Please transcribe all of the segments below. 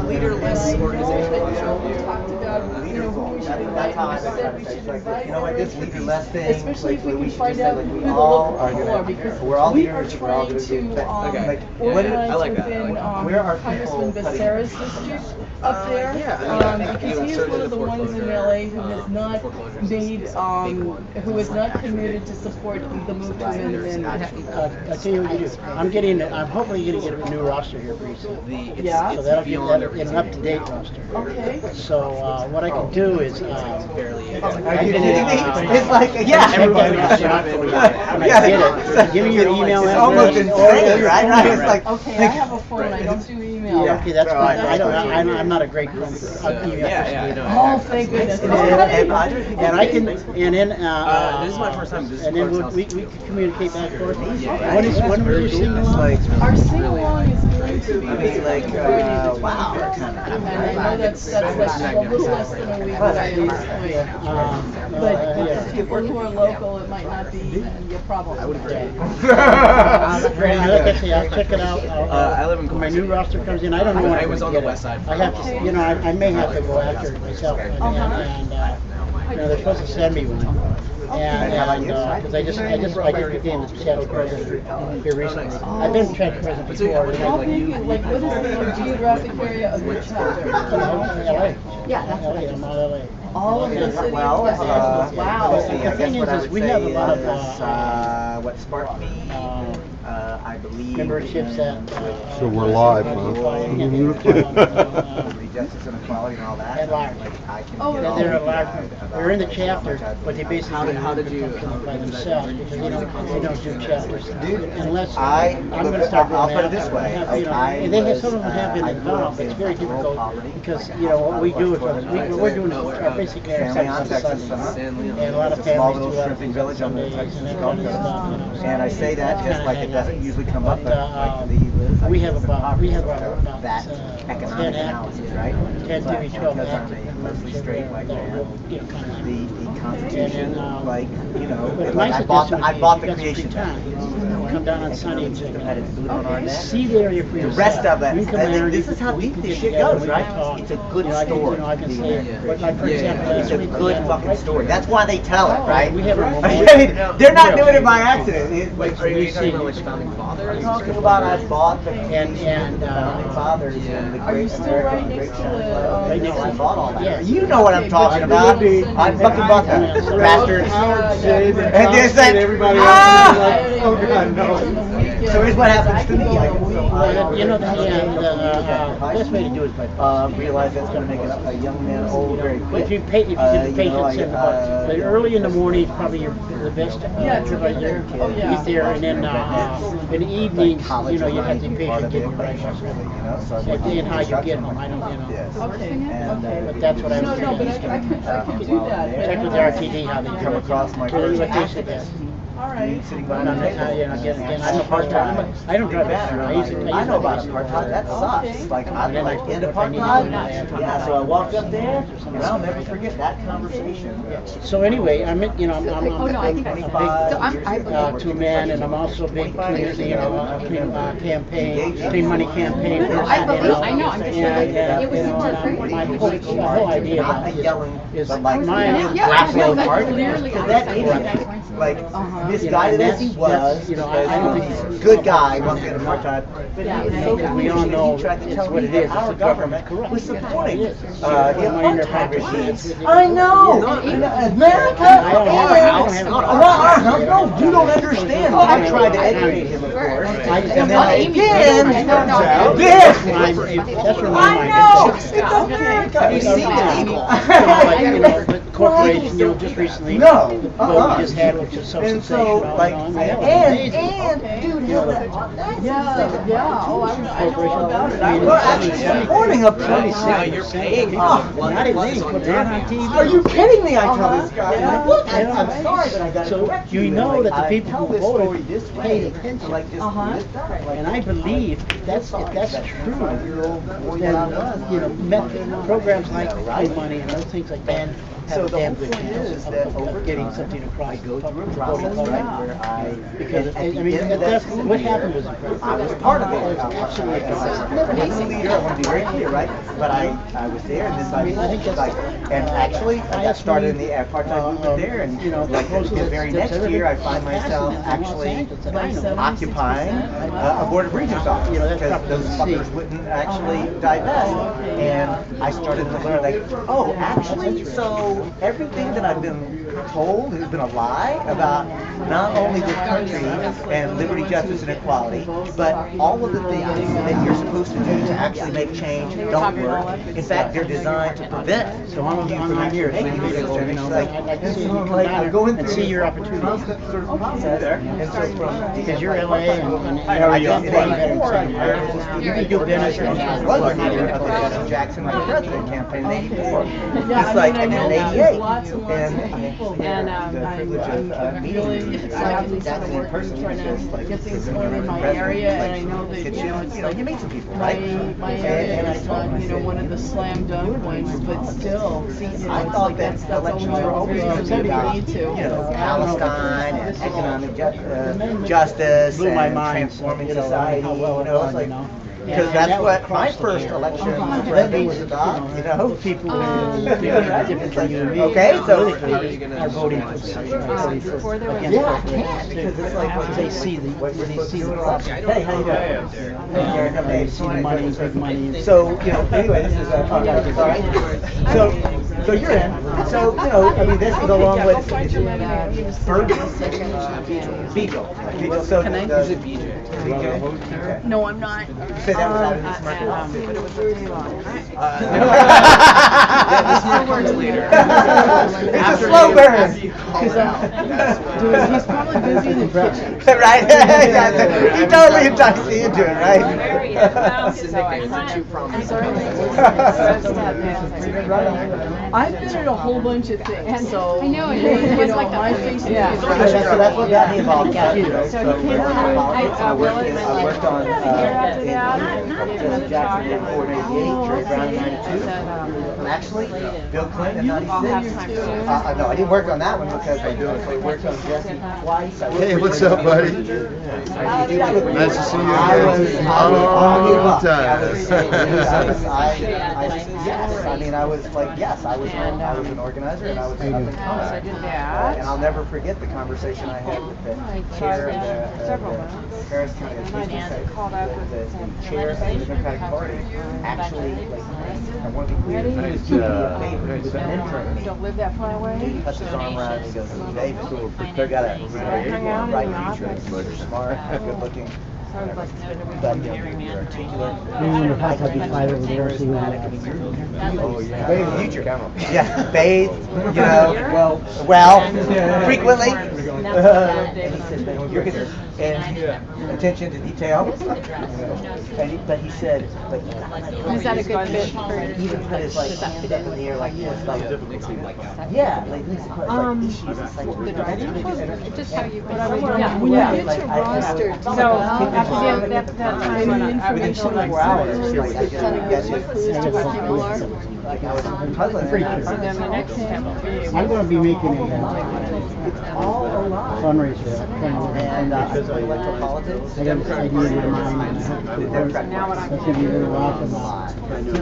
leaderless organization. We talked about, who we should invite, and I said we should invite this leaderless thing, especially if we can should find just say, out like, who we the all local are people gonna- are, because we're all we are leaders, we're all trying gonna do to that. Okay. organize I like that, I within like that. Where are Congressman people cutting- Becerra's district up there, because he is one of the ones in LA who has not made, who has not committed to support the move to amend the mandate. I'll tell you what you do. I'm hopefully going to get a new roster here pretty soon. Yeah. So that'll get an up-to-date roster. Okay. So what I can do is, It's like, yeah, everybody knows when I get it. Give me your email It's address. almost insane, right? It's like, Okay, I have a phone, I don't do email. Okay, that's fine. I'm not a great email person. Oh, thank goodness. And I can, and then, this is my first time. This is and then we can communicate back and forth. When will you sing along? Our sing-along is going to be I mean, like, wow. and I know that's like a little less than a week away at this point. But people who are local, it might not be a problem. Like I say, I'll check it out. I live in When my new roster comes in, I don't know when I was on the west side. I have to, I may have to go after it myself, and they're supposed to send me one. And because I just became the chapter president here recently. I've been chapter president before. How big, like, what is the geographic area of your chapter? LA. Yeah, that's LA, I'm all LA. all of the city of Well, Los Angeles. Wow. The thing is we have a lot of what sparked me, I believe, memberships at. So we're live, huh? justice and equality and all that. At large. Like, I can Oh, get yeah. all They're excited large. about, They're in the like, chapter, how much but they basically How did you by themselves because they don't do chapters. Dude, Unless I'm gonna start doing I'll put it that. this way. And they have, some of them have been involved, but it's very difficult because what we do is we're doing basically our Family on Saturdays and Texas, Sundays. huh? And a lot of It's a small families do little a lot of shrimping things on village on the Sundays Texas and that Gulf kind of Coast. stuff. And I say that just like it doesn't usually come up, But, but like the we have about that economic 10 analysis, right? 10 to 12 because I'm active a mostly straight white man. kind of The Constitution, like, But like my I bought the suggestion creation. would be you got some free time. Come down on Sunday and check it Had out. its boot on our neck. See the area for The yourself. rest of it, You come there and this you is how can- deep we this can shit get together, goes, we right? can talk. It's a good I story. can The say, but like for example, It's a last week, good fucking story. That's why they tell it, right? We have a I mean, they're not doing it by accident. Wait, are you talking about like founding fathers? I'm talking about I bought the And founding fathers and the Are you great still American right next to great the, Right next to I the- bought all that. Yeah. You know what I'm talking but about. you I fucking bought that. Bastards. Yeah. And there's that. everybody Ah! oh God, no. So here's what happens to me. Like, the best way to do it is by realize that's going to make a young man old very quick. if you get the patients in, but early in the morning is probably the best. Everybody there, Oh, yeah. get there, and then in the evenings, you have the patient get your right and how you get them. I don't, Okay, okay. But that's what I was No, but thinking. I could do that. Check with the RTD how they do Come it. across my What first they accident. suggest. All right. Sitting But behind again, I'm a part-time. I don't drive that. I know about apartheid. That sucks. Like, I'm like, in apartheid? Yeah, so I walked up there, and I'll never forget that conversation. So anyway, I'm a big I'm two-man, and I'm also a big community, campaign, clean money campaign. I believe, I know, I'm just saying, it was super great. My whole idea Not the yelling, is but like my Yeah, I know, that's part. clearly That outside. like Uh-huh. misguided as he was, I don't think he's a good guy, wasn't in apartheid. But Yeah, he was so because we all confused, know he tried to it's tell what me it that is. It's our a government corrupt. was supporting It is. the Money in their apartheid pockets. regime. I know, America, no, you don't understand. I tried to educate him, of course, and then again, this. That's where my I mind know, is. it's America. You see, The corporation, just recently, No, the vote we just had, which is so and sensational. so, like, and dude, hell, that Yeah. Oh, I know all about it. we're actually supporting a place. Now you're paying for Oh, the blood not that even is on put your that on hands. TV. Are you kidding me? I tell this guy, Yeah. like, look, I'm sorry, but I got to So correct you know Like, that the I people tell who this story voted this paid way, attention. like just this guy, like, And I believe if that's true, then programs like Clean Money and those things like that have damn whole good point chance is that over of getting time, something across. I go through a the process, voting right, culture. where I, Because, at I the mean, end of that that's, school what year, happened was incredible. I was part of it. It was I absolutely never was the leader, I want to be very clear, right? But I was there, and this I mean, I think that's like, and actually, I got started in the highest apartheid movement there, and you know, like closest the very that's next ever year, I been find myself passed in Los actually Angeles that I know. occupying a board of regents office, You know, that's because probably those C. fuckers wouldn't actually divest, and I started to learn, like, oh, actually, so everything that I've been told has been a lie about not only this country and liberty, justice, and equality, but all of the things that you're supposed to do to actually make change don't work. In fact, they're designed to prevent So I'm you on from here, making these you decisions. know, Like, I'd like to see you come like, down I'm going and through see your this opportunities. sort of process, and so from Because you're LA and I just in you can do business or I was a leader of the Jesse Jackson president campaign in '84. Just like in '88, and the privilege of meeting Jackson in person, trying just to like get things the going in my president, area, and I like, know that, gets you know, it's like you meet some people, my, right? my area And I is told not, him, I you know, said, one of the slam dunk ones, but still, you know, I it's thought like that that's all elections we were always going to be about, need to. you know, Palestine and economic justice Blew my and mind, transforming you know, society. how well it You know, was, it's like, you know. because And that's that was what across my the first board. election Uh-huh. president was about, you know, People It's like, you and me. okay, so Are voting for before there was- against yeah, I corporations can't, too. because it's like Because they see the, what you're they supposed to see do the in process. election. Hey, how you doing? They see the money, big money. So, you know, anyway, this is sorry. So you're in. So, you know, I mean, this is along with Bird. Beagle. So Can I the- use a BJ? Okay. No, I'm not. Say that was out of this market. But it was really long. This part comes later. It's a slow burn. Dude, he's probably busy in the kitchen. Right? Yeah, he totally enticed you into it, right? I've been at a whole bunch of things, so I know, you it was know, like my the- face is yeah. So that's what got me involved with that, you know. So he came I worked on Jackson in 488, Jerry Brown in 92. Actually, Bill Clinton in 96. No, I didn't work on that one because I worked on Jesse twice. Hey, what's up, buddy? Nice to see you again. Long time. Yes, I mean, I was like, yes, I was an organizer, and I was up and coming. And I'll never forget the conversation I had with the chair of the Harris County Education Society. The chair of the Democratic Party actually, like, I want to be clear, he was doing me a favor. He was an intern. Don't live that far away. He puts his arm around and he goes, David, you got a bright future. You're smart, good looking. But you're articulate. I'd be five over there, see who Oh yeah. Bathe in the future. Yeah, bathe. You know, well, frequently. And he said, you're good. And attention to detail. But he said, but you got like. Is that a good fit for He even put his like hand up in the air like this, like yeah, like these like issues. It's like the driving force? Just how you. When you get like, your I- roster, So after that time when I was within 24 hours, like I just get it. Like I was puzzling. and then the next step would be. I'm going to be making a It's all a lie. fundraiser. And because of electoral politics, I got this idea in mind. the Democrat That's going to be very awesome. But you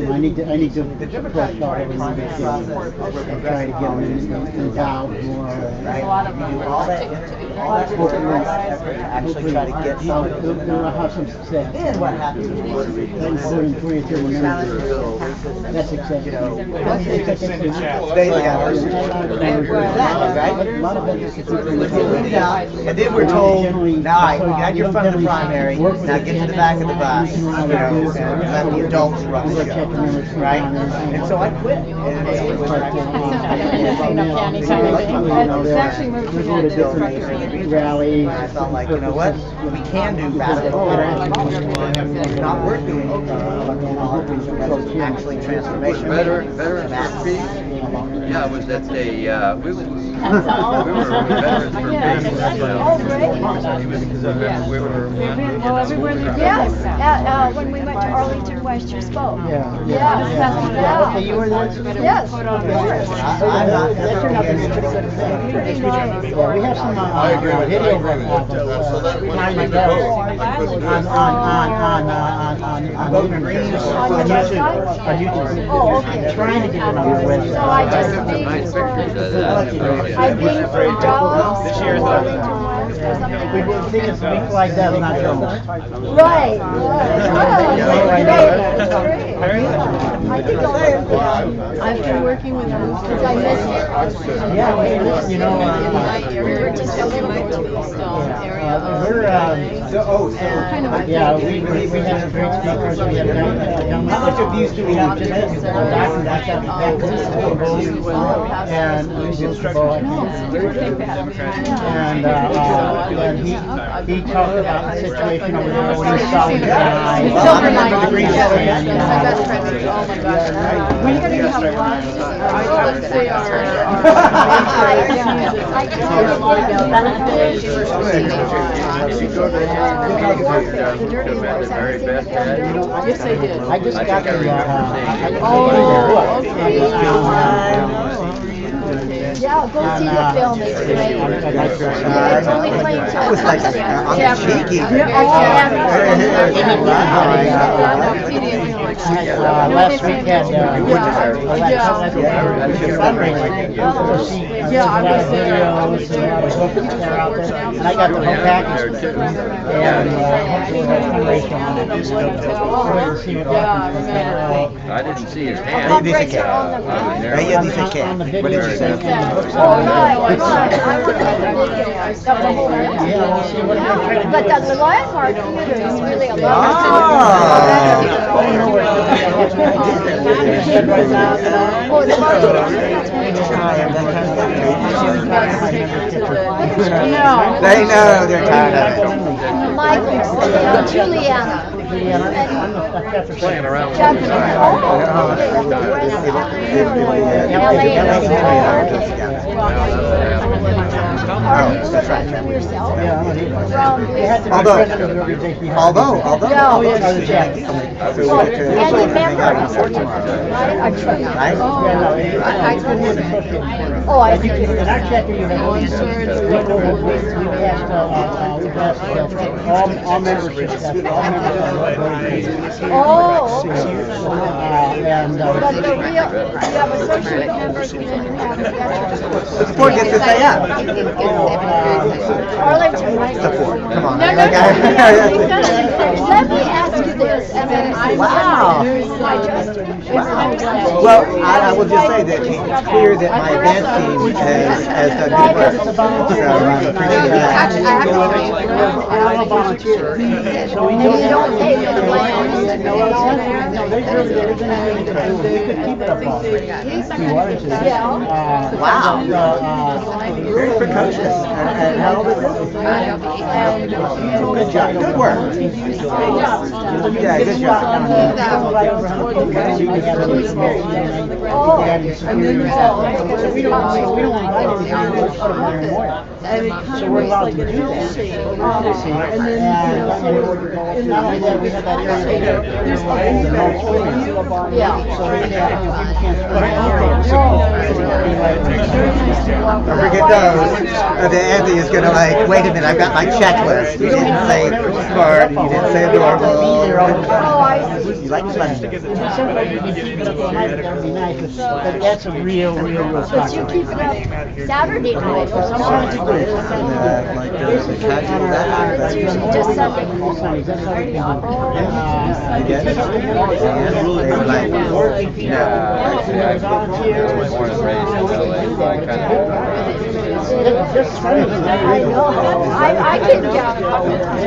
know, I need to the push Democratic all Party over primary the process and try to get them involved more. right? You do all that organized effort to actually try to get some. We'll have some success. Then what happens is more Including 2030 members. That's acceptable. you know, They right? A lot of veterans get people in the And then we're told, now you got your from the primary, now get to the back of the bus, you know, and let the adults run the show, right? And so I quit. And it was like, It's actually moved to the rally. I felt like, you know what, we can do basketball, it's not worth doing electoral politics, because it's actually transformation. Veterans for peace. Yeah, it was at the, we were veterans for Yeah. peace. Oh, great. We were. Well, everywhere they've been Yes, like that. when we went to Arlington West, you spoke. Yeah. Yes. Okay, you were there? Yes, of Okay. course. That turned out to be a pretty good thing. Pretty nice. Yeah, we have some video behind my desk on YouTube. Oh, okay. Trying to get it on our website. So I just think Nice for, pictures of that. I think for jobs, We did things like that, not jokes. right. I think I've been working with them because I missed it. Yeah, you know, We were just a little bit too. we're, yeah, we have great speakers, we have young. How much abuse do we have today? And he talked about the situation over there when he saw the guy. Silver And, lining. and, That's my best friend. Oh my gosh. We're gonna have lots. I would say our Yes, I did. I just got the, Yeah, go see the film, it's great. It's only playing till. That was like cheeky. last week had, Yeah, I was there. and I got the whole package. And, hopefully we'll fundraise on it. So we'll see what happens. I didn't see his hand. Maybe it's a cat. Maybe it's a On the cat. What video, did you say? Oh, right. I want to the whole Yeah, we'll see what happens. But the Lionheart Theater is really a lot. Oh, it's They know they're tired of it. Michael, Juliana. Playing around with Japanese. his eye. Although, No. And remember, right? oh, I see. In our chapter, you have we passed all memberships, all members. Oh, okay. And, But the real, you have associate members and then you have veterans. The support gets to say yeah. Arlington, right? Support, come on. No, no, no. Let me ask you this, and then Wow. I just. Well, I will just say that it's clear that my advance team has done good work. So I appreciate that. I'm a volunteer. So we And you don't pay for the land. No, they really, we could keep it up all. If we wanted to. Yeah. Wow. Very precocious. And how old is this? Good job. Good work. Yeah, good job. We don't want to invite anything more. So we're allowed to do that. And not only that, we have that area. Yeah. So people can't. Don't forget those. Then Anthony is gonna like, wait a minute, I've got my checklist. You didn't say smart, you didn't say adorable. Oh, I see. You like fun. That would be nice, but that's a real But you problem. keep it up Saturday night or Sometimes something. it is. Like the casual that. It's usually just Sunday. You get it? Yeah, they were like, Yeah, actually, I was born and raised in LA, so I kind of Just funny. I know. I can count a couple times.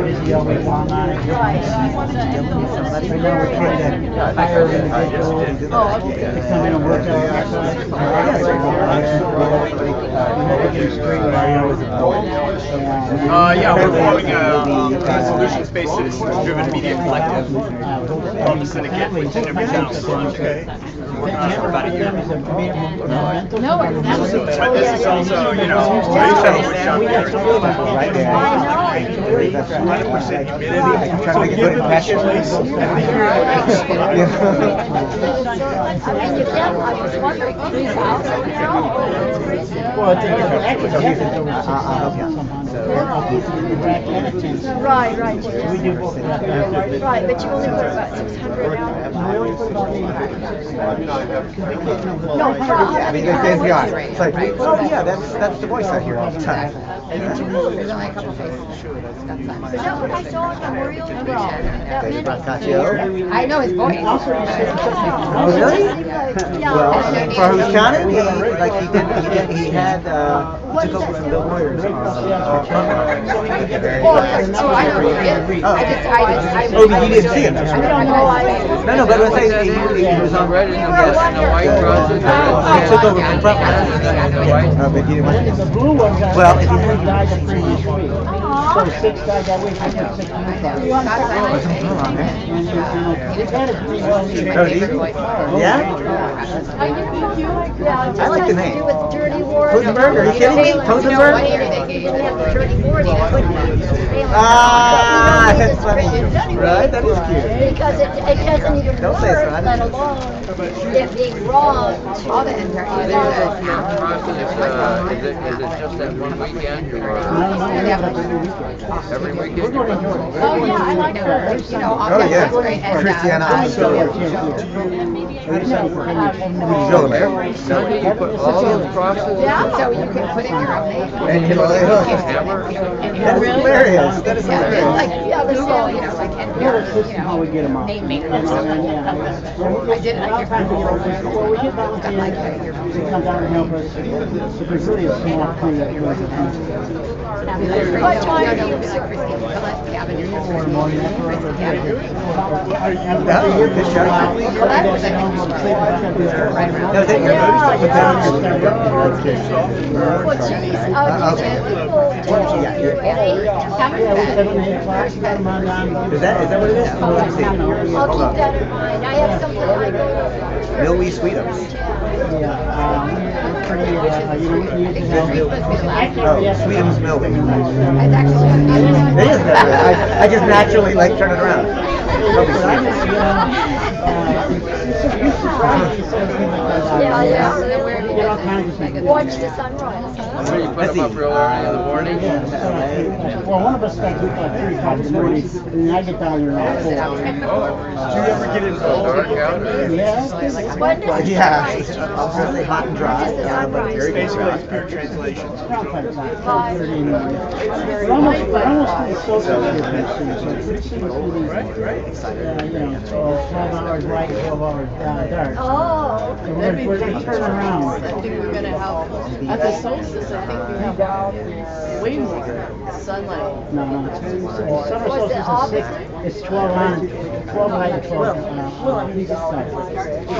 Busy all week long on it. Right now we're trying to hire an individual to come in and work on Yeah, we're forming a solutions-based citizens-driven media collective called the Syndicate, which in every town. For about a year. But this is also, you know, Right there. I know. 100% committed. Trying to make a good impression. I mean, you can't, I was wondering, 3,000 now? Well, it's I'll help you. Right, right. We do both. Right, but you only put about 600 out. No, Yeah, I mean, it's NPR. It's like, oh yeah, that's the voice I hear all the time. There's only a couple faces. Is that what I saw on Memorial? That David minute? Brancaccio. I know his voice. Oh really? Well, for who's counting, he had took over from Bill Moyers. I know who he is. Oh, but you didn't see him. I don't know. No, but I'm saying he was on Reddit. He took over from Frontline. But he didn't want The to. blue one got Well, died the previous week. So 6 guys got away from 6 new cars. We've had it pretty well. Cody? Yeah? I like the name. Totenberg, are you kidding me? Totenberg? Ah, that's funny. Right? That is cute. Because it doesn't even Don't say it's work, not. let alone it being wrong. All the Is it just that one weekend or every weekend? Oh yeah, I like her. You know, Oh yeah. Christiana, I'm still here. Still there. So you put all those crosses? Yeah, so you can put in your own name. And you know, that is hilarious. That is hilarious. Like, yeah, the song, you know, like How we get them out. name makers. I did, I can't remember. Well, we get volunteers to come down and help us. If it's really a small crew that does it. What time do you Is that what it is? Let me see. I'll keep that in mind. I have something I go. Millie Sweetums. Oh, Sweetums Millie. It is better. I just naturally like turn it around. Watch the sunrise. So you put them up real early in the morning? Well, one of us got here at 3 o'clock in the morning, and I get down here around 4. Do you ever get involved? Dark out? When Yeah, I was gonna say hot and dry, but very good. Basically, pure translations. We're almost to the social division, so pretty soon it's going to be, you know, 12 hours light, 12 hours dark. Oh. So we're going to turn around. I think we're gonna have, at the solstice, I think we have way more sunlight. No, it's summer Was it solstice opposite? is 6. It's 12 on, 12 light, 12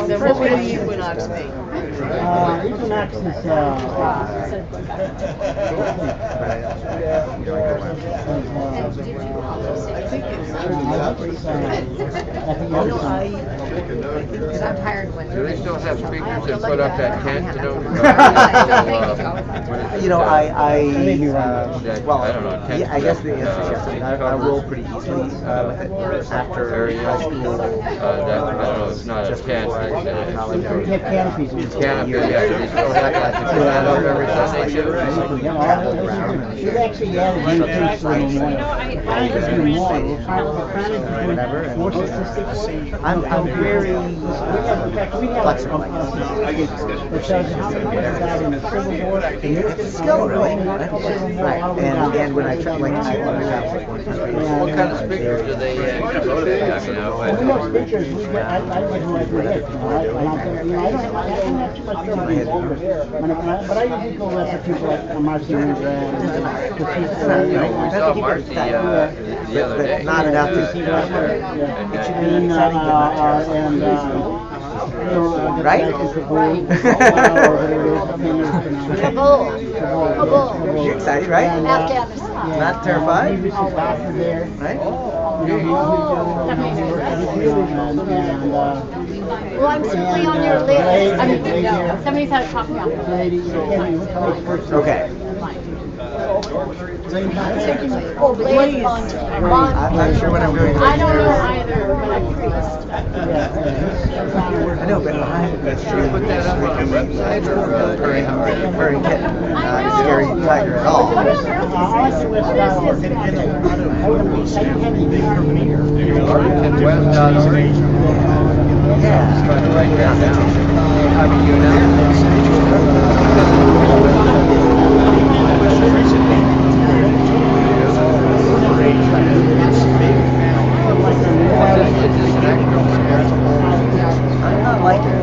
So what would the equinox be? Equinox is, I think it's. Because I'm tired when. Do they still have speakers that put up that tent, you know? You know, well, I don't know, tent yeah, I guess the stuff, answer is yes. I roll pretty easily with it after high school. That, I don't know, it's not a tent, we have canopies. it's canopy, yeah, do they still have to put that up every Sunday too? We've actually added new things to the memorial. We're trying to do more. We're trying to force us to I'm very flexible. It shows how many people died in the Civil War. It's skill, really. Right. And again, when I travel, like I travel like one time. What kind of speakers do they promote? I mean, Well, we know speakers, we get, I like who I do it, I don't have too much trouble being older. But I usually go after people like Marcy and we saw Marcy the other day. Not enough to. Right? You're excited, right? Not terrified? Right? Well, I'm simply on your list. I mean, somebody's had a copy on it. Okay. Oh, Blaze. I'm not sure what I'm doing. I don't know either, but I'm curious. I know, but Should we put that up on the website or furry kitten, not scary tiger at all. arlingtonwest.org? Yeah. Trying to write that down. Copy you now. I'm not like it.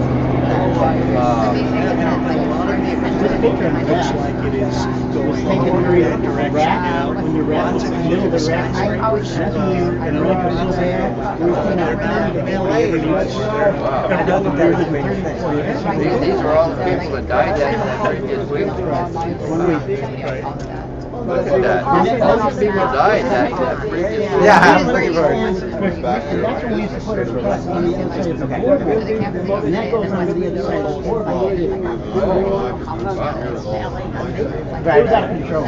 This picture looks like it is going in that direction now. When the rat was in the middle of the rat, that's when you and the rat was so bad. These are all the people that died that previous week. Look at that. All these people died that previous week. Yeah, I'm looking for it. That's when we used to put it on the inside of the board. And that goes on the other side of the board. It was out of control. I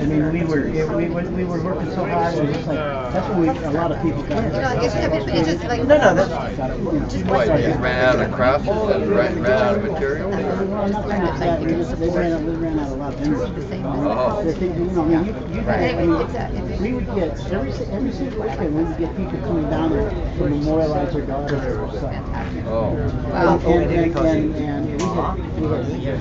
mean, we were working so hard. It was just like, that's when a lot of people got hurt. It's just like. No, that's. What, you ran out of crosses and ran out of material? They ran out a lot of energy. Oh. They're thinking, you know, I mean, we would get, every single weekend, we would get people coming down there to memorialize their daughters or something. Oh. And we had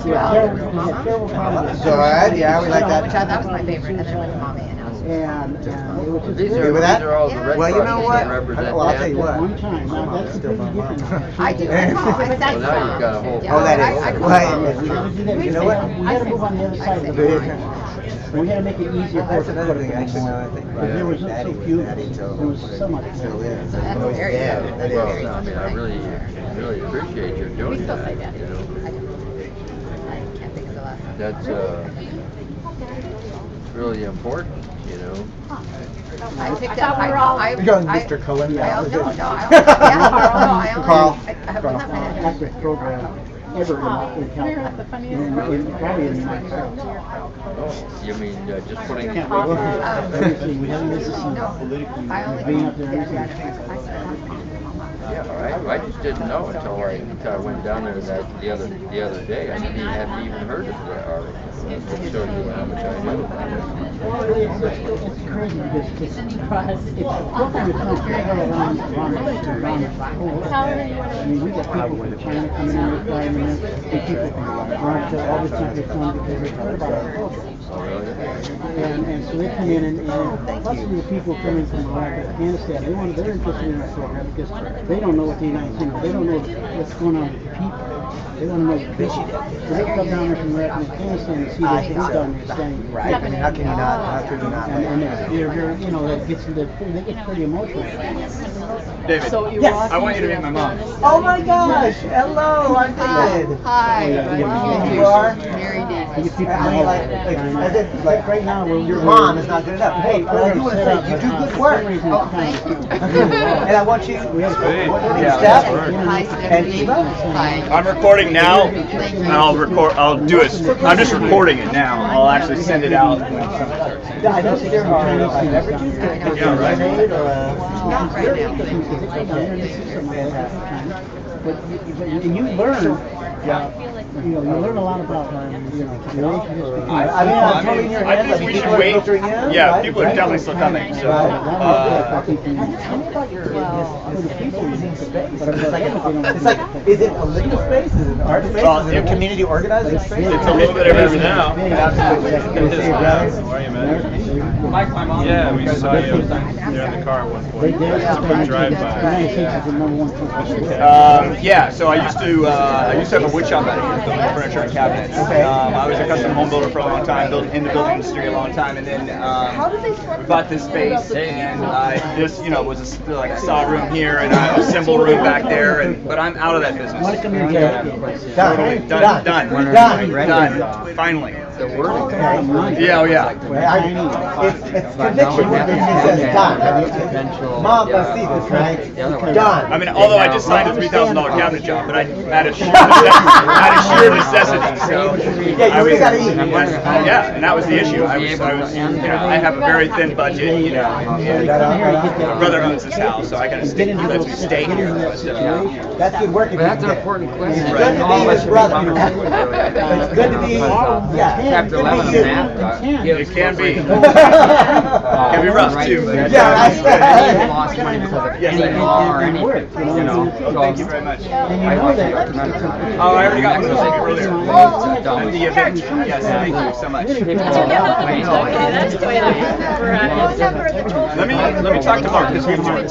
terrible problems. Good, yeah, we like that. Which that was my favorite, and then I went to Mommy and I was. And it was just These Agree with these that? are all the red Well, you know crosses what? that represent Well, I'll tell you death. what. one time. Now that's completely different. I do. But that's Well, now you've got a whole. Oh, that is. Right. You know what? We had to move on the other side of the board. We had to make it easier for That's us to another put it thing, actually, now I think. Because there was so few, there was so much. That's very Yeah, good. that Well, is. I mean, I really appreciate your We doing still that. say that. You know, I can't think of the last one. that's really important. You know. I picked up. I You're going Mr. Cohen? No, I only, yeah, Carl. Carl. I wasn't that many. Accurate program ever in California. Probably in the United States. You mean just putting? Everything, we haven't missed a scene politically, being up there, everything. Yeah, I just didn't know until I went down there the other day. I hadn't even heard of that article. It showed you how much I knew about it. It's crazy because it's program is not spread around the whole. I mean, we get people from China coming in with diamonds, and people from Russia, all the people that come because they heard about our program. Oh, really? And so they come in and plus the people coming from Afghanistan, they're interested in our program because they don't know what the United States, they don't know what's going on with the people. They don't know the people. So they come down there from Afghanistan and see what we've done and saying, Right, I mean, how can you not, and they're, you know, that gets they get pretty emotional. David, So Yes. I want you to meet my mom. Oh my gosh! Hello, I'm David. Hi. You are? Very You dead. get people I mean, like, as if, like, right now, your mom is not good enough. Hey, I do want to say, you do good work. Oh, thank you. And I want you, Yeah, Steph Hi, and Eva. Hi. I'm recording now, and I'll do it. I'm just recording it now. I'll actually send it out when something starts. I know there are beverages, Yeah, right. lemonade or Not right now. But you learn you learn a lot about relationships. I'm totally in your I head. think Like, we people should are wait. filtering in, Yeah, right? people are definitely still coming. So, Tell me about your using space. It's like, is it a legal space? Is it an art space? Well, Is it a community organizing space? it's a little bit of everything now. Yeah, we saw you there in the car at one point. Yeah, so I used to have a wood shop out here, building furniture and cabinets. I was a custom home builder for a long time, in the building industry a long time, and then we bought this space, and I just was like a saw room here and a symbol room back there, but I'm out of that business. Done. Finally. Yeah, oh yeah. It's conviction when he says done. Mom must see this, right? Done. I mean, although I just signed a $3,000 cabinet job, but I had a sheer necessity. So Yeah, you really gotta eat. Yeah, and that was the issue. I have a very thin budget, and my brother owns this house, so I kind of lets me stay here. But, that's good work. That's an important question. It's good to be his brother. It's good to be, Chapter 11 of math. it can be. Can be rough too. But Yeah, Lost money because of Yes, I any did. law or anything. Thank you very much. I want you to recommend it. Oh, I already got one of those earlier. Oh, The event. Yes, thank you so much. Let me talk to Mark because we've got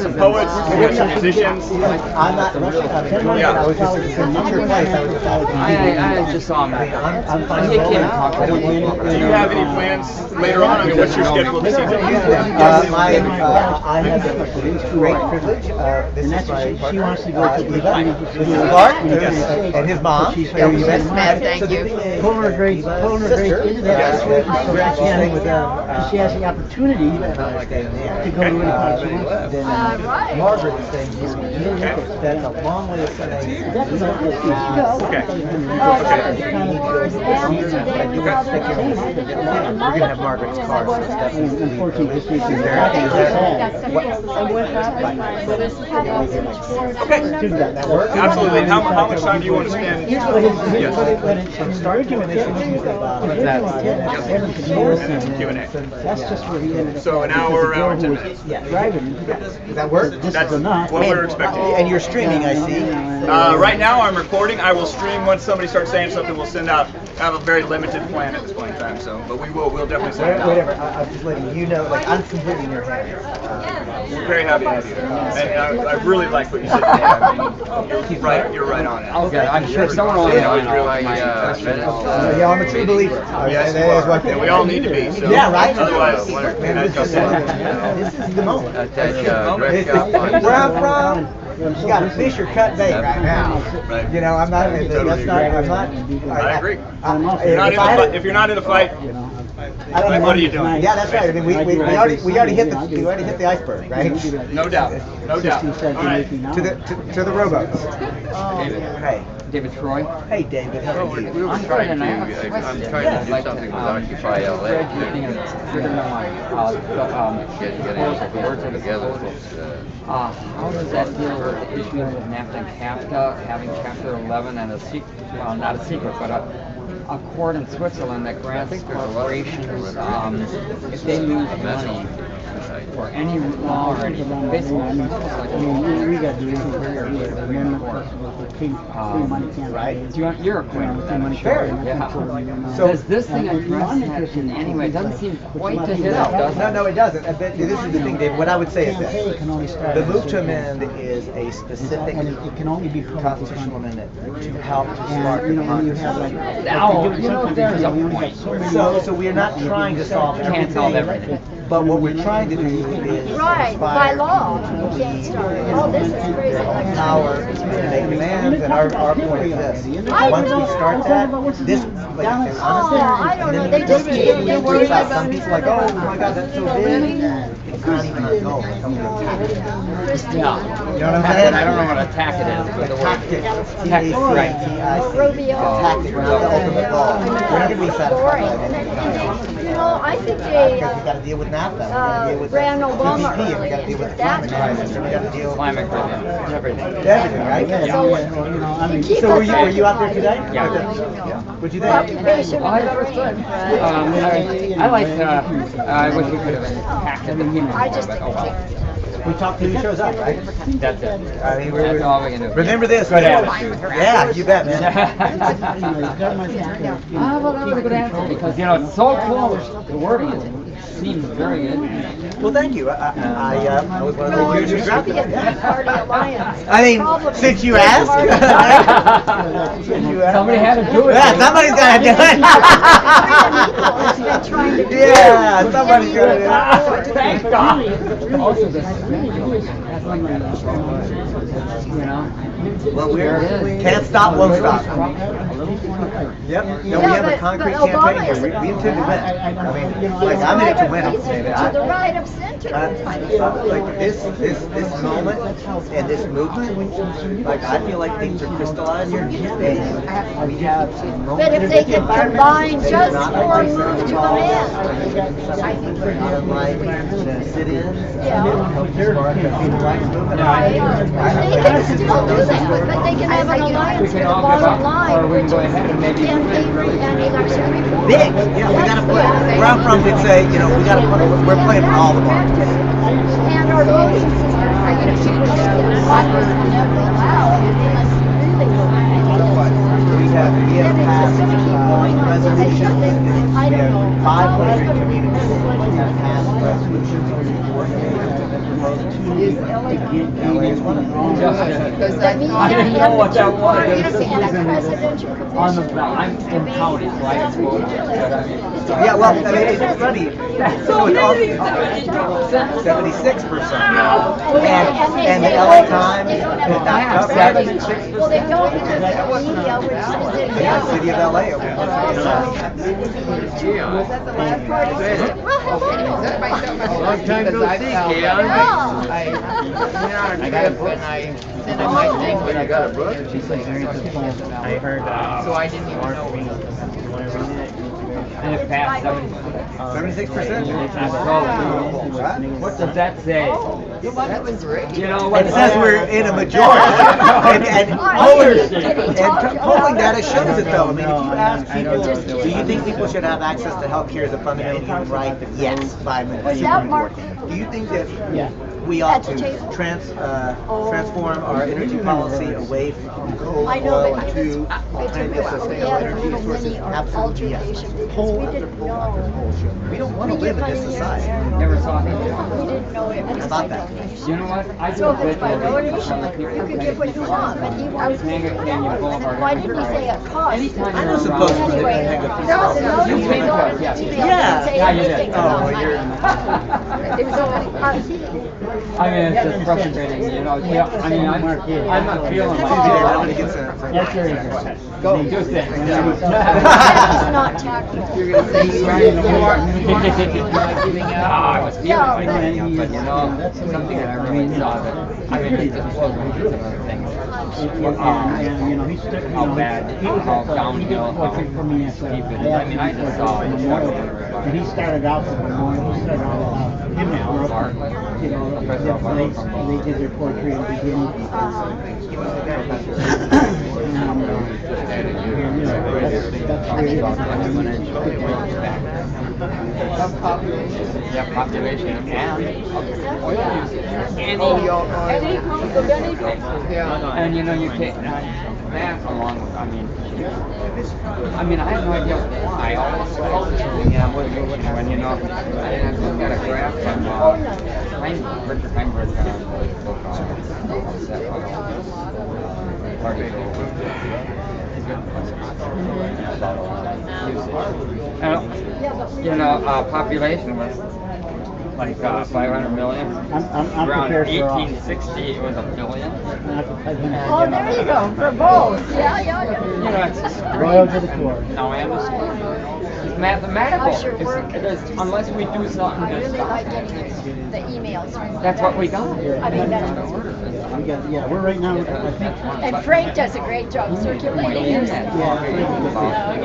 some poets, we have some musicians. I'm not rushing. I was just it's your place. I just saw him. I'm fine. He came and talked to me. Do you have any plans later on? I mean, what's your schedule this evening? I have the great privilege. This is my partner, Clark, and his mom. Thank you. Pulling her grades into that situation, she has the opportunity to go to any college she wants. Margaret is saying, that's a long way of saying. We're gonna have Margaret's car, so it's definitely. Unfortunately, this week is That work? Absolutely. And how much time do you want to spend? Q&A. That's just where he ended up. So an hour, hour and 10 minutes. Driving. That work? That's enough. what we're expecting. And you're streaming, I see. Right now I'm recording. I will stream once somebody starts saying something. We'll send out. I have a very limited plan at this point in time. So, but we'll definitely send it out. Whatever. I'm just letting you know. Like I'm completely in your hands. We're very happy to have you. And I really like what you said today. I mean, you're right on it. Okay, I'm sure someone will know my Yeah, I'm a true believer. Yes, you are. And we all need to be. So Yeah, right? Otherwise, Man, as you said. this is the moment. direct Where I'm from, you got to fish or cut bait right now. Right. You know, I'm not. That's not. I'm not. I agree. If you're not in the fight, what are you doing? Yeah, that's right. I mean, we already hit the iceberg, right? No doubt. No doubt. All right. To the rowboats. Hey. David Troy. Hey, David. How are you? I'm I'm trying to do something with Occupy LA. How does that deal with the issue of NAFTA and CAFTA, having Chapter 11 and well, not a secret, but a court in Switzerland that grants corporations, if they lose money, or any law or anything, basically, we got to do right? You're acquainted. Sure. Yeah. So Does this thing address that in any way? It doesn't seem quite to hit it, does it? No, it doesn't. But this is the thing, David. What I would say is this: the move to amend is a specific constitutional amendment to help to start the There's a point. So we are not trying to solve everything. Can't solve everything. But what we're trying to do is Right, by law, you can't start. Oh, this is crazy. power to make demands, and our point is this: once we start that, this, like, honestly, I don't know, they just it freaks out some people like, oh my God, that's so big. It's not even a goal. It's only a tactic. Yeah. You know what I'm saying? I don't know what a tactic is, but the word Tactic. tactic, right. T-A-C-T-I-C. Rubio. Tactic, not the ultimate goal. We're not going to be satisfied by anything. You know, I think they Because we got to deal with NAFTA. We got to deal with ran Obama TPP. We got to deal with the climate crisis. We got to deal with Climate crisis, everything. everything, right? So were you out there today? Yeah. What'd you think? Occupation. Oh, that was good. I like. I wish we could have packed it in. I just but think oh well. We talked to who shows up, right? That's it. I mean, That's all we can do. remember this. Good attitude. Yeah, you bet, man. Well, that was a good answer because it's so close. The wording seems very good. Well, thank you. I was one of No, the it huge should be a Tea Party alliance. I mean, Problem since is you Tea asked. Party- Since you asked. Somebody had to do it. Yeah, somebody's got to do It's been trying to it. do Yeah, somebody's got to do it. Thank God. Also, this that's like that. Well, we can't stop, won't stop. Yep. No, we have a concrete campaign here. We intend to win. I mean, like, I'm in it to win. To the right of center. Like this moment and this movement, like I feel like things are crystallizing, and we have a moment. But if they can combine just Not for like move to Senegal, command. I think we're not unlike the sit-ins, Yeah. help spark the civil rights movement. They can still do that, but they can have an alliance We to can the all give bottom up, line, or we can which go is ahead and maybe campaign really and election reform. Big, yeah, we gotta put, where I'm from, we'd say, we gotta put, we're playing for all the markets. And our voting system, Congress will never allow it unless you really vote. We have And it's just passed gonna keep going on. resolutions, I we don't know. have 500 communities have passed resolutions LA is one of them. That means I didn't know what that was. You don't see a presidential commission. I'm in county, so I can vote. Yeah, well, I mean, it's funny. So it's all 76%. And the LA Times did not cover it. Well, they don't because the media, which is Yeah, the city of LA. Long time no see, Keon. I got a book and I sent in my thing, but I got a book. I heard So I didn't even know. And it passed 76%. What does that say? That was great. You know what? It says we're in a majority. and polling data shows it though. I mean, if you ask people, do you think people should have access to health care as a fundamental human right? Yes, by Was that Mark? Do you think that we ought to transform our energy policy away from coal, I know, oil, but and to alternative sustainable energy sources? Absolutely yes. Coal we didn't know. We don't want to live in this society. Never saw it. We didn't know it. How about that? You know what? I do So a if it's bit by of donation, it. you can give what you want, but he wants to. Why didn't he say it cost? Anytime I you're know some folks around- who Anyway, didn't think of there was another You email made it, yes. didn't Yeah. say Yeah, you did. anything Oh, about well, you're. that. It was all, I mean, it's just frustrating, Yeah, I mean, I'm not feeling It's like easy there. Nobody gets a. That's very interesting. Go, do things. That's not tactful. You're gonna say you are giving I out. was feeling Yeah, like that, but something that I really saw that, I mean, it just blows my mind some of the things. And he stuck, How bad, how downhill, how for me, stupid. I mean, I just saw it. And he started out with him and Mark, they did their poetry at the beginning. Yeah, population and oil usage. And you take that along with, I have no idea why all this stuff is when, I looked at a graph from Richard Heinberg's book population was like 500 million. I'm Around prepared for all. 1860, it was a billion. Oh, there you go, for both. Yeah. It's just Royal to the core. No, I understand. mathematical. How's your work? Unless we do something I to really stop like it. getting the emails from That's what we got. I mean, that's We got, yeah, we're right now, I think. and Frank does a great job circulating your stuff. Yeah.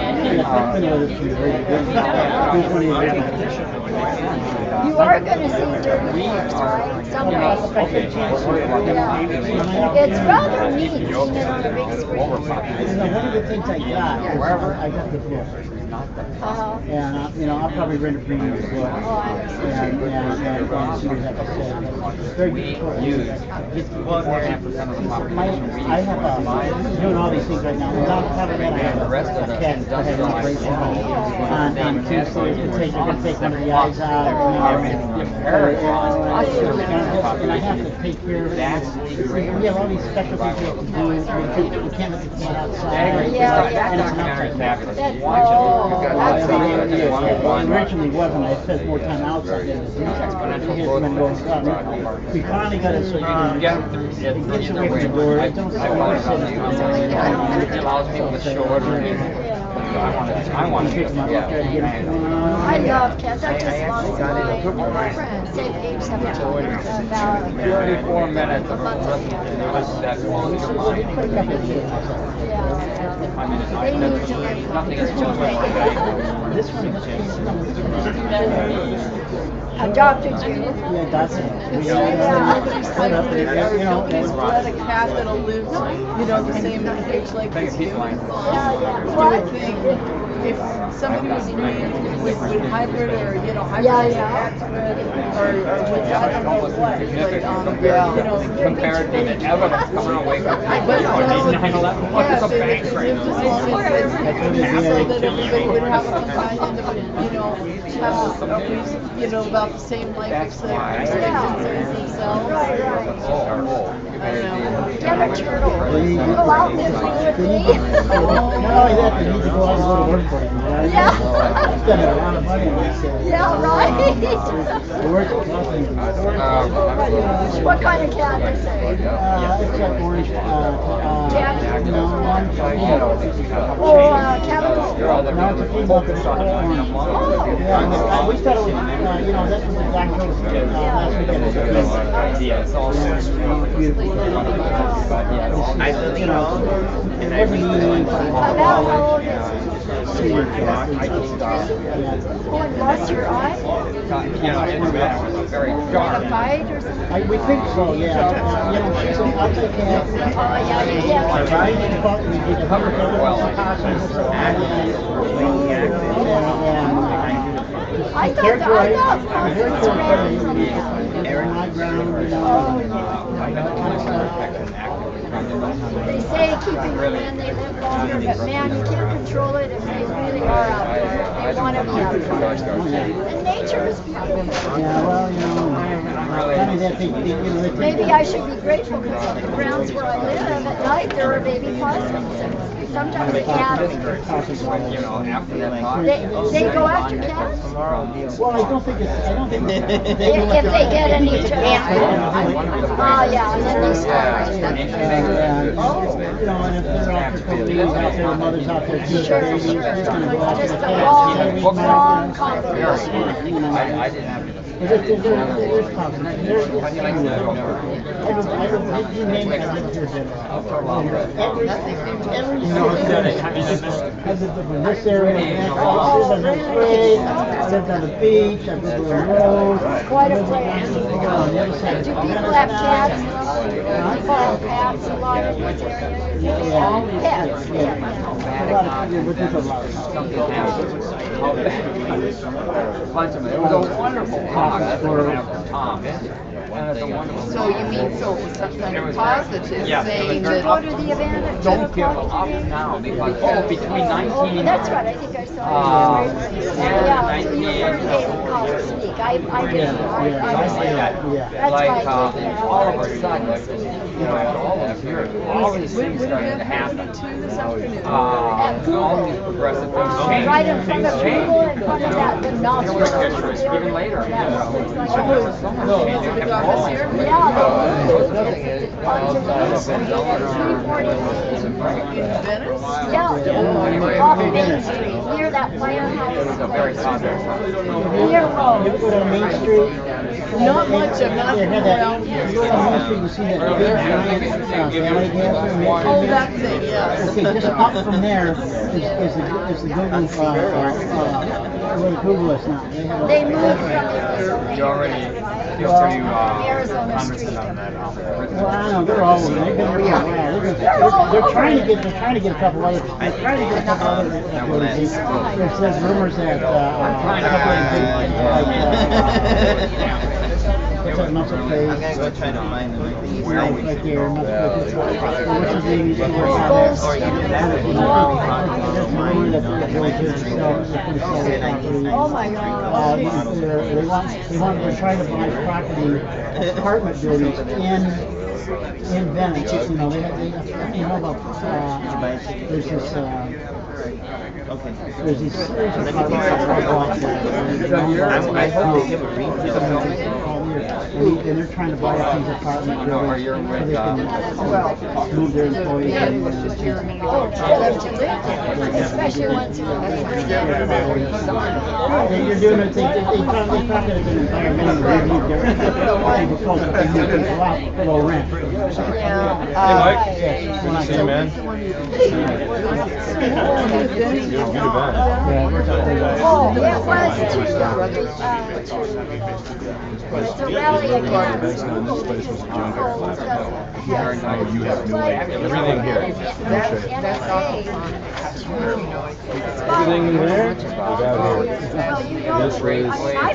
You are going to see dirty forms, right? Someday. Yeah. It's rather neat seeing it on the big screen. One of the things I got is I got the book. And I'll probably rent a preview as well. And see what that says. It's very difficult. I have doing all these things right now. Without having that, I have a cat that had an operation on Tuesday. They're going to take one of the eyes out. And I have to take care of it. We have all these special things we have to do. We can't let the cat outside. Originally wasn't. I spent more time outside than we finally got it so you can get away from the door. I don't It allows people to show it. I want to get I love cats. I just lost my friend, same age, 17, about 34 minutes a month ago. that's They need to learn nothing is This one adopted you. Yeah, that's it. He's bred a cat that'll live, the same age like this. Do you think if somebody was breeding with hybrid or hybrid cats bred or with I don't know what, but compared to the evidence coming away from 9/11, what is a bank right now? so that everybody would have a companion that would, have about the same life expectancy themselves. Right. I don't know. Get a turtle. Go out there with me. Not only that, they need to go out and go to work for you. Yeah. Spend a lot of money on this. Yeah, right. The work What kind of cat is it? it's like orange. We thought it was, that's what the black girl was last weekend. It wasn't Oh, and lost your eye? Very In a dark. fight or something? we think so, yeah. She's an ugly cat. Oh, yeah, you can't. I thought they say keeping them in, they live longer, but man, you can't control it if they really are out there. They want to be out there. And nature is beautiful. Yeah, well, Maybe I should be grateful because on the grounds where I live at night there are baby possums. And sometimes the cats, they go after cats. Well, I don't think If they get any chance. Oh, yeah, and then they start. and if they're out there, babies out there, mothers out there, too, Sure. babies, they're gonna go after Just the a cats. long combination. I didn't have to. There's confidence. There's you name it, I lived here dinner. This area, I've lived on the parade, I've lived on the beach, I've lived on the road. Quite a place. Do people have cats? People have cats a lot in this area? Pets. It was a wonderful talk. That's what happened to Tom. So you mean something positive saying Did you go to the event at 10 Don't give o'clock up today? now because between 19 Oh, that's right, I think I saw it. Yeah, so you were in Haven College. speak. I didn't. That's Like, why I think all of a sudden, all these years, all these things started to happen. All these progressive things changed. right in front of people, in front of that, the nostril. Even later, Yeah, off Main Street, near that firehouse. very popular. Near Rome. You ever go down Main Street? Not much, I'm not They from have that, around you here. go down Main Street, you see that big giant family gas. Oh, that thing, yes. Okay, just up from there is the Google, where the Google is now. They moved from Arizona. You already, Arizona Street. Well, I don't know, they're all over. They've been there for a while. They're trying to get a couple other. They're trying to get a couple other. There's rumors that a couple of big, what's that muscle place? I'm gonna go try to find them. Right there, muscle place. What's his name? Used to work on that. Oh my God. They're trying to buy property, apartment buildings in Venice. You know, you know about there's this. There's these series of apartments I hope they give a read to them. and they're trying to buy up these apartment buildings so they can move their employees in. Especially once you're You're doing it. They probably have an environmental review. They're proposed to move people out for low rent. Hey Mike, good to see you, man. Good event. Oh, it was to rally against You have no idea. Everything here. Everything there, we got here. This is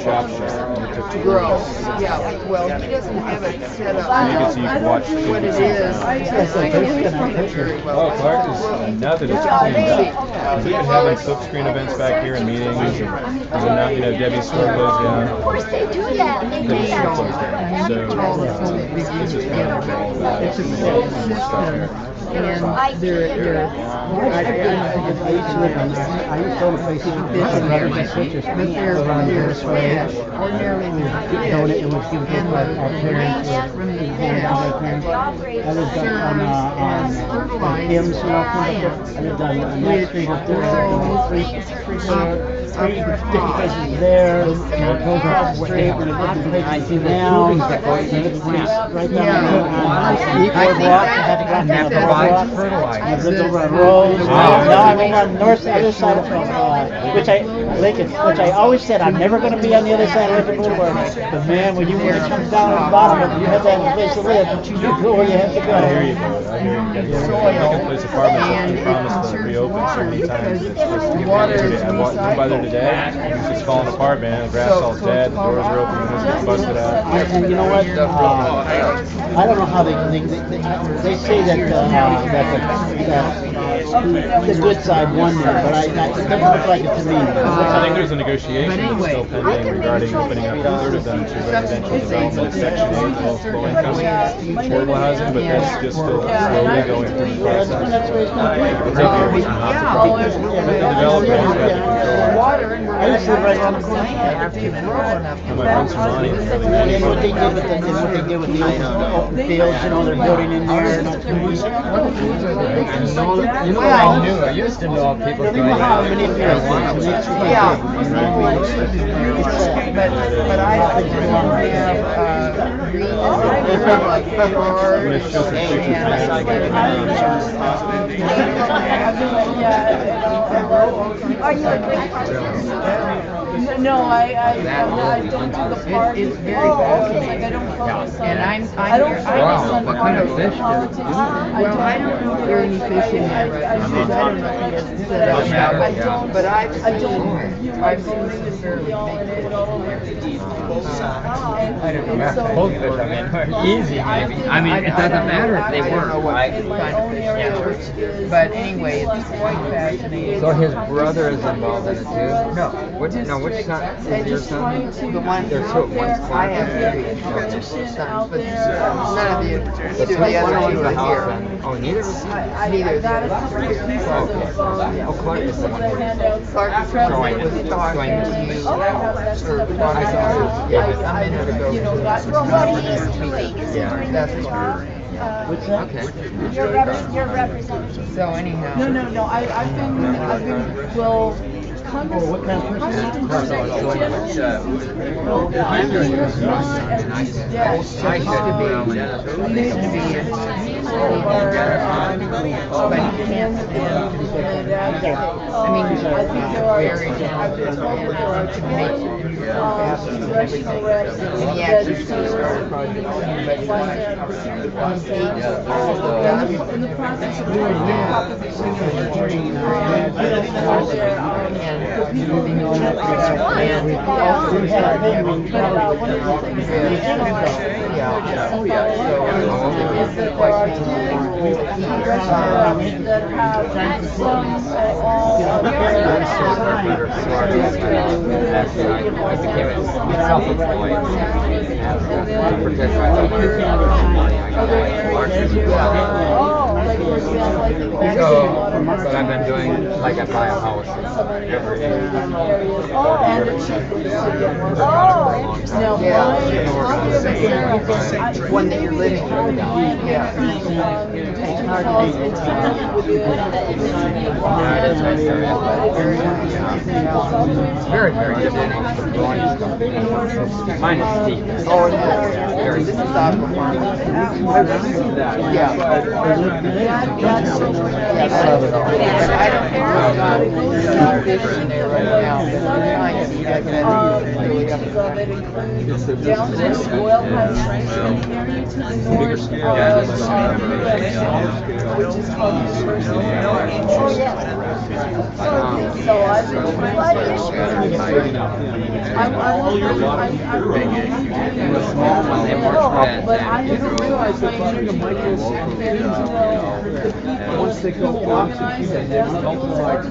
Chop Shop. Gross. Yeah, well, he doesn't have it set up. You can see you can watch What it is. Very well. Oh, Clark is nothing. It's cleaned up. We've been having silkscreen events back here and meetings, and now, Debbie's store closed down. Of course they do that. They do Debbie's store that. closed down. So it's just kind of all that. It's a full system. And I used to live on there. I used to own a place in but they're trash. Ordinarily, it was given to our parents. I lived on Kim's, I lived on Ninth Street up there. Three different places there, and I drove across the street, and I lived in places now. Right down on Eastwood Walk. I had to go down the boardwalk. I lived over on Rose. Now I'm on the north other side of Lincoln, which I always said I'm never going to be on the other side of Lincoln Boulevard. But man, when it comes down to the bottom, you have that place to live, but you do go where you have to go. I hear you, bro. I hear you. Lincoln Place Apartments has been promised to reopen so many times. It's supposed to be today. I walked by there today. It's just falling apart, man. The grass all's dead. The doors are open. The windows busted out. And you know what? I don't know how they say that the good side won there, but it doesn't look like it to me. I think there's a negotiation that's still pending regarding opening up a third of them to residential development at Section 8, low income affordable housing, but that's just still slowly going through the process. It'll take years. But the developer has got the control. water and I used to live right around the corner. after you've grown up. I might run some money in the early And 90s. what they did with the open fields, they're building in there. You know what I knew? I used to know people They know how to manipulate things. Yeah. But I didn't have green like hard Let's show some pictures, Are you a great person? No, I don't do the party. It's very fascinating. Like I don't focus on. And I don't focus on what kind of fish politics. Well, I don't know if there are any fish in there right now. I don't know if it's set up. But I've seen this fairly I don't know. Both fish, I mean, easy maybe. I mean, it doesn't matter if they weren't, right? But anyway, it's quite fascinating. So his brother is involved in it too? No. What? No, which district son? and Is your just son? trying to The one get who's out there I have and get three information sons, out but there. none of the either of the One other owns two the are house here. and, oh, neither of us? I Neither of the got a other couple two of are pieces here. of Oh, Clark is the one the who- handouts. Clark is translated with into Clark. Going Spanish. to you. I have that stuff in my I house. Yeah, I'm in her to go. You know, got Well, what he is doing, is he Yeah, doing that's a what job? What's that? Okay. Your representative. So anyhow. No, I've been, well, Congress. What kind of person? I mean, I think there are, very I've been told that there are 10 congressional reps And he that actually serve started project in the process of proposition. The people who but one of the things that we analyze is that there are 10 congressional reps that have some or all of But I've been doing, like I buy a house every year. And the cheapest to get one. Now, one that you're living in. Yeah. Very, very good. Mine is steep. Oh, yeah. Very This steep. is Aqua Farm. Yeah. I don't know about fish in there right now, but I'm trying to get that really up. Downstairs oil pipelines carrying to the north which is called the University of Oh, yes. So I've been trying but I haven't realized that getting to know the people Once they go who off, organize they it. then multiply.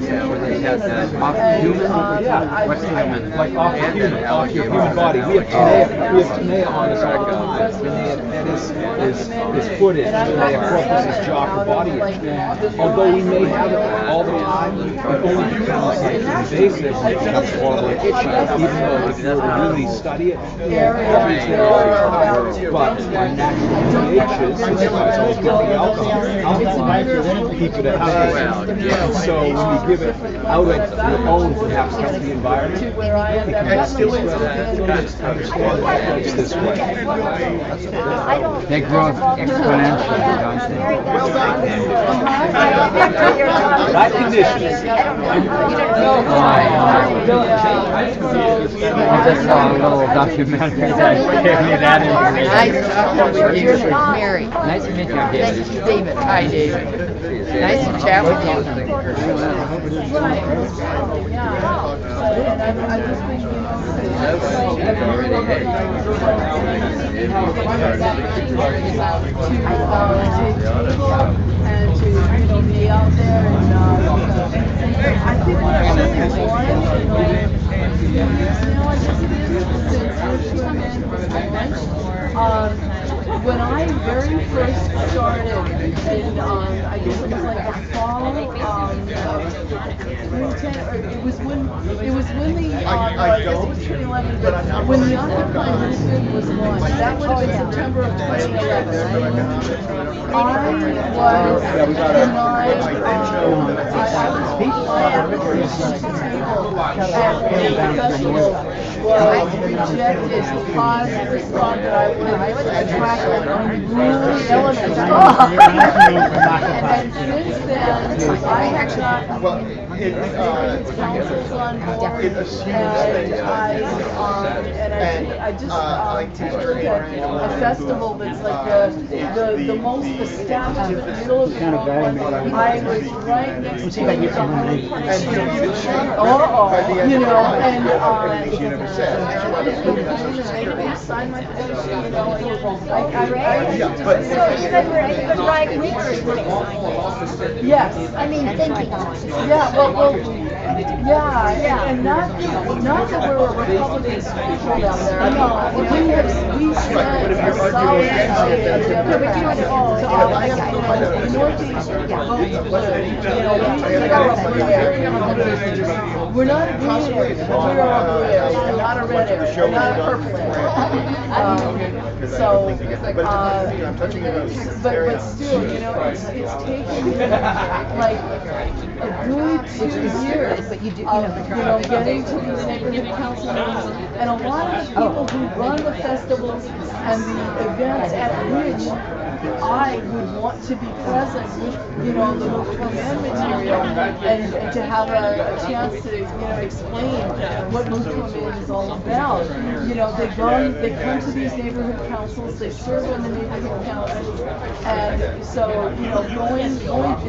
They had that what's human? Like off your human body. We have Tanea on us all the time. That is footage. Tanea corpus' jaw for body. Although we may have it all the time, it only becomes like invasive and becomes horrible and itchy. Even though if you were to really study it, obviously but our natural pH is the alcohol keep it at healthy. So when you give it out at your own perhaps healthy environment, it can still it's this way. They grow exponentially, don't they? Not conditions. I just saw a little documentary that gave me that information. Nice to talk with you, Mary. Nice to meet you, David. David. Hi, David. Nice to chat with you. And to be out there and I think what I really wanted to know, I guess it is since we're men, when I very first started in, I guess it was like the fall of 2010, or it was when the, I guess it was 2011, but when the Occupy movement was launched, that would have been September of 2011. I was denied, I was rejected because they thought that I would attract unruly elements. And since then, I have gotten councils on board, and I I just looked at a festival that's like the most established in the middle of the road. I was right next to the you know, and they signed my petition, you know, and I So even right wingers would sign it. yes. I mean, thinking. Yeah, well, yeah, and not that we're a Republican stronghold out there. I mean, we spent a solid Democrat to Northeast votes blue. You know, we're not a green area, but we're a blue area, not a red area, not a purple area. But still, you know, it's taken like a good 2 years of, you know, getting to these neighborhood council meetings, and a lot of the people who run the festivals and the events at which I would want to be present with, you know, the command material and to have a chance to, you know, explain what command is all about. You know, they come to these neighborhood councils, they serve on the neighborhood councils, and so, you know,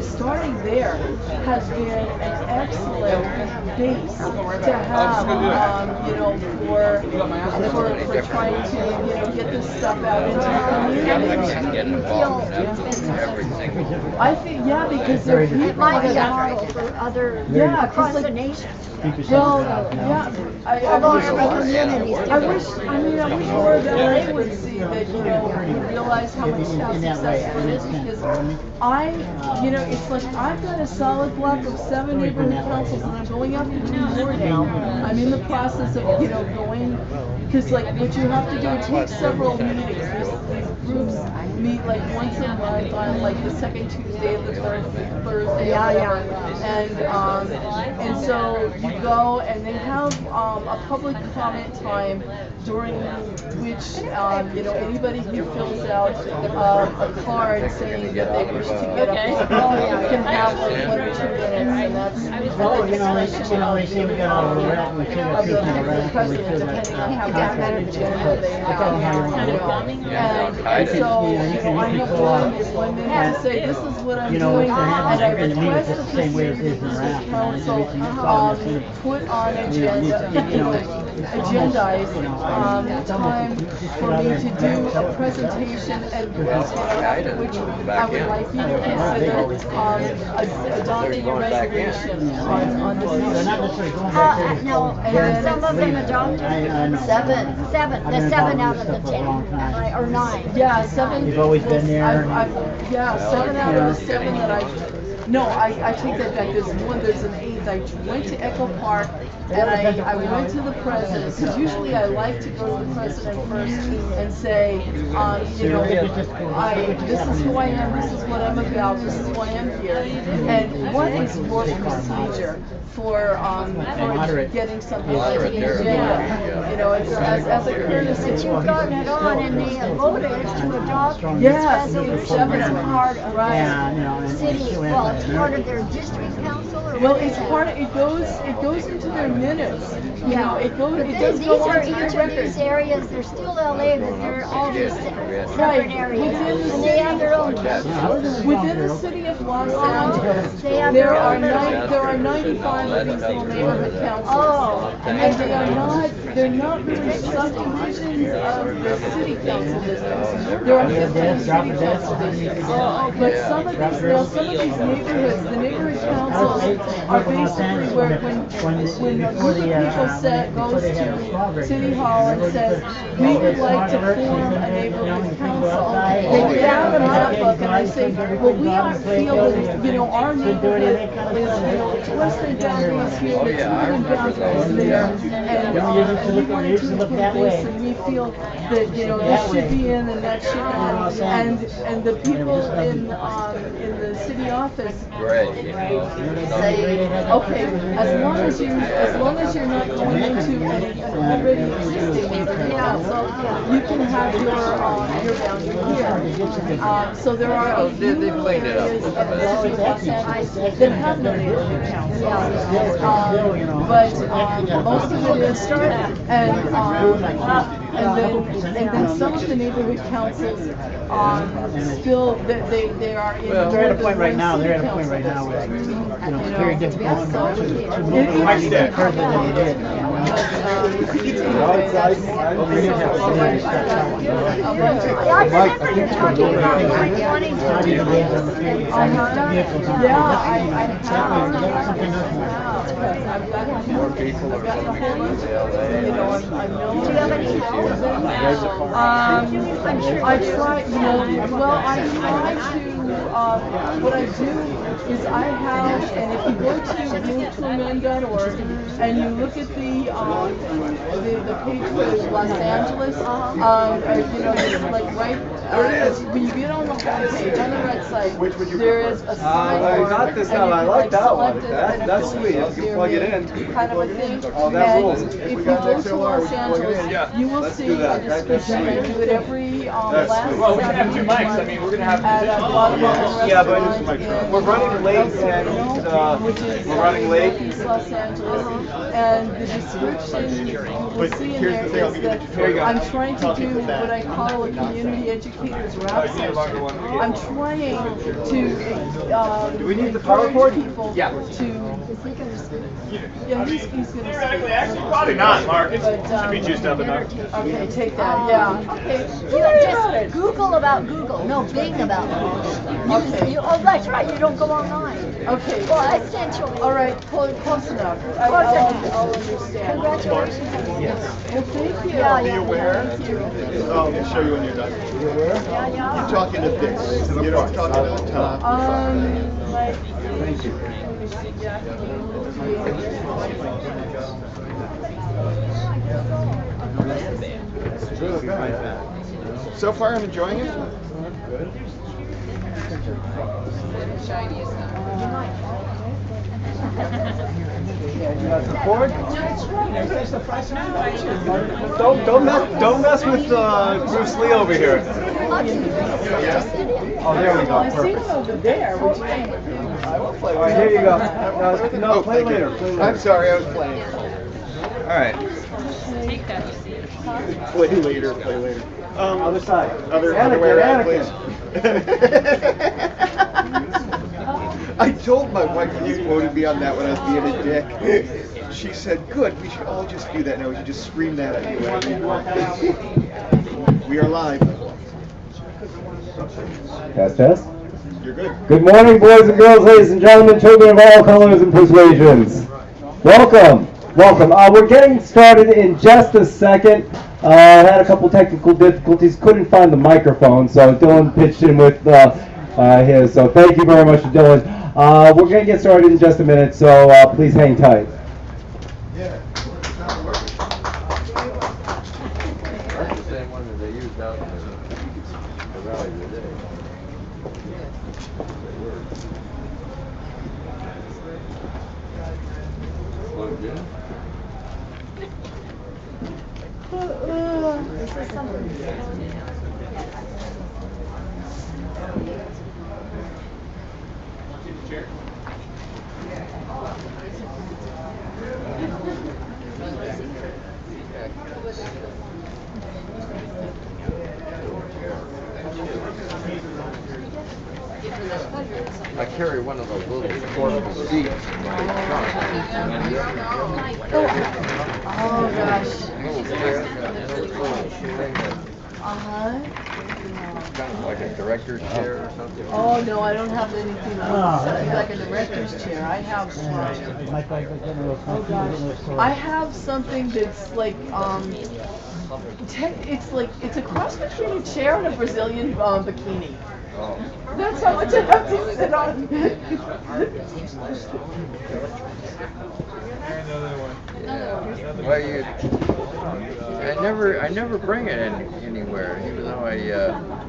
starting there has been an excellent base to have, you know, for trying to, you know, get this stuff out into the community. I think, yeah, because there are people It might be a that model for other across the nation. Well, yeah, I wish more of LA would see that, you know, would realize how successful it is, because you know, it's like I've got a solid block of 7 neighborhood councils, and I'm going up to 2 more now. I'm in the process of, you know, going, because like what you have to do, it takes several meetings. These groups meet like once a month on like the second Tuesday of the Thursday, and so you go and they have a public comment time during which you know, anybody who fills out a card saying that they wish to get up can have like 1 or 2 minutes, and that's Well, you know, they say we got all the rat, we feel the truth in the rat, and we feel that depending on how that agenda they have. And so, you know, I have one minute to say this is what I'm doing, and I request that the Neighborhood Council put on agendize time for me to do a presentation and after which I would like you to consider adopting a resolution on this issue. No, some of them adopted. 7. The 7 out of the 10, or 9. Yeah, 7. You've always been there. Yeah, 7 out of the 7 that No, I take that back. There's an 8th. I went to Echo Park and I went to the president, because usually I like to go to the president first and say, you know, this is who I am, this is what I'm about, this is why I'm here, and what is your procedure for getting something like the agenda? You know, it's as a courtesy. But you've gotten it on, and they voted to adopt yes, this resolution as part of the city. Well, it's part of their district council, or well, it's part of, it goes into their minutes. You know, it does these go are on to each the of record. these areas. They're still LA, but they're all these separate areas, and they have their own. Within the city of Los Angeles, They have there their are own. 95 of these little neighborhood councils, and they're not really subdivisions of the city council districts. There are 15 city council districts, but some of these neighborhoods, the neighborhood councils are basically where when a group of people goes to City Hall and says, we would like to form a neighborhood council, they grab a map and they say, well, we feel that, you know, our neighborhood is, you know, its western boundary is here, its northern boundary is there, and we want it to include this, and we feel that, you know, this should be in and that should not, and the people in the city office say, okay, as long as you're not going into an already existing neighborhood council, you can have your boundary here. So there are a few areas of the city of Los Angeles that have no neighborhood council. But most of it is and then some of the neighborhood councils still they are in. They're at a point right now. They're at a point right now where it's very difficult to move further than it is. More people are coming to LA. Do you have any help? I try, what I do is I have, and if you go to move2men.org and you look at the page for Los Angeles, like when you get on the homepage, on the red site, there is a sign. Not this time. I like that one. That's sweet. You can plug it in. Kind of a thing. Oh, that rules. And if you go to Los Angeles, you will see a description. I do it every last Saturday. Well, we can have 2 mics. I mean, we're going to have at a bottom of the yeah, but restaurant we're running late, and which is we're running late. East Los Angeles, and the description you will see in there is that I'm trying to do what I call a community educators rap session. I'm trying to do we need the power cord? People Yeah. to. Yeah, he's going to speak. Actually, probably not, Mark. It should be juiced up enough. Okay, take that. Yeah. Okay. You just Google about Google. No, Bing about Google. Okay. Oh, that's right. You don't go online. Okay. Well, essentially. All right. Close enough. I'll understand. Congratulations. Yes. Well, thank you. Yeah, Be yeah. aware. Thank you. Oh, I'll show you when you're done. Yeah, yeah. You're talking to this. You're not talking to the top. Like. Thank you. So far, I'm enjoying it. Don't mess with Bruce Lee over here. Oh, there we go. I see him over there. All right, here you go. No, play later. I'm sorry, I was playing. All right. Play later, play later. Other side. Other way around, please. I told my wife when you quoted me on that when I was being a dick. She said, good, we should all just do that now. We should just scream that at you. We are live. Test. You're good. Good morning, boys and girls, ladies and gentlemen, children of all colors and persuasions. Welcome. We're getting started in just a second. I had a couple technical difficulties, couldn't find the microphone, so Dylan pitched in with his. So thank you very much to Dylan. We're going to get started in just a minute, so please hang tight. Yeah. That's the same one that they used out in the rally today. Plugged in. This is something. I carry one of those little portable seats in my trunk. Oh gosh. Little chair, little thing that kind of like a director's chair or something. Oh no, I don't have anything like a director's chair. I have I have something that's like it's a cross between a chair and a Brazilian bikini. Oh. That's how much I have to sit on. Well, I never bring it anywhere, even though I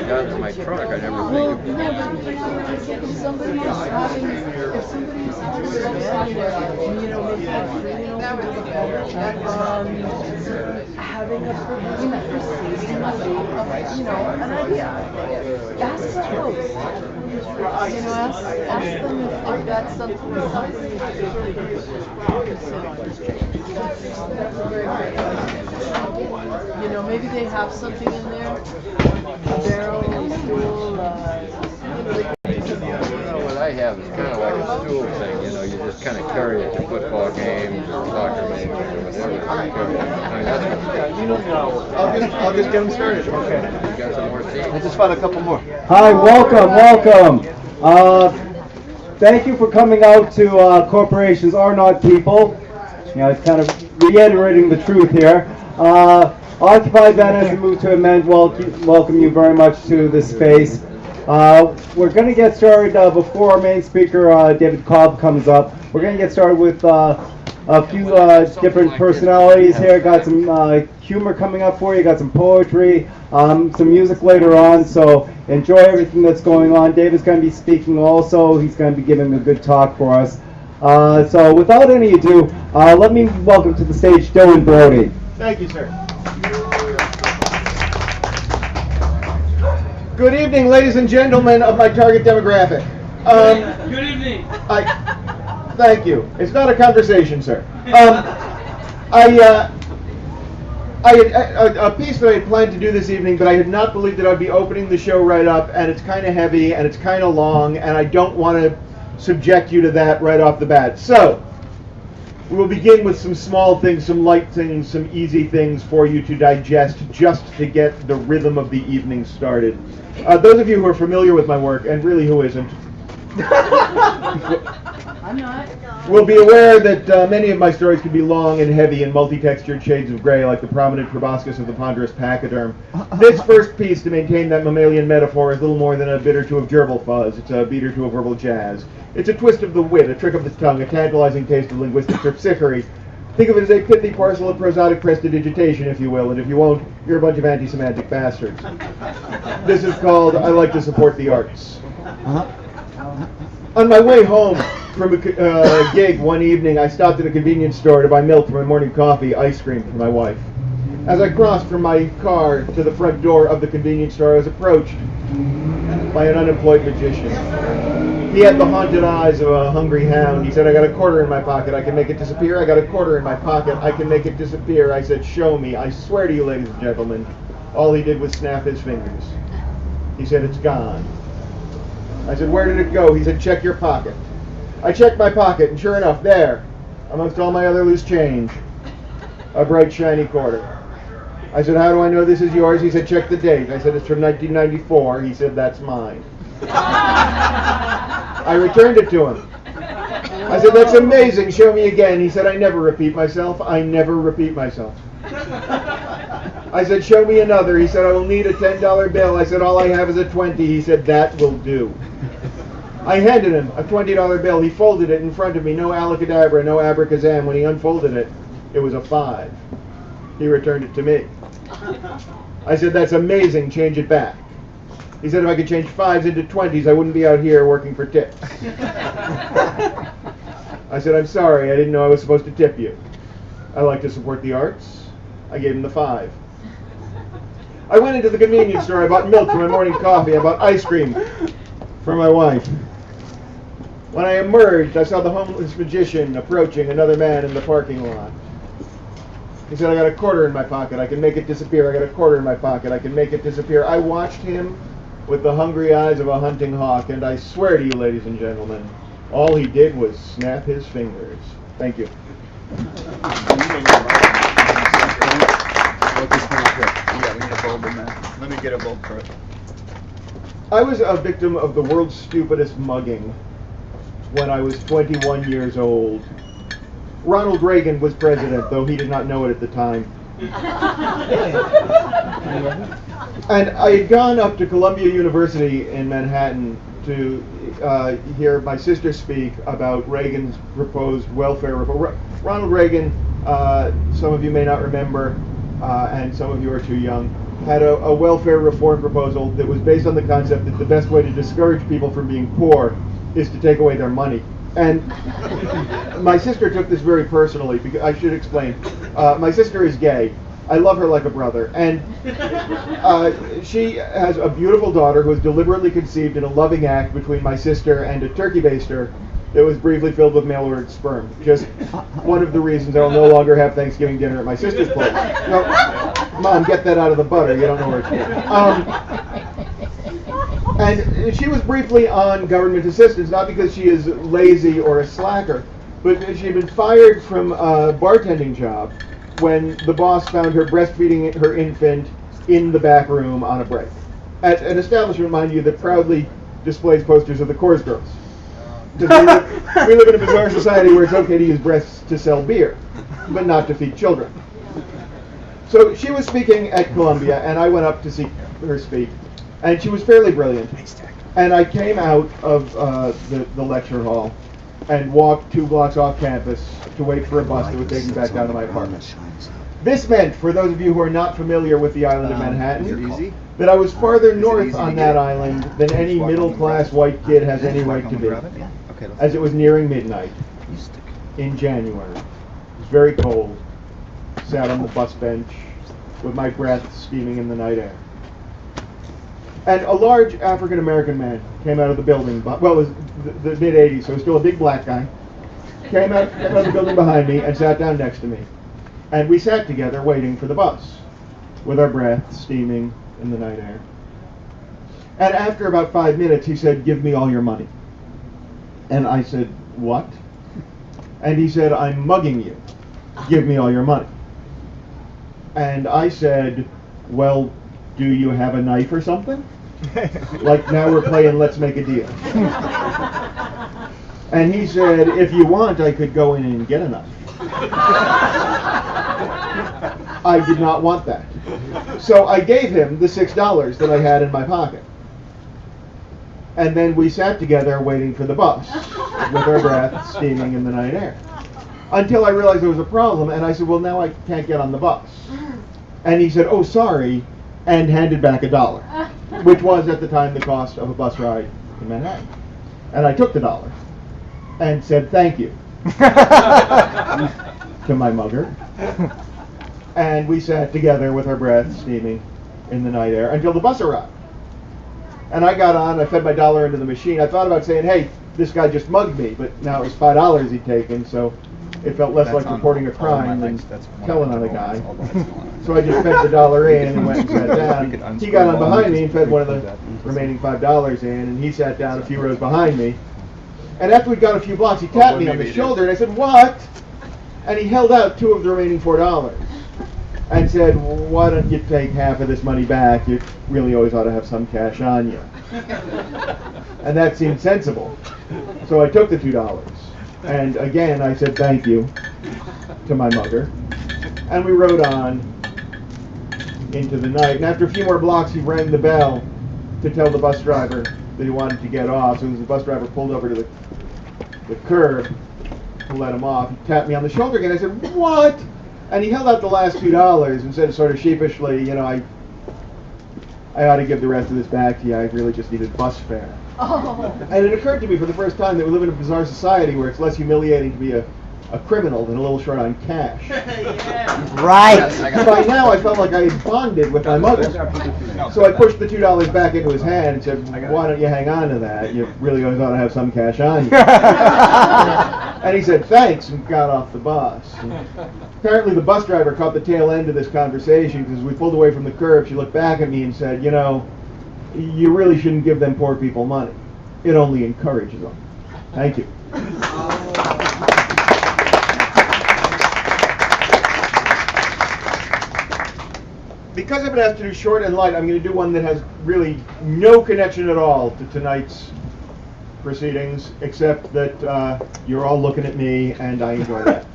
got it in my truck. I never Well, think no, but if somebody's having, if somebody's having you know, making it free and open to the public, having a provision preceding the date of, you know, an idea. Ask the host. You know, ask them if that's something that somebody should really consider. That's a very great question. You know, maybe they have something in there, a barrel, a stool, what I have is kind of like a stool thing, you know, you just kind of carry it to football games or soccer games or whatever. I mean, that's what I'll just get them started. Okay. you got some more seats. I just found a couple more. Hi, welcome. Thank you for coming out to Corporations Are Not People. You know, it's kind of reiterating the truth here. Occupy event as we move to amend, welcome you very much to this space. We're going to get started before our main speaker, David Cobb, comes up. We're going to get started with a few different personalities here. Got some humor coming up for you, got some poetry, some music later on, so enjoy everything that's going on. David's going to be speaking also. He's going to be giving a good talk for us. So without any ado, let me welcome to the stage Dylan Brody. Thank you, sir. Good evening, ladies and gentlemen of my target demographic. Good evening. Thank you. It's not a conversation, sir. A piece that I had planned to do this evening, but I had not believed that I'd be opening the show right up, and it's kind of heavy, and it's kind of long, and I don't want to subject you to that right off the bat. So, we will begin with some small things, some light things, some easy things for you to digest, just to get the rhythm of the evening started. Those of you who are familiar with my work, and really who isn't, I'm not. will be aware that many of my stories can be long and heavy in multi-textured shades of gray, like the prominent proboscis of the ponderous pachyderm. This first piece, to maintain that mammalian metaphor, is little more than a bit or two of gerbil fuzz. It's a beat or two of verbal jazz. It's a twist of the wit, a trick of the tongue, a tantalizing taste of linguistic terpsichore. Think of it as a pithy parcel of prosodic prestidigitation, if you will, and if you won't, you're a bunch of anti-semantic bastards. This is called I Like to Support the Arts. On my way home from a gig one evening, I stopped at a convenience store to buy milk for my morning coffee, ice cream for my wife. As I crossed from my car to the front door of the convenience store, I was approached by an unemployed magician. He had the haunted eyes of a hungry hound. He said, I got a quarter in my pocket, I can make it disappear. I got a quarter in my pocket, I can make it disappear. I said, show me. I swear to you, ladies and gentlemen, all he did was snap his fingers. He said, it's gone. I said, where did it go? He said, check your pocket. I checked my pocket, and sure enough, there, amongst all my other loose change, a bright, shiny quarter. I said, how do I know this is yours? He said, check the date. I said, it's from 1994. He said, that's mine. I returned it to him. I said, that's amazing. Show me again. He said, I never repeat myself. I never repeat myself. I said, show me another. He said, I will need a $10 bill. I said, all I have is a 20. He said, that will do. I handed him a $20 bill. He folded it in front of me. No alakadabra, no abracazam. When he unfolded it, it was a 5. He returned it to me. I said, that's amazing. Change it back. He said, if I could change 5s into 20s, I wouldn't be out here working for tips. I said, I'm sorry. I didn't know I was supposed to tip you. I like to support the arts. I gave him the 5. I went into the convenience store. I bought milk for my morning coffee. I bought ice cream for my wife. When I emerged, I saw the homeless magician approaching another man in the parking lot. He said, I got a quarter in my pocket. I can make it disappear. I got a quarter in my pocket. I can make it disappear. I watched him with the hungry eyes of a hunting hawk, and I swear to you, ladies and gentlemen, all he did was snap his fingers. Thank you. Let me get a bulb for it. I was a victim of the world's stupidest mugging when I was 21 years old. Ronald Reagan was president, though he did not know it at the time. And I had gone up to Columbia University in Manhattan to hear my sister speak about Reagan's proposed welfare reform. Ronald Reagan, some of you may not remember, and some of you are too young, had a welfare reform proposal that was based on the concept that the best way to discourage people from being poor is to take away their money. And my sister took this very personally, because I should explain. My sister is gay. I love her like a brother. And she has a beautiful daughter who was deliberately conceived in a loving act between my sister and a turkey baster that was briefly filled with mail-ordered sperm. Just one of the reasons I'll no longer have Thanksgiving dinner at my sister's place. No, Mom, get that out of the butter. You don't know where it's going. And she was briefly on government assistance, not because she is lazy or a slacker, but she had been fired from a bartending job when the boss found her breastfeeding her infant in the back room on a break. At an establishment, mind you, that proudly displays posters of the Coors Girls. Because we live in a bizarre society where it's okay to use breasts to sell beer, but not to feed children. So she was speaking at Columbia, and I went up to see her speak, and she was fairly brilliant. And I came out of the lecture hall and walked 2 blocks off campus to wait for a bus that would take me back down to my apartment. This meant, for those of you who are not familiar with the island of Manhattan, that I was farther north on that island than any middle-class white kid has any right to be, as it was nearing midnight in January. It was very cold. Sat on the bus bench with my breath steaming in the night air. And a large African-American man came out of the building, well, it was the mid-'80s, so he was still a big black guy, came out of the building behind me and sat down next to me. And we sat together waiting for the bus, with our breath steaming in the night air. And after about 5 minutes, he said, "Give me all your money." And I said, "What?" And he said, "I'm mugging you. Give me all your money." And I said, "Well, do you have a knife or something? Like now we're playing Let's Make a Deal." And he said, "If you want, I could go in and get a knife." I did not want that. So I gave him the $6 that I had in my pocket. And then we sat together waiting for the bus, with our breath steaming in the night air. Until I realized there was a problem, and I said, "Well, now I can't get on the bus." And he said, "Oh, sorry," and handed back $1, which was at the time the cost of a bus ride in Manhattan. And I took the $1 and said, "Thank you," to my mugger. And we sat together with our breath steaming in the night air until the bus arrived. And I got on, I fed my $1 into the machine. I thought about saying, "Hey, this guy just mugged me," but now it was $5 he'd taken, so it felt less like reporting a crime than telling on the guy. So I just fed the $1 in and went and sat down. He got on behind me and fed one of the remaining $5 in, and he sat down a few rows behind me. And after we'd gone a few blocks, he tapped me on the shoulder, and I said, "What?" And he held out 2 of the remaining $4 and said, "Why don't you take half of this money back? You really always ought to have some cash on you." And that seemed sensible. So I took the $2. And again, I said thank you to my mugger. And we rode on into the night. And after a few more blocks, he rang the bell to tell the bus driver that he wanted to get off. So as the bus driver pulled over to the curb to let him off, he tapped me on the shoulder again. I said, "What?" And he held out the last $2 and said sort of sheepishly, "You know, I ought to give the rest of this back to you. I really just needed bus fare." Oh. And it occurred to me for the first time that we live in a bizarre society where it's less humiliating to be a criminal than a little short on cash. Yeah. Right. By now I felt like I had bonded with my mother. So I pushed the $2 back into his hand and said, "Why don't you hang on to that? You really always ought to have some cash on you." And he said, "Thanks," and got off the bus. And apparently the bus driver caught the tail end of this conversation because as we pulled away from the curb, she looked back at me and said, "You know, you really shouldn't give them poor people money. It only encourages them." Thank you. Because I've been asked to do short and light, I'm going to do one that has really no connection at all to tonight's proceedings, except that you're all looking at me, and I enjoy that.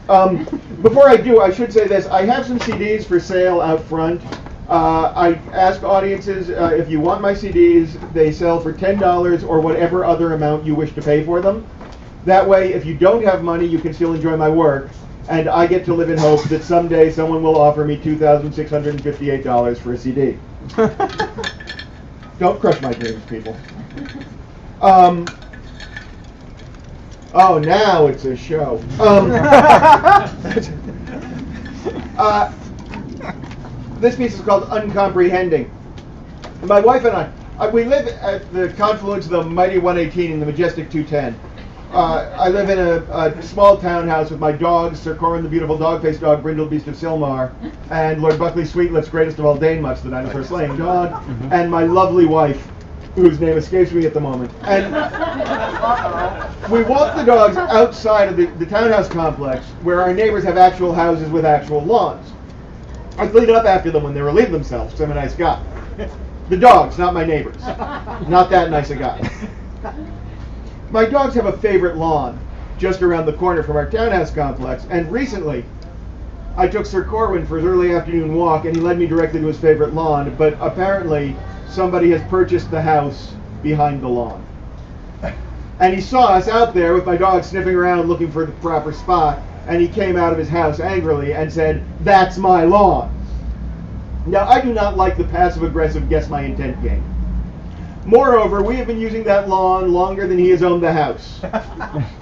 Before I do, I should say this. I have some CDs for sale out front. I ask audiences, if you want my CDs, they sell for $10 or whatever other amount you wish to pay for them. That way, if you don't have money, you can still enjoy my work. And I get to live in hope that someday someone will offer me $2,658 for a CD. Don't crush my dreams, people. Oh, now it's a show. This piece is called Uncomprehending. My wife and I, we live at the confluence of the mighty 118 and the majestic 210. I live in a small townhouse with my dogs, Sir Corin the beautiful dog-faced dog, Brindle Beast of Silmar, and Lord Buckley Sweetlips, greatest of all Danemuts, the dinosaur slaying dog, and my lovely wife, whose name escapes me at the moment. And we walk the dogs outside of the townhouse complex, where our neighbors have actual houses with actual lawns. I clean up after them when they relieve themselves, because I'm a nice guy. The dogs, not my neighbors. Not that nice a guy. My dogs have a favorite lawn just around the corner from our townhouse complex, and recently I took Sir Corwin for his early afternoon walk, and he led me directly to his favorite lawn, but apparently somebody has purchased the house behind the lawn. And he saw us out there with my dog sniffing around looking for the proper spot, and he came out of his house angrily and said, "That's my lawn." Now, I do not like the passive-aggressive guess my intent game. Moreover, we have been using that lawn longer than he has owned the house.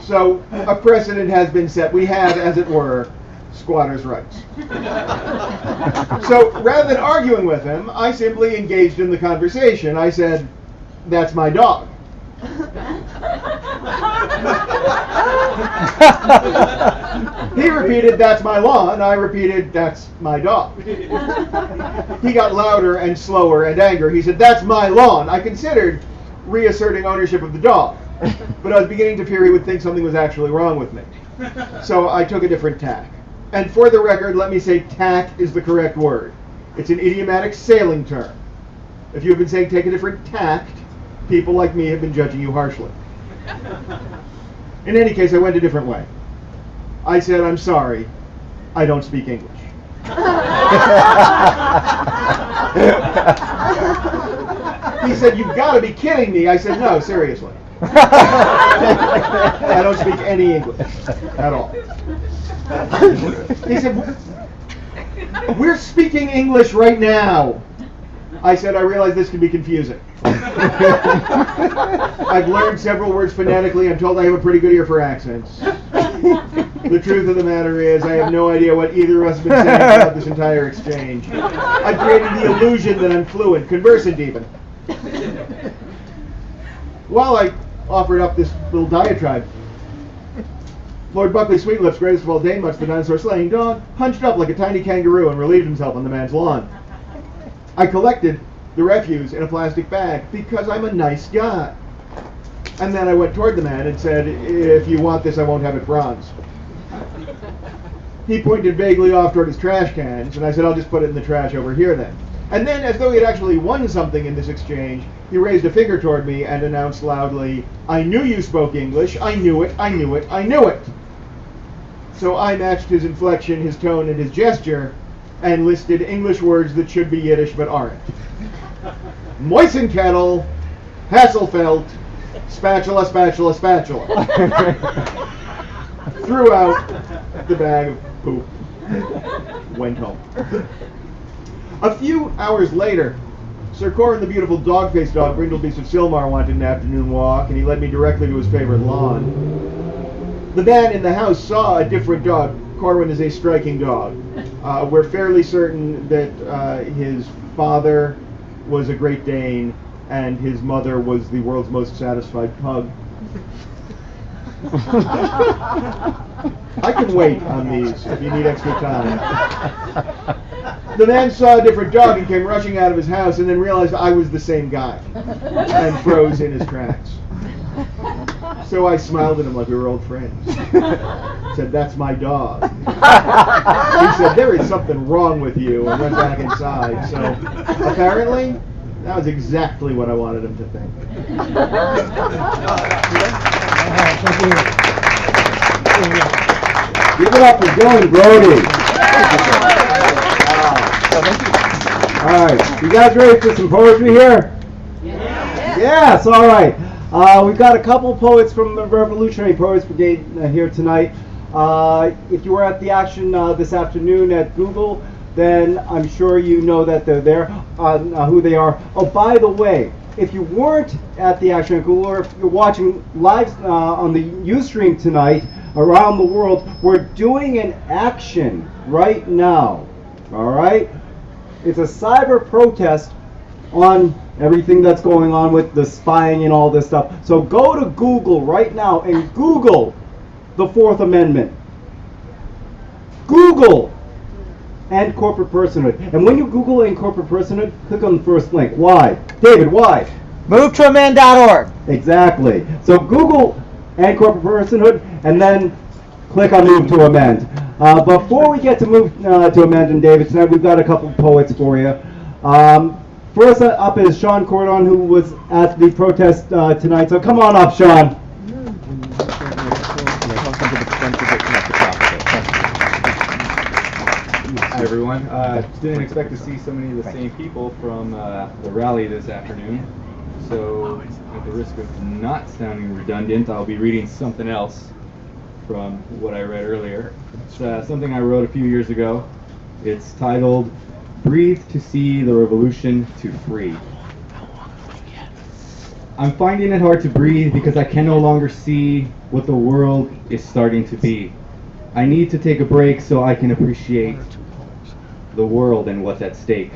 So a precedent has been set. We have, as it were, squatters' rights. So rather than arguing with him, I simply engaged in the conversation. I said, "That's my dog." He repeated, "That's my lawn." I repeated, "That's my dog." He got louder and slower and angrier. He said, "That's my lawn." I considered reasserting ownership of the dog, but I was beginning to fear he would think something was actually wrong with me. So I took a different tack. And for the record, let me say tack is the correct word. It's an idiomatic sailing term. If you've been saying take a different tact, people like me have been judging you harshly. In any case, I went a different way. I said, "I'm sorry, I don't speak English." He said, "You've got to be kidding me." I said, "No, seriously. I don't speak any English at all." He said, "We're speaking English right now." I said, "I realize this can be confusing. I've learned several words phonetically. I'm told I have a pretty good ear for accents. The truth of the matter is, I have no idea what either of us have been saying throughout this entire exchange. I've created the illusion that I'm fluent, conversant even." While I offered up this little diatribe, Lord Buckley Sweetlips, greatest of all Danemuts, the dinosaur slaying dog, hunched up like a tiny kangaroo and relieved himself on the man's lawn. I collected the refuse in a plastic bag because I'm a nice guy. And then I went toward the man and said, "If you want this, I won't have it bronze." He pointed vaguely off toward his trash cans, and I said, "I'll just put it in the trash over here then." And then, as though he had actually won something in this exchange, he raised a finger toward me and announced loudly, "I knew you spoke English. I knew it, I knew it, I knew it." So I matched his inflection, his tone, and his gesture, and listed English words that should be Yiddish but aren't. Moisten kettle, Hasselfeld, spatula, spatula, spatula. Threw out the bag of poop. Went home. A few hours later, Sir Corin the beautiful dog-faced dog, Brindle Beast of Silmar, wanted an afternoon walk, and he led me directly to his favorite lawn. The man in the house saw a different dog. Corwin is a striking dog. We're fairly certain that his father was a Great Dane and his mother was the world's most satisfied pug. I can wait on these if you need extra time. The man saw a different dog and came rushing out of his house and then realized I was the same guy and froze in his tracks. So I smiled at him like we were old friends. Said, "That's my dog." He said, "There is something wrong with you," and went back inside. So apparently, that was exactly what I wanted him to think. Give it up for Dylan Brody. All right, you guys ready for some poetry here? Yes, all right. We've got a couple poets from the Revolutionary Poets Brigade here tonight. If you were at the action this afternoon at Google, then I'm sure you know that they're there, who they are. Oh, by the way, if you weren't at the Action at Google, or if you're watching live on the Ustream tonight around the world, we're doing an action right now. All right? It's a cyber protest on everything that's going on with the spying and all this stuff. So go to Google right now and Google the Fourth Amendment. Google and corporate personhood. And when you Google and corporate personhood, click on the first link. Why? David, why? MoveToAmend.org. Exactly. So Google and corporate personhood, and then click on Move to Amend. Before we get to Move to Amend and David tonight, we've got a couple poets for you. First up is Sean Cordon, who was at the protest tonight. So come on up, Sean. Hi everyone. Didn't expect to see so many of the same people from the rally this afternoon. So at the risk of not sounding redundant, I'll be reading something else from what I read earlier. It's something I wrote a few years ago. It's titled, Breathe to See the Revolution to Free. I'm finding it hard to breathe because I can no longer see what the world is starting to be. I need to take a break so I can appreciate the world and what's at stake.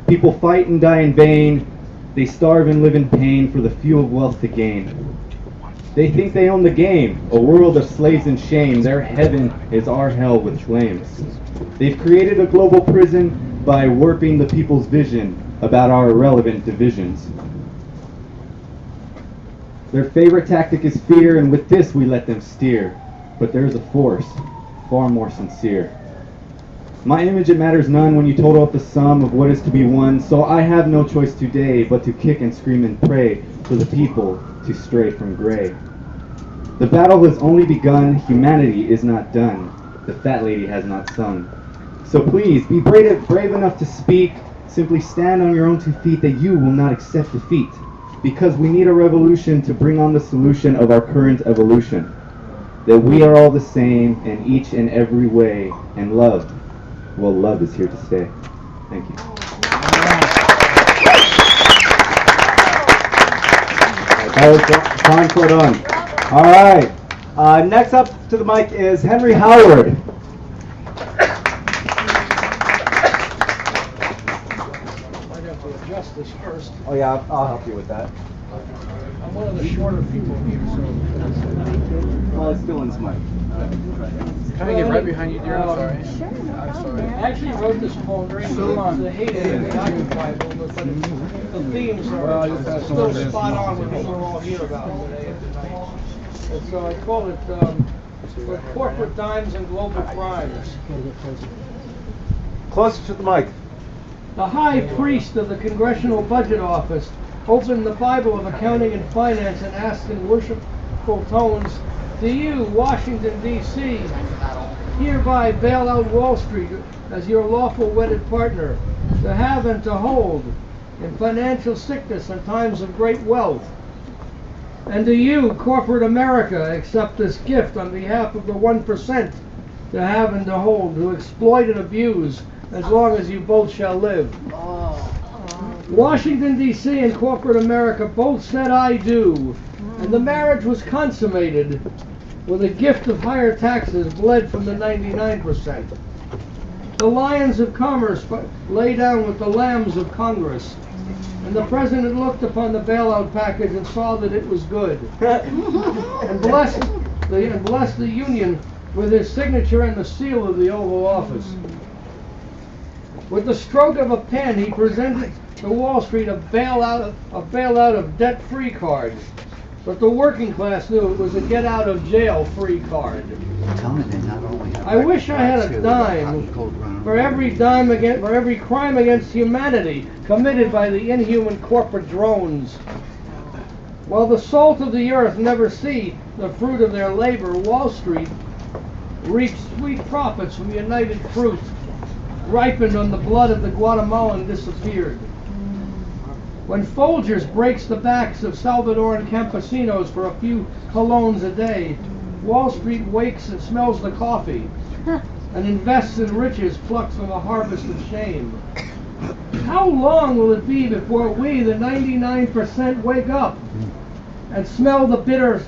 People fight and die in vain. They starve and live in pain for the few of wealth to gain. They think they own the game, a world of slaves and shame. Their heaven is our hell with flames. They've created a global prison by warping the people's vision about our irrelevant divisions. Their favorite tactic is fear, and with this we let them steer. But there's a force far more sincere. My image, it matters none when you total up the sum of what is to be won, so I have no choice today but to kick and scream and pray for the people to stray from gray. The battle has only begun, humanity is not done, the fat lady has not sung. So please, be brave enough to speak, simply stand on your own 2 feet that you will not accept defeat, because we need a revolution to bring on the solution of our current evolution, that we are all the same in each and every way, and love, well, love is here to stay. Thank you. That was Sean Cordon. All right. Next up to the mic is Henry Howard. I have to adjust this first. Oh yeah, I'll help you with that. I'm one of the shorter people here, so. Well, it's still in his mic. Can I get right behind you, dear? I'm sorry. Sure, I'm sorry. I actually wrote this poem during the heyday of the Occupy movement, but the themes are still spot on with what we're all here about today and tonight. And so I call it for corporate dimes and global crimes. Closer to the mic. The high priest of the Congressional Budget Office opened the Bible of accounting and finance and asked in worshipful tones, "Do you, Washington, D.C., hereby bail out Wall Street as your lawful wedded partner, to have and to hold in financial sickness and times of great wealth? And do you, corporate America, accept this gift on behalf of the 1% to have and to hold, to exploit and abuse as long as you both shall live?" Washington, D.C. and corporate America both said, "I do," and the marriage was consummated with a gift of higher taxes bled from the 99%. The lions of commerce lay down with the lambs of Congress, and the president looked upon the bailout package and saw that it was good, and blessed the union with his signature and the seal of the Oval Office. With the stroke of a pen, he presented to Wall Street a bailout of debt-free card. But the working class knew it was a get-out-of-jail-free card. I wish I had a dime for every crime against humanity committed by the inhuman corporate drones. While the salt of the earth never see the fruit of their labor, Wall Street reaped sweet profits from united fruit, ripened on the blood of the Guatemalan disappeared. When Folgers breaks the backs of Salvadoran campesinos for a few colognes a day, Wall Street wakes and smells the coffee. and invests in riches plucked from a harvest of shame. How long will it be before we, the 99%, wake up and smell the bitter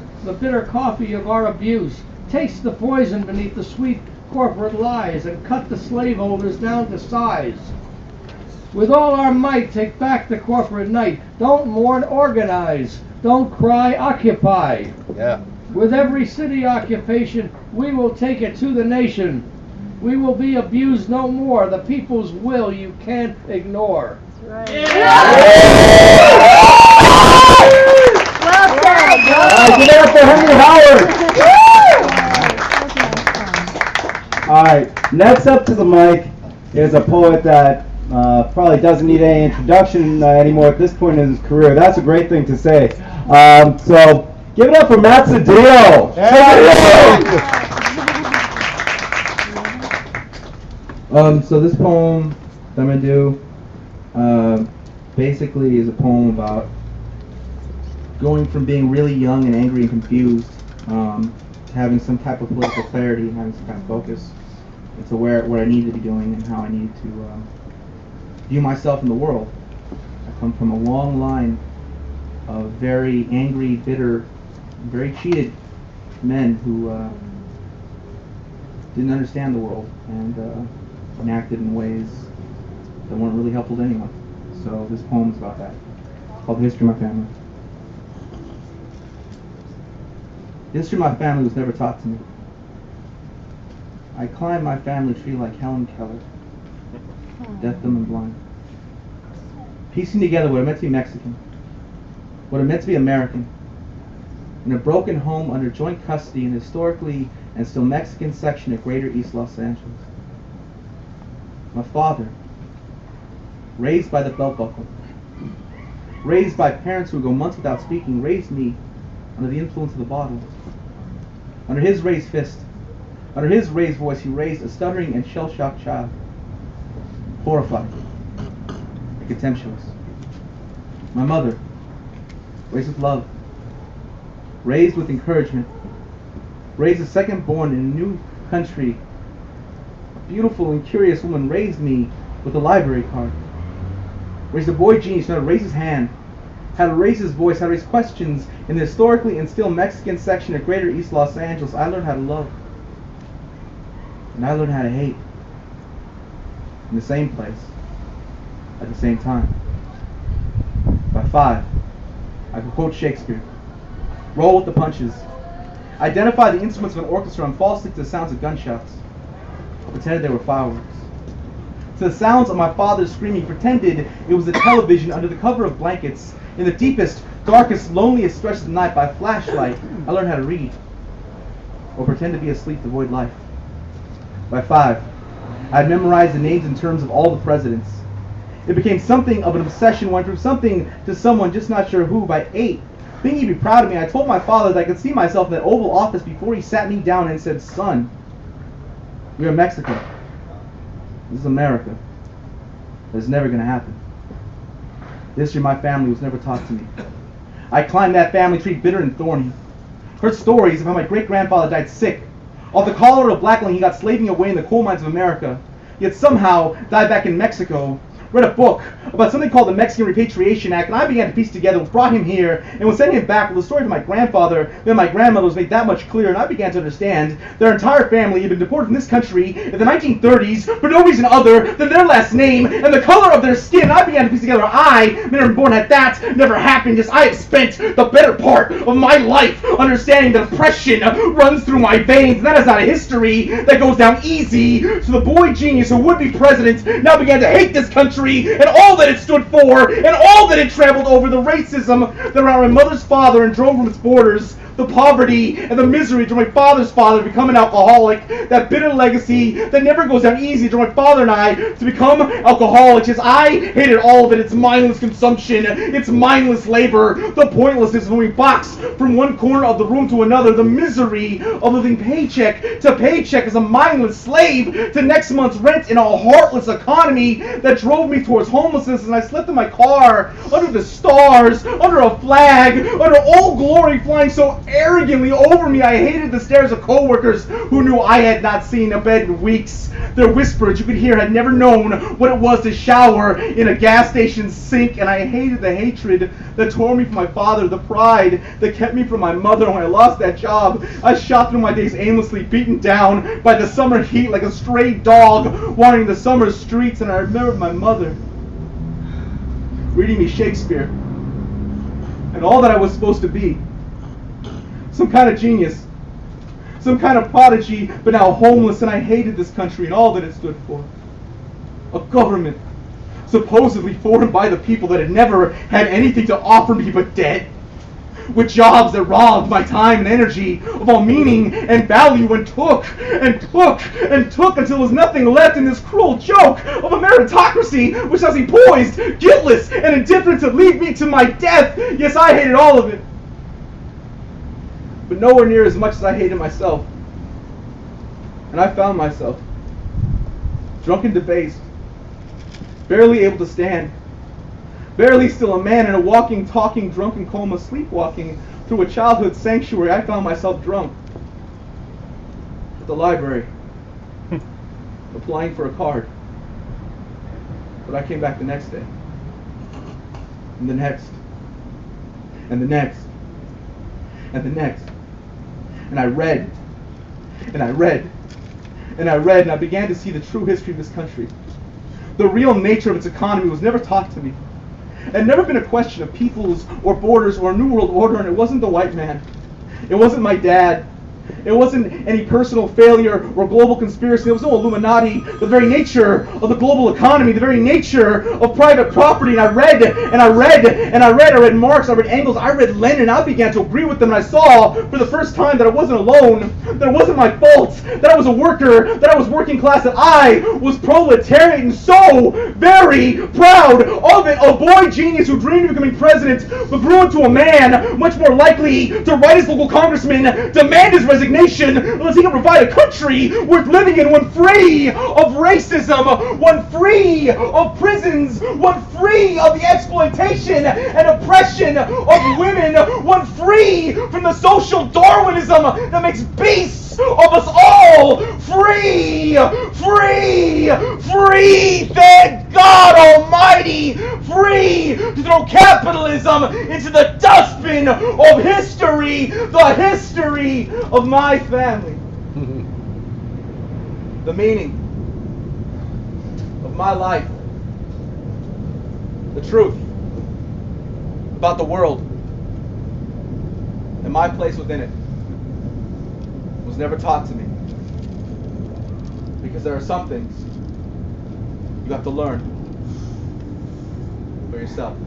coffee of our abuse, taste the poison beneath the sweet corporate lies, and cut the slaveholders down to size? With all our might, take back the corporate night. Don't mourn, organize. Don't cry, occupy. Yeah. With every city occupation, we will take it to the nation. We will be abused no more. The people's will you can't ignore. Right. Well said. Give it up for Henry Howard. All right, next up to the mic is a poet that probably doesn't need any introduction anymore at this point in his career. That's a great thing to say. So give it up for Matt Cedillo. So this poem that I'm going to do basically is a poem about going from being really young and angry and confused to having some type of political clarity and having some kind of focus into what I need to be doing and how I need to view myself in the world. I come from a long line of very angry, bitter, very cheated men who didn't understand the world and acted in ways that weren't really helpful to anyone. So this poem is about that. It's called The History of My Family. The history of my family was never taught to me. I climbed my family tree like Helen Keller, deaf, dumb, and blind, piecing together what it meant to be Mexican, what it meant to be American, in a broken home under joint custody in a historically and still Mexican section of Greater East Los Angeles. My father, raised by the belt buckle, raised by parents who would go months without speaking, raised me under the influence of the bottle. Under his raised fist, under his raised voice, he raised a stuttering and shell-shocked child, horrified and contemptuous. My mother, raised with love, raised with encouragement, raised a second-born in a new country. A beautiful and curious woman raised me with a library card, raised a boy genius who had to raise his hand, how to raise his voice, how to raise questions in the historically and still Mexican section of Greater East Los Angeles. I learned how to love. And I learned how to hate. In the same place. At the same time. By 5, I could quote Shakespeare. Roll with the punches. Identify the instruments of an orchestra and fall asleep to the sounds of gunshots. I pretended they were fireworks. To the sounds of my father's screaming, he pretended it was a television under the cover of blankets. In the deepest, darkest, loneliest stretches of the night, by flashlight, I learned how to read. Or pretend to be asleep to avoid life. By 5, I had memorized the names and terms of all the presidents. It became something of an obsession, went from something to someone, just not sure who. By 8, thinking he'd be proud of me, I told my father that I could see myself in that Oval Office before he sat me down and said, "Son, we are Mexico. This is America. That's never going to happen." The history of my family was never taught to me. I climbed that family tree bitter and thorny. Heard stories of how my great-grandfather died sick. Off the Colorado Blackline, he got slaving away in the coal mines of America, yet somehow died back in Mexico. Read a book about something called the Mexican Repatriation Act, and I began to piece together what brought him here and was sending him back with the story of my grandfather. Then my grandmother was made that much clearer, and I began to understand their entire family had been deported from this country in the 1930s for no reason other than their last name and the color of their skin. I began to piece together, I, never been born, had that never happened. Yes, I have spent the better part of my life understanding that oppression runs through my veins, and that is not a history that goes down easy. So the boy genius who would be president now began to hate this country and all that it stood for and all that it traveled over, the racism that around my mother's father and drove from its borders, the poverty and the misery to my father's father to become an alcoholic, that bitter legacy that never goes down easy to my father and I to become alcoholics. Yes, I hated all of it, its mindless consumption, its mindless labor, the pointlessness of moving box from one corner of the room to another, the misery of living paycheck to paycheck as a mindless slave to next month's rent in a heartless economy that drove me towards homelessness. And I slept in my car under the stars, under a flag, under Old Glory flying so arrogantly over me. I hated the stares of coworkers who knew I had not seen a bed in weeks. Their whispers you could hear had never known what it was to shower in a gas station sink, and I hated the hatred that tore me from my father, the pride that kept me from my mother. When I lost that job, I shot through my days aimlessly, beaten down by the summer heat like a stray dog wandering the summer streets, and I remembered my mother reading me Shakespeare and all that I was supposed to be. Some kind of genius, some kind of prodigy, but now homeless, and I hated this country and all that it stood for. A government supposedly formed by the people that had never had anything to offer me but debt, with jobs that robbed my time and energy of all meaning and value, and took and took and took until there was nothing left in this cruel joke of a meritocracy which has me poised, guiltless, and indifferent to lead me to my death. Yes, I hated all of it, but nowhere near as much as I hated myself. And I found myself drunk and debased, barely able to stand, barely still a man in a walking, talking, drunken coma, sleepwalking through a childhood sanctuary. I found myself drunk at the library, applying for a card. But I came back the next day, and the next, and the next, and the next. And I read, and I read, and I read, and I began to see the true history of this country. The real nature of its economy was never taught to me. It had never been a question of peoples or borders or a new world order, and it wasn't the white man. It wasn't my dad. It wasn't any personal failure or global conspiracy. There was no Illuminati. The very nature of the global economy, the very nature of private property. And I read, and I read, and I read. I read Marx, I read Engels, I read Lenin, and I began to agree with them. And I saw for the first time that I wasn't alone, that it wasn't my fault, that I was a worker, that I was working class, that I was proletariat, and so very proud of it. A boy genius who dreamed of becoming president, but grew into a man much more likely to write his local congressman, demand his resignation, unless he can provide a country worth living in, one free of racism, one free of prisons, one free of the exploitation and oppression of women, one free from the social Darwinism that makes beasts of us all. Free, free, free, thank God Almighty, free to throw capitalism into the dustbin of history, the history of my family. The meaning of my life, the truth about the world, and my place within it was never taught to me. Because there are some things you have to learn for yourself.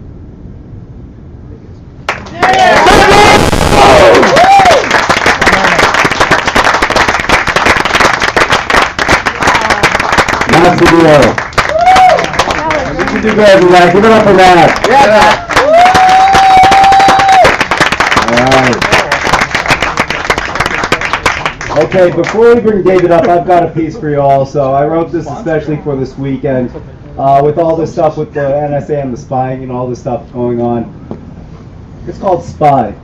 That's the deal. You can do better than that. Give it up for that. All right. Okay, before we bring David up, I've got a piece for you all. So I wrote this especially for this weekend. With all this stuff with the NSA and the spying and all this stuff going on. It's called Spy.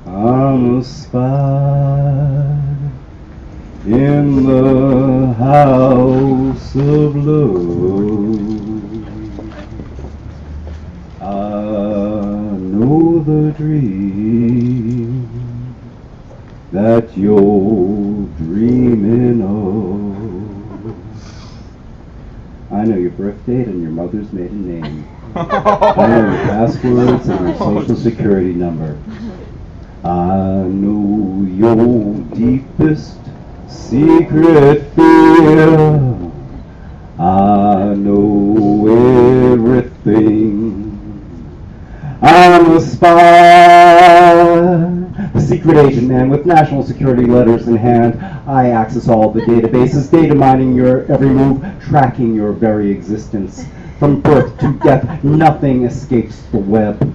I'm a spy in the house of love. I know the dream that you're dreaming of. I know your birth date and your mother's maiden name. I know your passwords and your social security number. I know your deepest secret fear. I know everything. I'm a spy, a secret agent man with national security letters in hand. I access all the databases, data mining your every move, tracking your very existence. From birth to death, nothing escapes the web.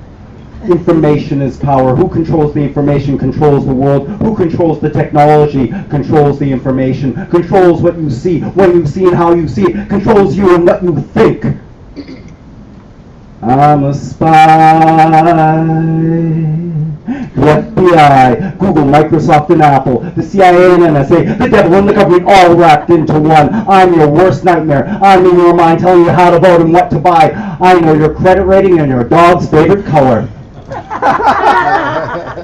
Information is power. Who controls the information controls the world. Who controls the technology controls the information, controls what you see, when you see, and how you see it, controls you and what you think. I'm a spy. The FBI, Google, Microsoft, and Apple, the CIA and NSA, the devil and the government, all wrapped into one. I'm your worst nightmare. I'm in your mind telling you how to vote and what to buy. I know your credit rating and your dog's favorite color.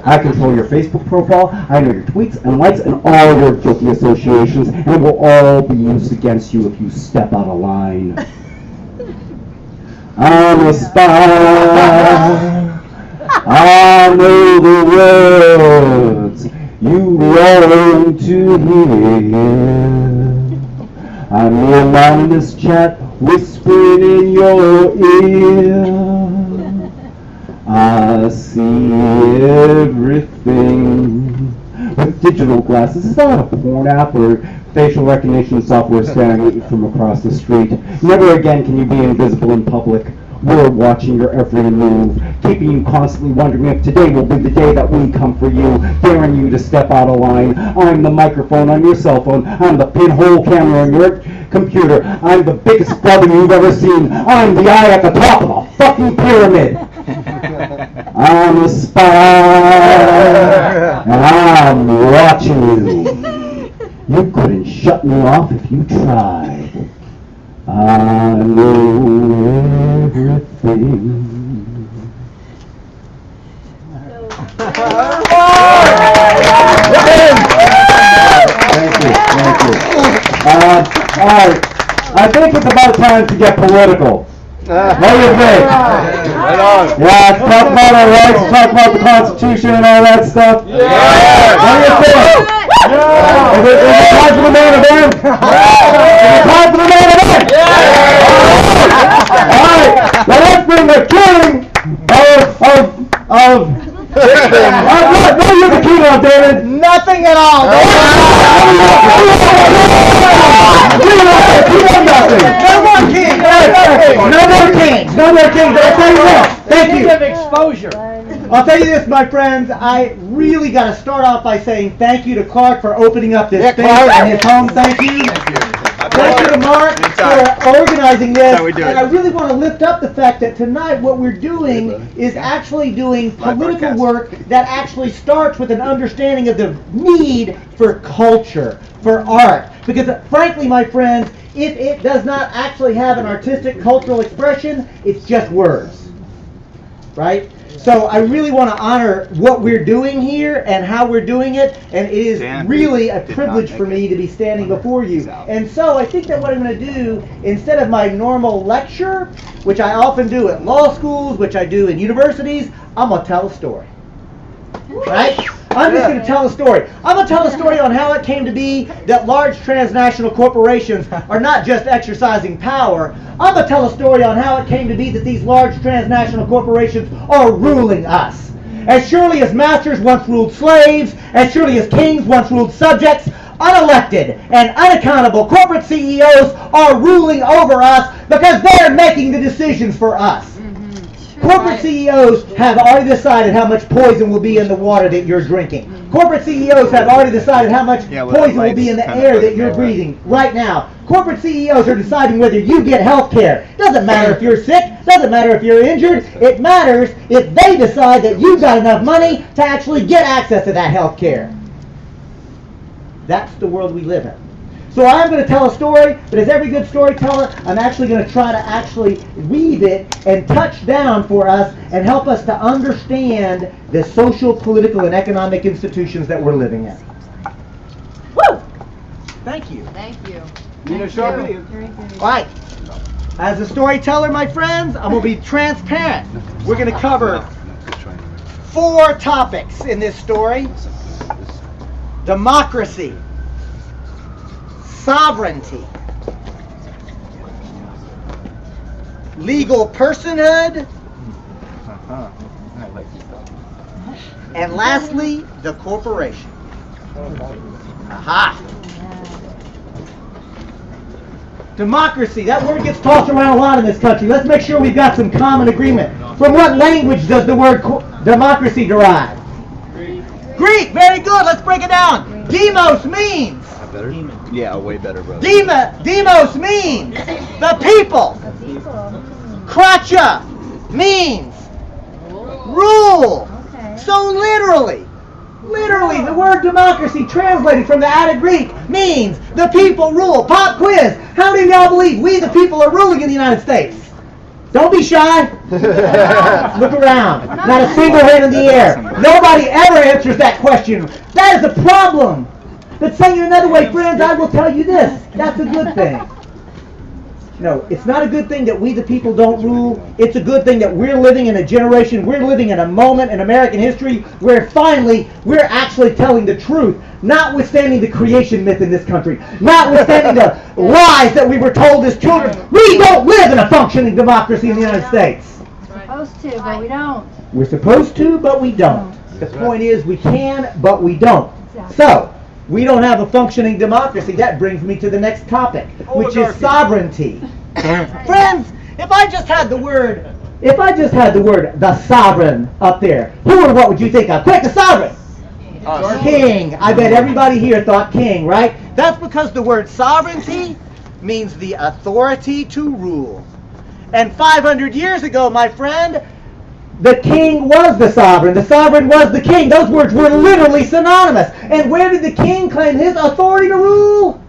I control your Facebook profile. I know your tweets and likes and all your guilty associations, and it will all be used against you if you step out of line. I'm a spy. I know the words you long to hear. I'm the anonymous chat whispering in your ear. I see everything with digital glasses. It's not a porn app or facial recognition software staring at you from across the street. Never again can you be invisible in public. We're watching your every move, keeping you constantly wondering if today will be the day that we come for you, daring you to step out of line. I'm the microphone on your cell phone. I'm the pinhole camera on your computer. I'm the biggest brother you've ever seen. I'm the eye at the top of the fucking pyramid. I'm a spy, and I'm watching you. You couldn't shut me off if you tried. I know everything. Thank you. All right, I think it's about time to get political. What do you think? Right on. Yeah, talk about our rights, talk about the Constitution and all that stuff. Yeah. What do you think? Yeah. Is it time for the main event? Yeah. Is it time for the main event? Yeah. All right. Now let's bring the king of what are you the king of, David? Nothing at all. No more kings. I'll tell you what. Thank you. Exposure. I'll tell you this, my friends. I really got to start off by saying thank you to Clark for opening up this space and his home. Thank you. Thank you to Mark for organizing this. And I really want to lift up the fact that tonight what we're doing is actually doing political work that actually starts with an understanding of the need for culture, for art. Because frankly, my friends, if it does not actually have an artistic cultural expression, it's just words. Right? So I really want to honor what we're doing here and how we're doing it, and it is really a privilege for me to be standing before you. And so I think that what I'm going to do, instead of my normal lecture, which I often do at law schools, which I do in universities, I'm going to tell a story. Right? I'm just going to tell a story. I'm going to tell a story on how it came to be that large transnational corporations are not just exercising power. I'm going to tell a story on how it came to be that these large transnational corporations are ruling us. As surely as masters once ruled slaves, as surely as kings once ruled subjects, unelected and unaccountable corporate CEOs are ruling over us because they're making the decisions for us. Corporate CEOs have already decided how much poison will be in the water that you're drinking. Corporate CEOs have already decided how much poison will be in the air that you're breathing right now. Corporate CEOs are deciding whether you get health care. Doesn't matter if you're sick, doesn't matter if you're injured. It matters if they decide that you've got enough money to actually get access to that health care. That's the world we live in. So I'm going to tell a story, but as every good storyteller, I'm actually going to try to actually weave it and touch down for us and help us to understand the social, political, and economic institutions that we're living in. Woo! Thank you. Thank you. All right. As a storyteller, my friends, I'm going to be transparent. We're going to cover 4 topics in this story. Democracy. Sovereignty, legal personhood, and lastly, the corporation. Aha! Democracy, that word gets tossed around a lot in this country. Let's make sure we've got some common agreement. From what language does the word democracy derive? Greek, very good, let's break it down. Demos means Better? Yeah, way better, brother. Demos means the people. Kracha means rule. So literally, the word democracy translated from the Attic Greek means the people rule. Pop quiz. How many of y'all believe we the people are ruling in the United States? Don't be shy. Look around. Not a single hand in the air. Nobody ever answers that question. That is a problem. But saying it another way, friends, I will tell you this. That's a good thing. No, it's not a good thing that we the people don't rule. It's a good thing that we're living in a generation, we're living in a moment in American history where finally we're actually telling the truth, notwithstanding the creation myth in this country, notwithstanding the lies that we were told as children. We don't live in a functioning democracy in the United States. Supposed to, but we don't. We're supposed to, but we don't. The point is we can, but we don't. So, we don't have a functioning democracy. That brings me to the next topic, which is sovereignty. Friends, if I just had the word the sovereign up there, who or what would you think of? Quick, the sovereign. King. I bet everybody here thought king, right? That's because the word sovereignty means the authority to rule. And 500 years ago, my friend, the king was the sovereign was the king. Those words were literally synonymous. And where did the king claim his authority to rule?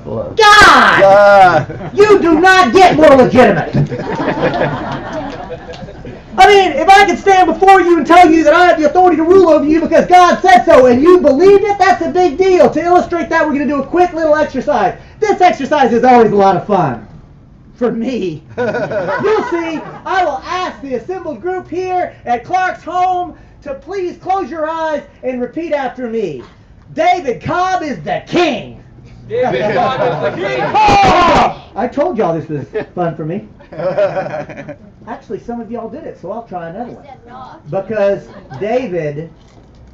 God! You do not get more legitimate. I mean, if I could stand before you and tell you that I have the authority to rule over you because God said so and you believed it, that's a big deal. To illustrate that, we're going to do a quick little exercise. This exercise is always a lot of fun. For me. You'll see, I will ask the assembled group here at Clark's home to please close your eyes and repeat after me. David Cobb is the king. David Cobb is the king. Oh! I told y'all this was fun for me. Actually, some of y'all did it, so I'll try another one. Because David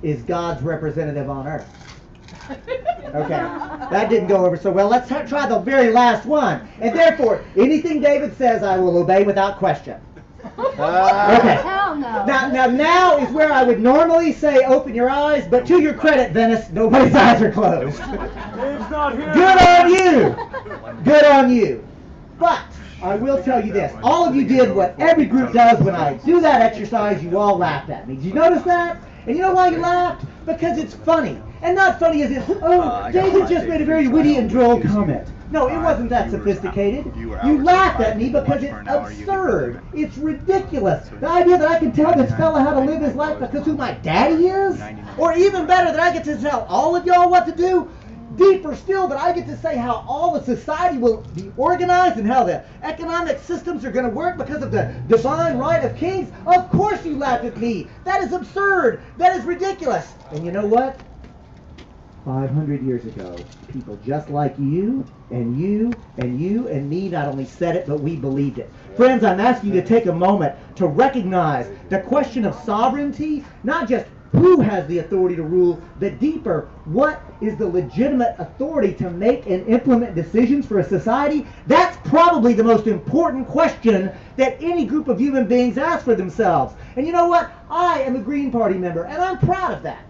is God's representative on earth. Okay, that didn't go over so well. Let's try the very last one. And therefore, anything David says, I will obey without question. Okay. Hell no. Now is where I would normally say open your eyes, but to your credit, Venice, nobody's eyes are closed. Dave's not here. Good on you. Good on you. But I will tell you this. All of you did what every group does when I do that exercise. You all laughed at me. Did you notice that? And you know why you laughed? Because it's funny. And not funny as in, David just made a very witty and droll comment. No, it wasn't that sophisticated. You laughed at me because it's absurd. It's ridiculous. The idea that I can tell this fella how to live his life because who my daddy is? Or even better, that I get to tell all of y'all what to do? Deeper still, that I get to say how all the society will be organized and how the economic systems are going to work because of the divine right of kings? Of course you laughed at me. That is absurd. That is ridiculous. And you know what? 500 years ago, people just like you and you and you and me not only said it, but we believed it. Friends, I'm asking you to take a moment to recognize the question of sovereignty, not just who has the authority to rule, but deeper, what is the legitimate authority to make and implement decisions for a society? That's probably the most important question that any group of human beings ask for themselves. And you know what? I am a Green Party member, and I'm proud of that.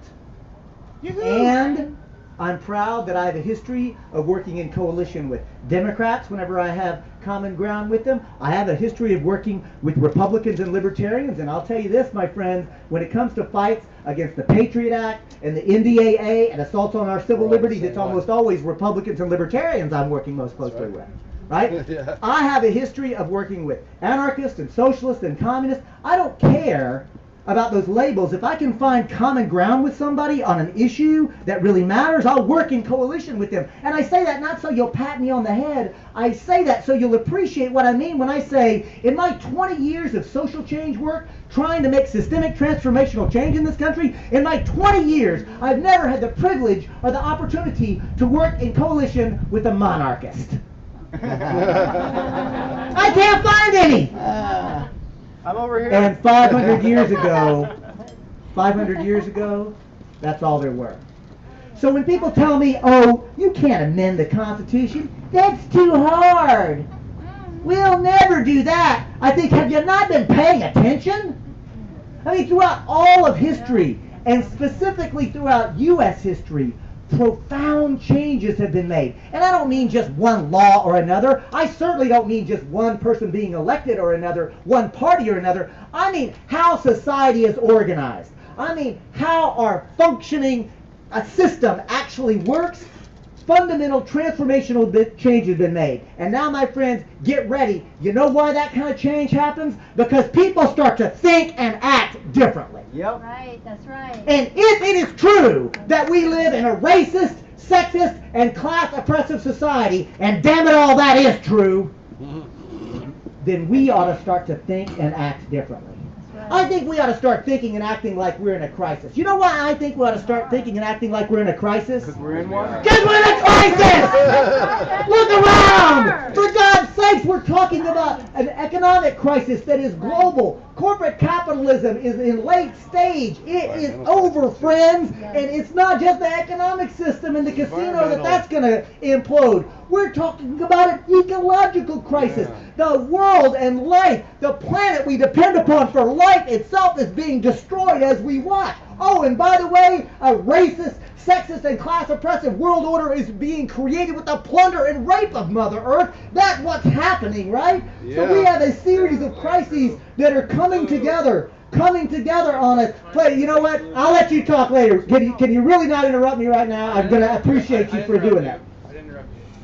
And I'm proud that I have a history of working in coalition with Democrats whenever I have common ground with them. I have a history of working with Republicans and Libertarians, and I'll tell you this, my friends, when it comes to fights against the Patriot Act and the NDAA and assaults on our civil liberties, it's almost always Republicans and Libertarians I'm working most closely with. Right? I have a history of working with anarchists and socialists and communists. I don't care about those labels. If I can find common ground with somebody on an issue that really matters, I'll work in coalition with them. And I say that not so you'll pat me on the head. I say that so you'll appreciate what I mean when I say, in my 20 years of social change work, trying to make systemic transformational change in this country, in my 20 years, I've never had the privilege or the opportunity to work in coalition with a monarchist. I can't find any. I'm over here. And 500 years ago, that's all there were. So when people tell me, oh, you can't amend the Constitution, that's too hard. We'll never do that. I think, have you not been paying attention? I mean, throughout all of history, and specifically throughout U.S. history, profound changes have been made. And I don't mean just one law or another. I certainly don't mean just one person being elected or another, one party or another. I mean how society is organized. I mean how our functioning system actually works. Fundamental transformational change has been made. And now, my friends, get ready. You know why that kind of change happens? Because people start to think and act differently. Yep. Right, that's right. And if it is true that we live in a racist, sexist, and class oppressive society, and damn it all, that is true, then we ought to start to think and act differently. I think we ought to start thinking and acting like we're in a crisis. You know why I think we ought to start thinking and acting like we're in a crisis? Because we're in one. Because we're in a crisis! Look around! For God's sakes, we're talking about an economic crisis that is global. Corporate capitalism is in late stage. It is over, friends. And it's not just the economic system and the casino that's going to implode. We're talking about an ecological crisis. The world and life, the planet we depend upon for life itself is being destroyed as we watch. Oh, and by the way, a racist, sexist, and class oppressive world order is being created with the plunder and rape of Mother Earth. That's what's happening, right? Yeah. So we have a series of crises that are coming together on us. But you know what? I'll let you talk later. Can you really not interrupt me right now? I'm going to appreciate you for doing that.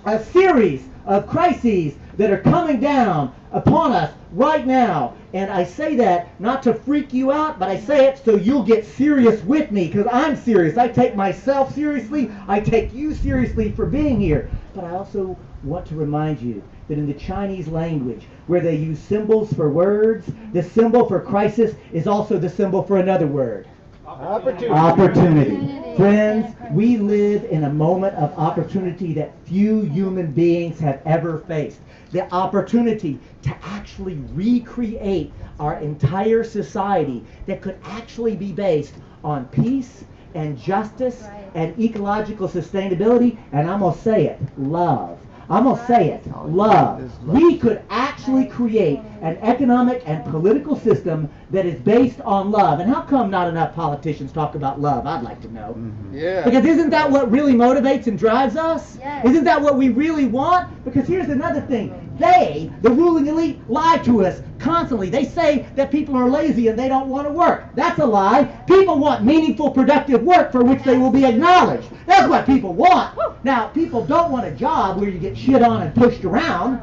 A series of crises that are coming down upon us right now. And I say that not to freak you out, but I say it so you'll get serious with me, because I'm serious. I take myself seriously. I take you seriously for being here. But I also want to remind you that in the Chinese language, where they use symbols for words, the symbol for crisis is also the symbol for another word. Opportunity. Friends, we live in a moment of opportunity that few human beings have ever faced. The opportunity to actually recreate our entire society that could actually be based on peace and justice and ecological sustainability, and I'm going to say it, love. I'm going to say it, love. We could actually create an economic and political system that is based on love. And how come not enough politicians talk about love? I'd like to know. Yeah. Because isn't that what really motivates and drives us? Yes. Isn't that what we really want? Because here's another thing. They, the ruling elite, lie to us constantly. They say that people are lazy and they don't want to work. That's a lie. People want meaningful, productive work for which they will be acknowledged. That's what people want. Now, people don't want a job where you get shit on and pushed around.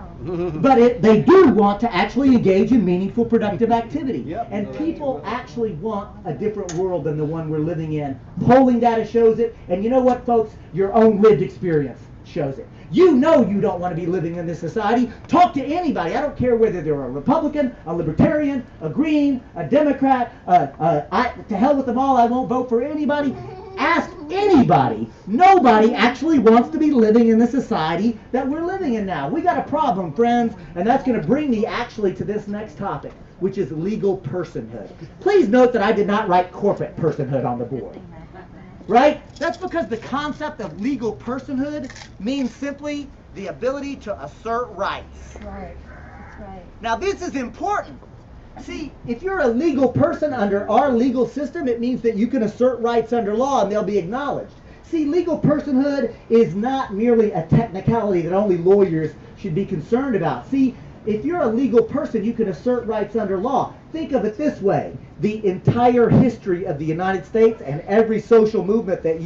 But they do want to actually engage in meaningful, productive activity. And people actually want a different world than the one we're living in. Polling data shows it. And you know what, folks? Your own lived experience shows it. You know you don't want to be living in this society. Talk to anybody. I don't care whether they're a Republican, a Libertarian, a Green, a Democrat. To hell with them all. I won't vote for anybody. Ask anybody. Nobody actually wants to be living in the society that we're living in now. We got a problem, friends, and that's going to bring me actually to this next topic, which is legal personhood. Please note that I did not write corporate personhood on the board. Right? That's because the concept of legal personhood means simply the ability to assert rights. Right. That's right. Now this is important. See, if you're a legal person under our legal system, it means that you can assert rights under law and they'll be acknowledged. See, legal personhood is not merely a technicality that only lawyers should be concerned about. See, if you're a legal person, you can assert rights under law. Think of it this way. The entire history of the United States and every social movement that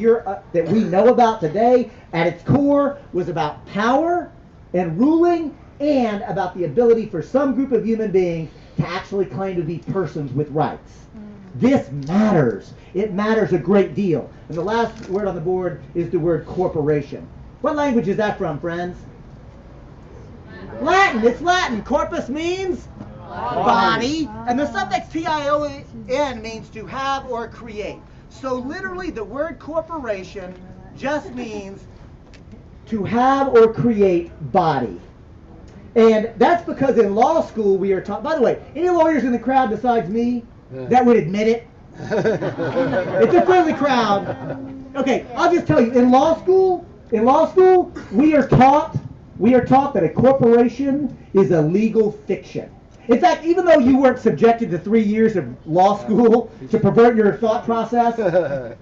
we know about today, at its core, was about power and ruling and about the ability for some group of human beings to actually claim to be persons with rights. This matters. It matters a great deal. And the last word on the board is the word corporation. What language is that from, friends? Latin. It's Latin. Corpus means body. And the suffix tion means to have or create. So literally the word corporation just means to have or create body. And that's because in law school we are taught, by the way, any lawyers in the crowd besides me that would admit it? It's a friendly crowd. Okay, I'll just tell you, in law school, we are taught that a corporation is a legal fiction. In fact, even though you weren't subjected to 3 years of law school to pervert your thought process,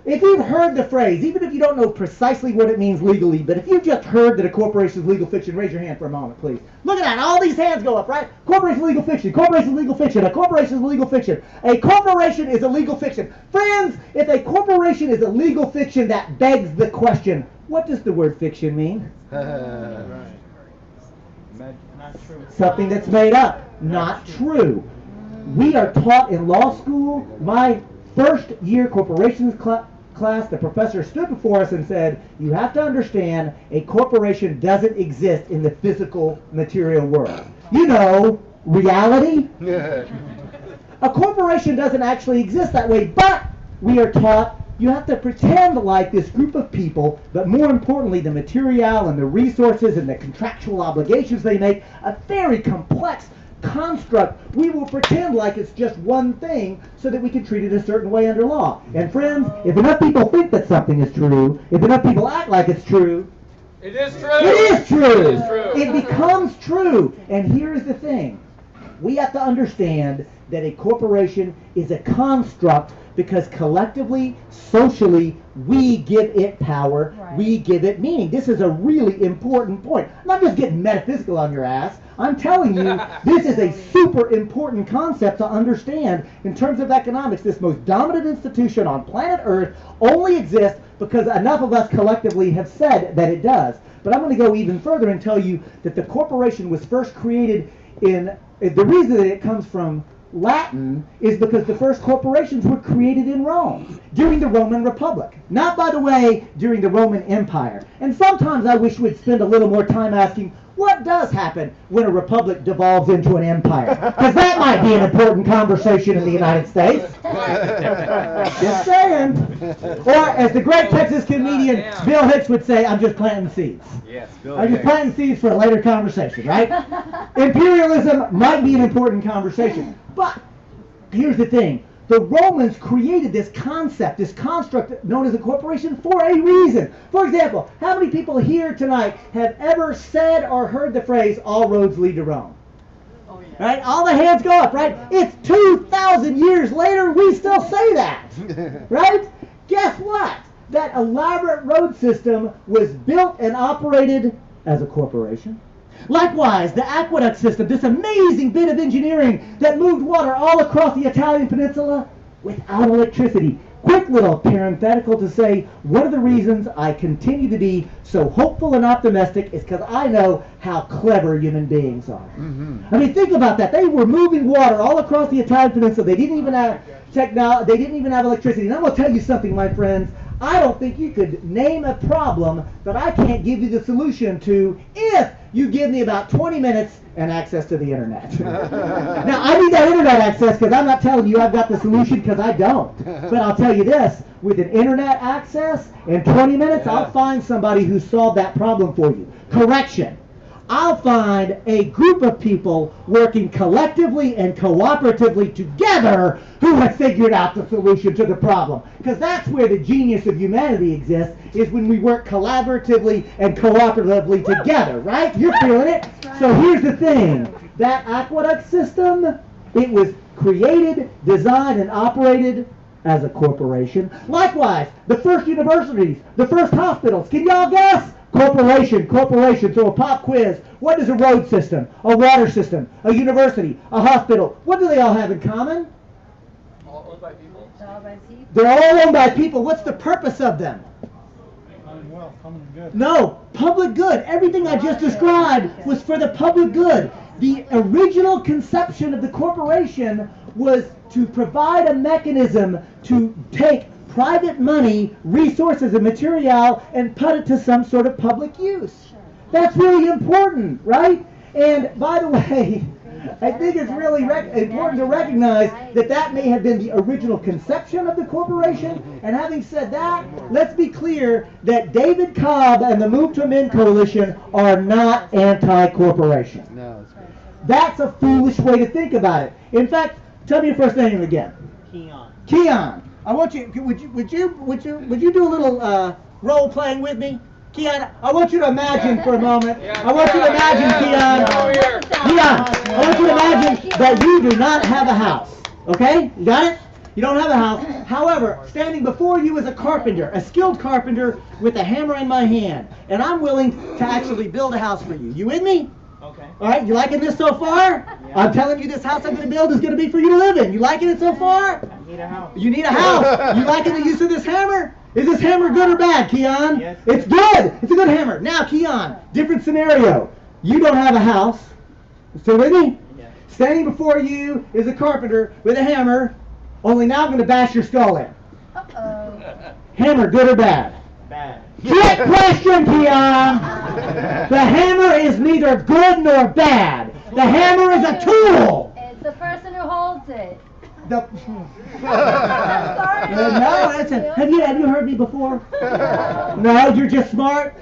if you've heard the phrase, even if you don't know precisely what it means legally, but if you've just heard that a corporation is legal fiction, raise your hand for a moment, please. Look at that. All these hands go up, right? Corporation is legal fiction. Corporation is legal fiction. A corporation is legal fiction. A corporation is a legal fiction. Friends, if a corporation is a legal fiction, that begs the question, what does the word fiction mean? Something that's made up, not true. We are taught in law school, my first year corporations class, the professor stood before us and said, you have to understand a corporation doesn't exist in the physical material world. You know, reality. A corporation doesn't actually exist that way, but we are taught you have to pretend like this group of people, but more importantly, the material and the resources and the contractual obligations they make, a very complex construct. We will pretend like it's just one thing so that we can treat it a certain way under law. And friends, if enough people think that something is true, if enough people act like it's true, It is true. it is true. It is true. It becomes true. And here's the thing. We have to understand that a corporation is a construct because collectively, socially, we give it power, we give it meaning. This is a really important point. I'm not just getting metaphysical on your ass. I'm telling you, this is a super important concept to understand in terms of economics. This most dominant institution on planet Earth only exists because enough of us collectively have said that it does. But I'm going to go even further and tell you that the corporation was first created in, the reason that it comes from Latin is because the first corporations were created in Rome during the Roman Republic. Not, by the way, during the Roman Empire. And sometimes I wish we'd spend a little more time asking, what does happen when a republic devolves into an empire? Because that might be an important conversation in the United States. Just saying. Or, as the great Texas comedian Bill Hicks would say, I'm just planting seeds. Yes, Bill I'm just Hicks. planting seeds for a later conversation, right? Imperialism might be an important conversation. But here's the thing. The Romans created this concept, this construct known as a corporation for a reason. For example, how many people here tonight have ever said or heard the phrase, all roads lead to Rome? Oh, yeah. Right? All the hands go up, right? It's 2,000 years later, we still say that. Right? Guess what? That elaborate road system was built and operated as a corporation. Likewise, the aqueduct system, this amazing bit of engineering that moved water all across the Italian peninsula without electricity. Quick little parenthetical to say, one of the reasons I continue to be so hopeful and optimistic is because I know how clever human beings are. I mean, think about that. They were moving water all across the Italian peninsula. They didn't even have technology. They didn't even have electricity. And I'm going to tell you something, my friends. I don't think you could name a problem that I can't give you the solution to if you give me about 20 minutes and access to the internet. Now, I need that internet access because I'm not telling you I've got the solution because I don't. But I'll tell you this, with an internet access in 20 minutes, I'll find somebody who solved that problem for you. Correction. I'll find a group of people working collectively and cooperatively together who have figured out the solution to the problem. Because that's where the genius of humanity exists, is when we work collaboratively and cooperatively together, right? You're feeling it? So here's the thing. That aqueduct system, it was created, designed, and operated as a corporation. Likewise, the first universities, the first hospitals, can y'all guess? Corporation. So a pop quiz. What is a road system? A water system? A university? A hospital? What do they all have in common? All owned by people. They're all owned by people. What's the purpose of them? Well, common good. No, public good. Everything I just described was for the public good. The original conception of the corporation was to provide a mechanism to take private money, resources, and material and put it to some sort of public use. That's really important, right? And by the way, I think it's really important to recognize that that may have been the original conception of the corporation. And having said that, let's be clear that David Cobb and the Move to Amend Coalition are not anti-corporation. No, that's right. That's a foolish way to think about it. In fact, tell me your first name again. Keon. I want you. Would you do a little role playing with me? Keon, I want you to imagine for a moment. I want you to imagine, Keon. Keon, I want you to imagine that you do not have a house. Okay? You got it? You don't have a house. However, standing before you is a carpenter, a skilled carpenter with a hammer in my hand. And I'm willing to actually build a house for you. You with me? Okay. All right, you liking this so far? Yeah. I'm telling you this house I'm going to build is going to be for you to live in. You liking it so far? I need a house. You need a house. You liking the use of this hammer? Is this hammer good or bad, Keon? Yes. It's good. It's a good hammer. Now, Keon, different scenario. You don't have a house. Still with me? Yeah. Standing before you is a carpenter with a hammer. Only now I'm going to bash your skull in. Uh-oh. Hammer, good or bad? Bad. Trick question, Keon! The hammer is neither good nor bad. The hammer is a tool. It's the person who holds it. No, Sorry. listen. Have you heard me before? No, you're just smart.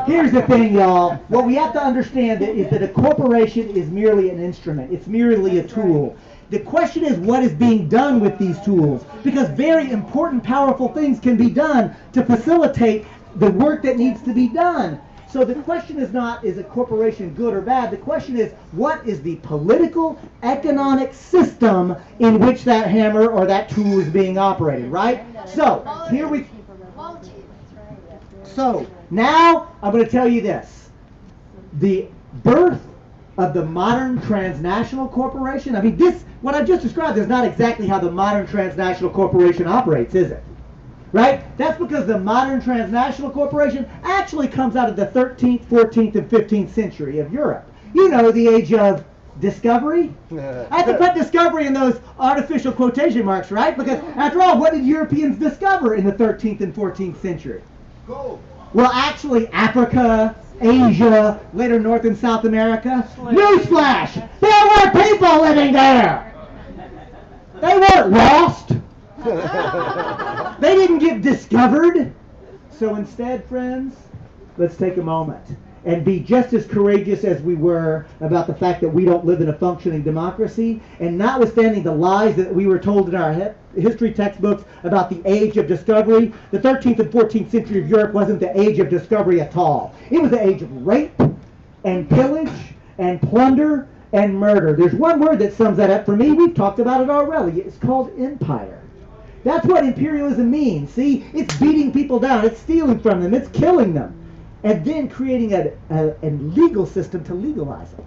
Here's the thing, y'all. What we have to understand is that a corporation is merely an instrument. It's merely a tool. The question is what is being done with these tools, because very important, powerful things can be done to facilitate the work that needs to be done. So the question is not, is a corporation good or bad? The question is, what is the political, economic system in which that hammer or that tool is being operated, right? So, here we... So, now I'm going to tell you this. The birth of the modern transnational corporation, I mean, what I just described is not exactly how the modern transnational corporation operates, is it? Right? That's because the modern transnational corporation actually comes out of the 13th, 14th, and 15th century of Europe. You know, the age of discovery. I have to put discovery in those artificial quotation marks, right? Because after all, what did Europeans discover in the 13th and 14th century? Gold. Well, actually, Africa, Asia, later North and South America. Newsflash! There were people living there! They weren't lost! They didn't get discovered. So instead, friends, let's take a moment and be just as courageous as we were about the fact that we don't live in a functioning democracy, and notwithstanding the lies that we were told in our history textbooks about the age of discovery, the 13th and 14th century of Europe wasn't the age of discovery at all. It was the age of rape and pillage and plunder and murder. There's one word that sums that up for me. We've talked about it already. It's called empire. That's what imperialism means. See, it's beating people down. It's stealing from them. It's killing them. And then creating a legal system to legalize it.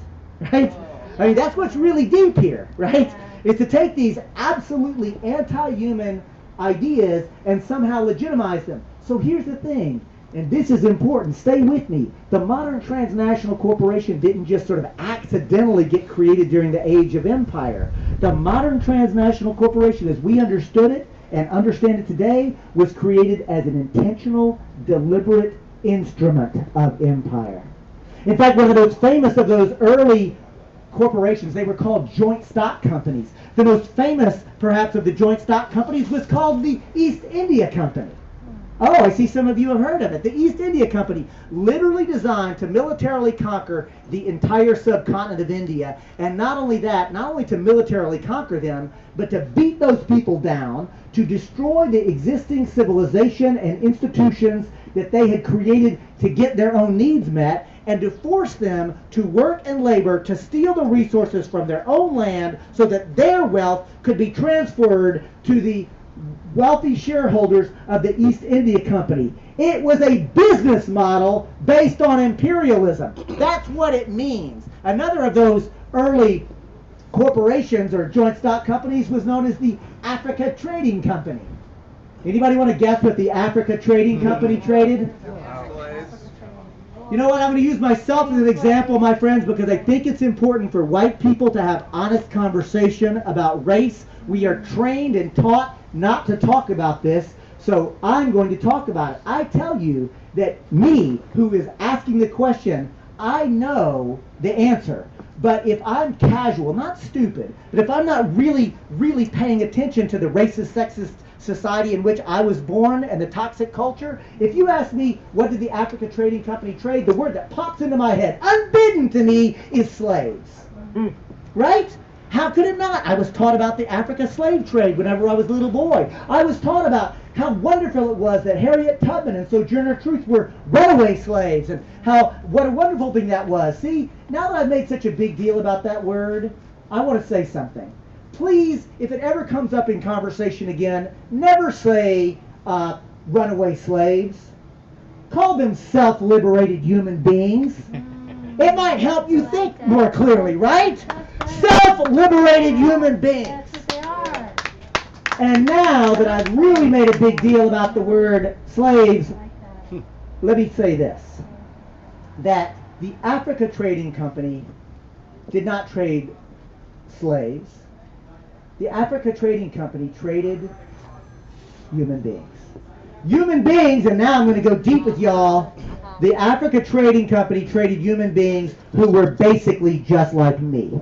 Right? I mean, that's what's really deep here. Right? Is to take these absolutely anti-human ideas and somehow legitimize them. So here's the thing. And this is important. Stay with me. The modern transnational corporation didn't just sort of accidentally get created during the age of empire. The modern transnational corporation, as we understood it and understand it today, was created as an intentional, deliberate instrument of empire. In fact, one of those famous of those early corporations, they were called joint stock companies. The most famous, perhaps, of the joint stock companies was called the East India Company. Oh, I see some of you have heard of it. The East India Company, literally designed to militarily conquer the entire subcontinent of India. And not only that, not only to militarily conquer them, but to beat those people down, to destroy the existing civilization and institutions that they had created to get their own needs met, and to force them to work and labor to steal the resources from their own land so that their wealth could be transferred to the wealthy shareholders of the East India Company. It was a business model based on imperialism. That's what it means. Another of those early corporations or joint stock companies was known as the Africa Trading Company. Anybody want to guess what the Africa Trading Company traded? You know what? I'm going to use myself as an example, my friends, because I think it's important for white people to have honest conversation about race. We are trained and taught not to talk about this, so I'm going to talk about it. I tell you that me, who is asking the question, I know the answer. But if I'm casual, not stupid, but if I'm not really paying attention to the racist, sexist society in which I was born and the toxic culture, if you ask me what did the Africa Trading Company trade, the word that pops into my head, unbidden to me, is slaves. Right? How could it not? I was taught about the Africa slave trade whenever I was a little boy. I was taught about how wonderful it was that Harriet Tubman and Sojourner Truth were runaway slaves, and what a wonderful thing that was. See, now that I've made such a big deal about that word, I want to say something. Please, if it ever comes up in conversation again, never say runaway slaves. Call them self-liberated human beings. It might help you think more clearly, right? Self-liberated human beings. And now that I've really made a big deal about the word slaves, let me say this. That the Africa Trading Company did not trade slaves. The Africa Trading Company traded human beings. Human beings, and now I'm going to go deep with y'all. The Africa Trading Company traded human beings who were basically just like me.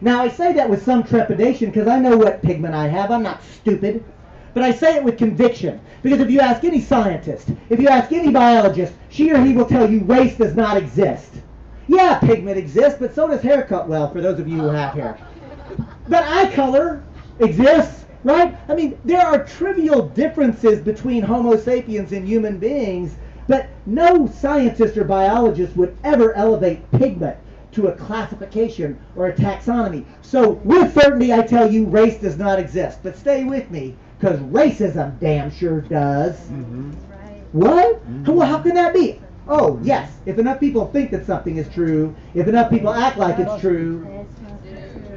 Now, I say that with some trepidation because I know what pigment I have. I'm not stupid. But I say it with conviction. Because if you ask any scientist, if you ask any biologist, she or he will tell you race does not exist. Yeah, pigment exists, but so does haircut. Well, for those of you who have hair. But eye color exists, right? I mean, there are trivial differences between Homo sapiens and human beings, but no scientist or biologist would ever elevate pigment to a classification or a taxonomy. So with certainty I tell you race does not exist. But stay with me, because racism damn sure does. Mm-hmm. What? Well, how can that be? Oh, yes, if enough people think that something is true, if enough people act like it's true,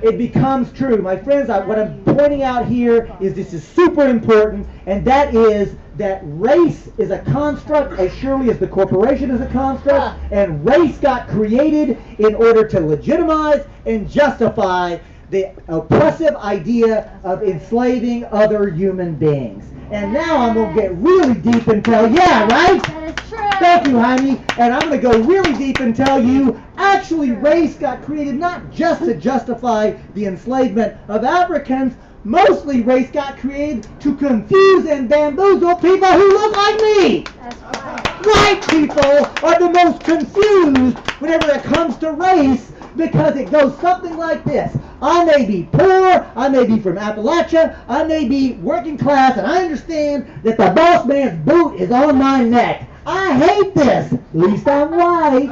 it becomes true. My friends, what I'm pointing out here is this is super important, and that is that race is a construct as surely as the corporation is a construct, and race got created in order to legitimize and justify the oppressive idea of enslaving other human beings. And now I'm going to get really deep and tell, yeah, right? That is true. Thank you, Jaime. And I'm going to go really deep and tell you, actually, race got created not just to justify the enslavement of Africans. Mostly race got created to confuse and bamboozle people who look like me. That's right. White people are the most confused whenever it comes to race, because it goes something like this. I may be poor, I may be from Appalachia, I may be working class, and I understand that the boss man's boot is on my neck. I hate this. At least I'm white.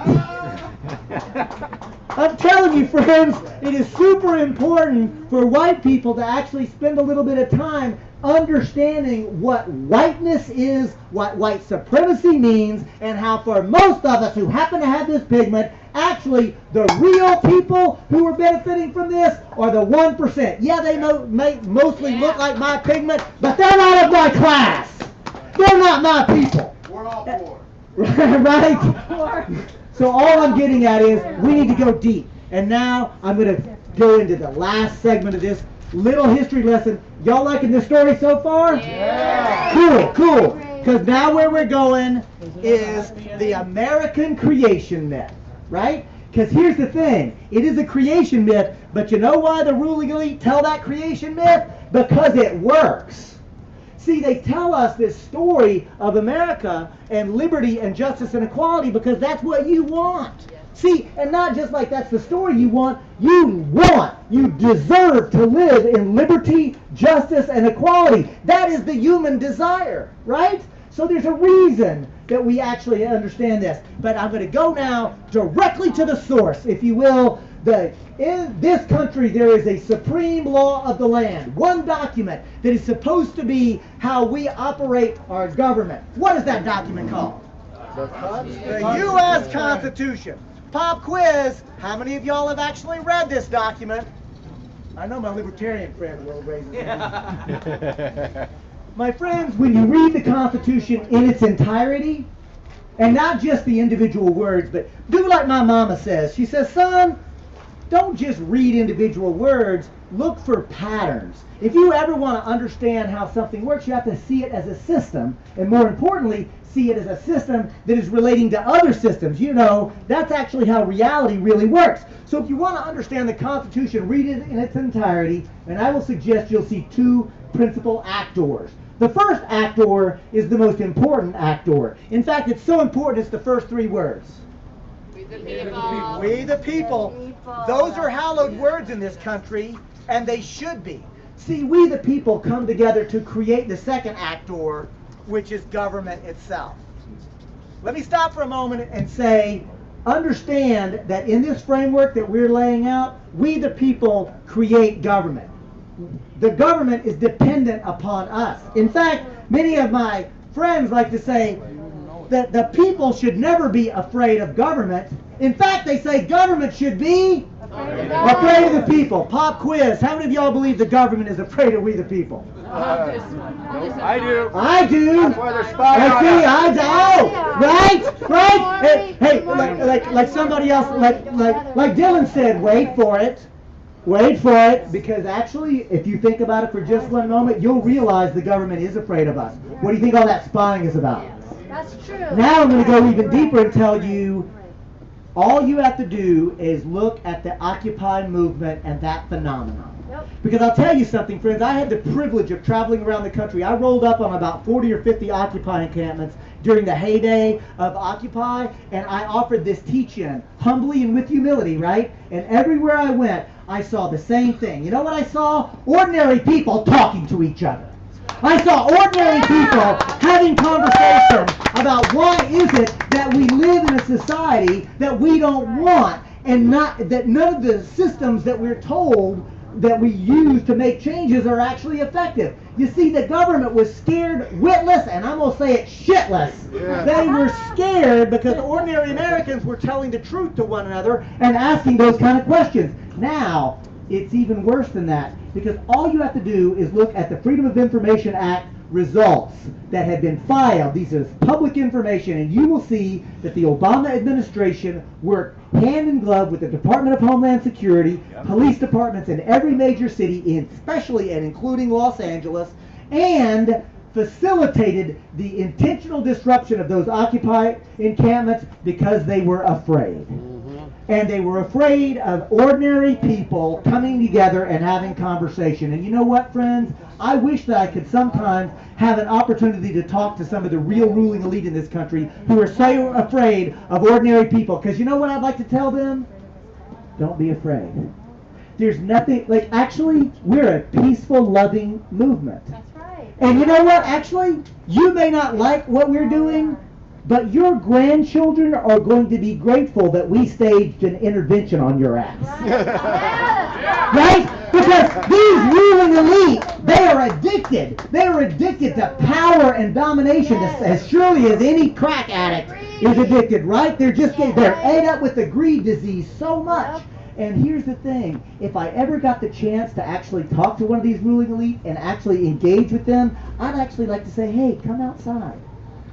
I'm telling you, friends, it is super important for white people to actually spend a little bit of time understanding what whiteness is, what white supremacy means, and how for most of us who happen to have this pigment, actually the real people who are benefiting from this are the 1%. Yeah, they may mostly look like my pigment, but they're not of my class. They're not my people. We're all poor. Right? So all I'm getting at is we need to go deep. And now I'm going to go into the last segment of this little history lesson. Y'all liking this story so far? Yeah. Cool. Because now where we're going is the American creation myth, right? Because here's the thing. It is a creation myth, but you know why the ruling elite tell that creation myth? Because it works. See, they tell us this story of America and liberty and justice and equality because that's what you want. See, and not just like that's the story you deserve to live in liberty, justice, and equality. That is the human desire, right? So there's a reason that we actually understand this. But I'm going to go now directly to the source, if you will. In this country, there is a supreme law of the land, one document that is supposed to be how we operate our government. What is that document called? The U.S. Constitution. Pop quiz. How many of y'all have actually read this document? I know my libertarian friend will raise his hand. My friends, when you read the Constitution in its entirety, and not just the individual words, but do like my mama says. She says, son, don't just read individual words, look for patterns. If you ever want to understand how something works, you have to see it as a system, and more importantly, see it as a system that is relating to other systems. You know, that's actually how reality really works. So if you want to understand the Constitution, read it in its entirety, and I will suggest you'll see two principal actors. The first actor is the most important actor. In fact, it's so important it's the first three words. We the people. Those are hallowed words in this country, and they should be. See, we the people come together to create the second actor, which is government itself. Let me stop for a moment and say, understand that in this framework that we're laying out, we the people create government. The government is dependent upon us. In fact, many of my friends like to say that the people should never be afraid of government. In fact, they say government should be afraid of the people. Pop quiz. How many of y'all believe the government is afraid of we the people? I do. I do. That's why they're spying on See, us. right. Hey, like somebody else, like Dylan said, wait for it. Wait for it, because actually, if you think about it for just one moment, you'll realize the government is afraid of us. What do you think all that spying is about? That's true. Now I'm going to go even deeper and tell you, all you have to do is look at the Occupy movement and that phenomenon. Yep. Because I'll tell you something, friends, I had the privilege of traveling around the country. I rolled up on about 40 or 50 Occupy encampments during the heyday of Occupy, and I offered this teach-in, humbly and with humility, right? And everywhere I went, I saw the same thing. You know what I saw? Ordinary people talking to each other. I saw ordinary people having conversation about why is it that we live in a society that we don't want, and not that none of the systems that we're told that we use to make changes are actually effective. You see, the government was scared witless, and I'm going to say it shitless. Yeah. They were scared because ordinary Americans were telling the truth to one another and asking those kind of questions. Now, it's even worse than that, because all you have to do is look at the Freedom of Information Act results that had been filed. These are public information, and you will see that the Obama administration worked hand in glove with the Department of Homeland Security, police departments in every major city, especially and including Los Angeles, and facilitated the intentional disruption of those Occupy encampments because they were afraid. And they were afraid of ordinary people coming together and having conversation. And you know what, friends? I wish that I could sometimes have an opportunity to talk to some of the real ruling elite in this country who are so afraid of ordinary people. Because you know what I'd like to tell them? Don't be afraid. There's nothing, like, actually, we're a peaceful, loving movement. That's right. And you know what? Actually, you may not like what we're doing, but your grandchildren are going to be grateful that we staged an intervention on your ass. Right? Because these ruling elite, they are addicted. They are addicted to power and domination as surely as any crack addict is addicted, right? They're ate up with the greed disease so much. And here's the thing, if I ever got the chance to actually talk to one of these ruling elite and actually engage with them, I'd actually like to say, hey, come outside.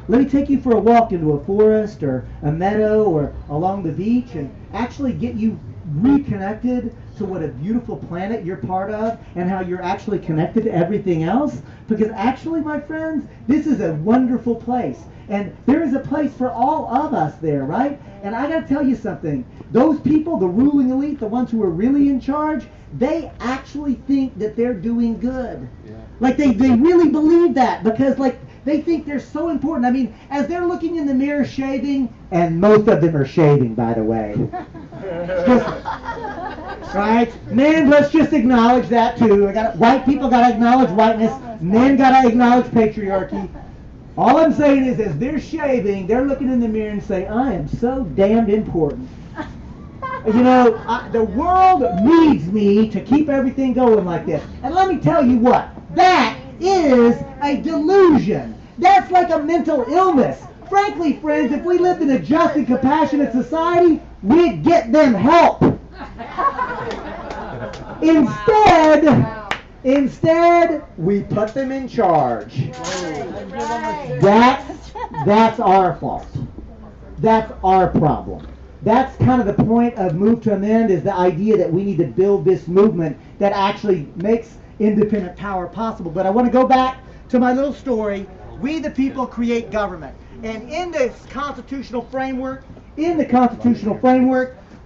Let me take you for a walk into a forest or a meadow or along the beach and actually get you reconnected to what a beautiful planet you're part of and how you're actually connected to everything else. Because actually, my friends, this is a wonderful place. And there is a place for all of us there, right? And I got to tell you something. Those people, the ruling elite, the ones who are really in charge, they actually think that they're doing good. Yeah. Like they really believe that because like they think they're so important. I mean, as they're looking in the mirror shaving, and most of them are shaving, by the way. Right? Men, let's just acknowledge that too. White people got to acknowledge whiteness. Men got to acknowledge patriarchy. All I'm saying is, as they're shaving, they're looking in the mirror and say, I am so damned important. You know, the world needs me to keep everything going like this. And let me tell you what, that is a delusion. That's like a mental illness. Frankly, friends, if we lived in a just and compassionate society, we'd get them help. Instead, we put them in charge. That's our fault. That's our problem. That's kind of the point of Move to Amend, is the idea that we need to build this movement that actually makes independent power possible. But I want to go back to my little story. We the people create government. And in this constitutional framework,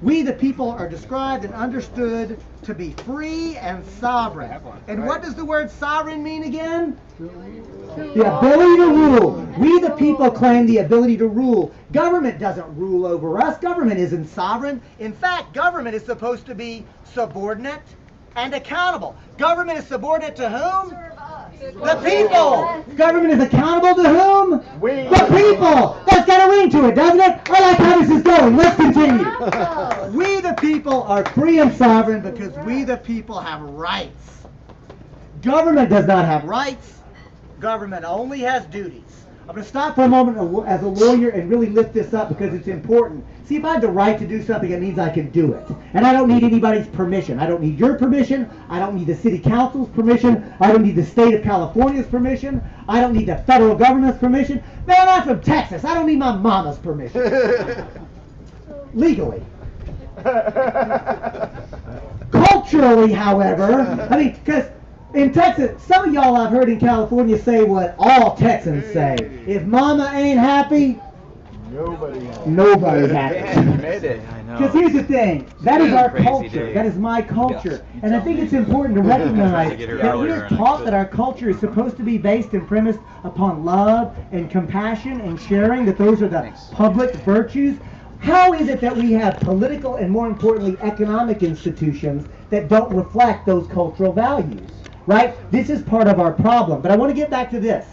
We the people are described and understood to be free and sovereign. And what does the word sovereign mean again? The ability to rule. We the people claim the ability to rule. Government doesn't rule over us. Government isn't sovereign. In fact, government is supposed to be subordinate and accountable. Government is subordinate to whom? The people! Government is accountable to whom? The people! That's got a ring to it, doesn't it? I like how this is going. Let's continue. We the people are free and sovereign because we the people have rights. Government does not have rights. Government only has duties. I'm going to stop for a moment as a lawyer and really lift this up because it's important. See, if I have the right to do something, it means I can do it. And I don't need anybody's permission. I don't need your permission. I don't need the city council's permission. I don't need the state of California's permission. I don't need the federal government's permission. Man, I'm from Texas. I don't need my mama's permission. Legally. Culturally, however, I mean, because in Texas, some of y'all I've heard in California say what all Texans say. If mama ain't happy, nobody's happy. You made it. I know. Because here's the thing, that is our culture. That is my culture. And I think it's important to recognize that we're taught that our culture is supposed to be based and premised upon love and compassion and sharing, that those are the public virtues. How is it that we have political and, more importantly, economic institutions that don't reflect those cultural values? Right? This is part of our problem. But I want to get back to this.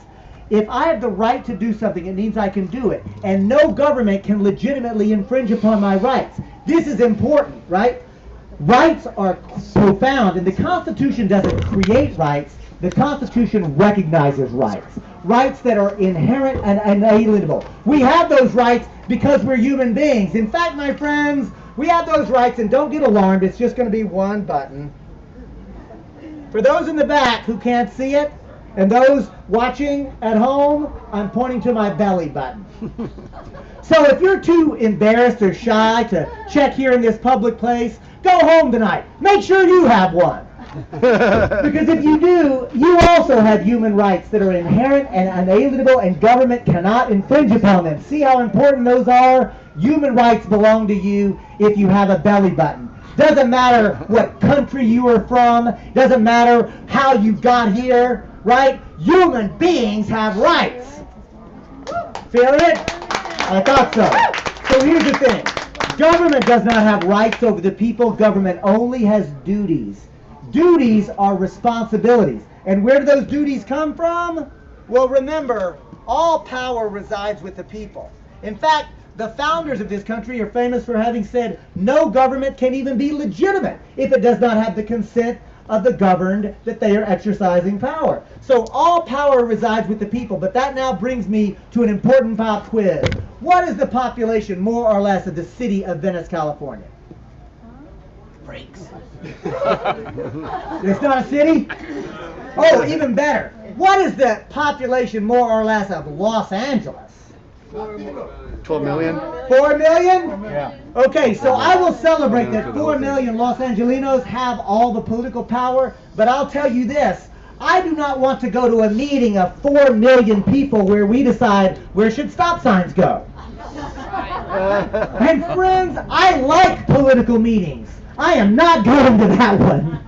If I have the right to do something, it means I can do it. And no government can legitimately infringe upon my rights. This is important, right? Rights are profound, and the Constitution doesn't create rights. The Constitution recognizes rights. Rights that are inherent and inalienable. We have those rights because we're human beings. In fact, my friends, we have those rights, and don't get alarmed, it's just going to be one button. For those in the back who can't see it, and those watching at home, I'm pointing to my belly button. So if you're too embarrassed or shy to check here in this public place, go home tonight. Make sure you have one. Because if you do, you also have human rights that are inherent and unalienable, and government cannot infringe upon them. See how important those are? Human rights belong to you if you have a belly button. Doesn't matter what country you are from, doesn't matter how you got here, right? Human beings have rights. Feel it? I thought so. So here's the thing. Government does not have rights over the people. Government only has duties. Duties are responsibilities. And where do those duties come from? Well, remember, all power resides with the people. In fact, the founders of this country are famous for having said, no government can even be legitimate if it does not have the consent of the governed that they are exercising power. So all power resides with the people. But that now brings me to an important pop quiz. What is the population, more or less, of the city of Venice, California? Freaks. It's not a city? Oh, even better. What is the population, more or less, of Los Angeles? 12 million? 4 million? Yeah. Okay, so I will celebrate that 4 million Los Angelinos have all the political power, but I'll tell you this. I do not want to go to a meeting of 4 million people where we decide where should stop signs go. And friends, I like political meetings. I am not going to that one.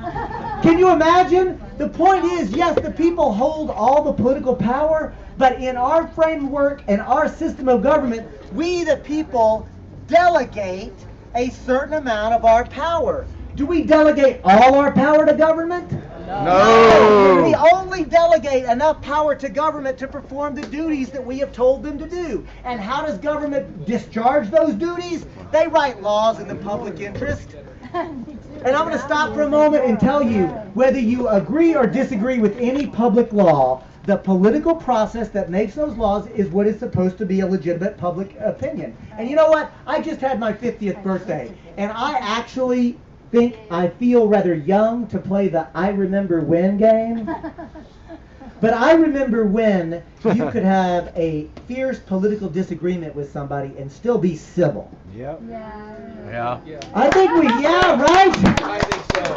Can you imagine? The point is, yes, the people hold all the political power, but in our framework and our system of government, we the people delegate a certain amount of our power. Do we delegate all our power to government? No. We only delegate enough power to government to perform the duties that we have told them to do. And how does government discharge those duties? They write laws in the public interest. And I'm going to stop for a moment and tell you, whether you agree or disagree with any public law, the political process that makes those laws is what is supposed to be a legitimate public opinion. And you know what? I just had my 50th birthday, and I actually think I feel rather young to play the I remember when game. But I remember when you could have a fierce political disagreement with somebody and still be civil. Yep. Yeah. I think right? I think so.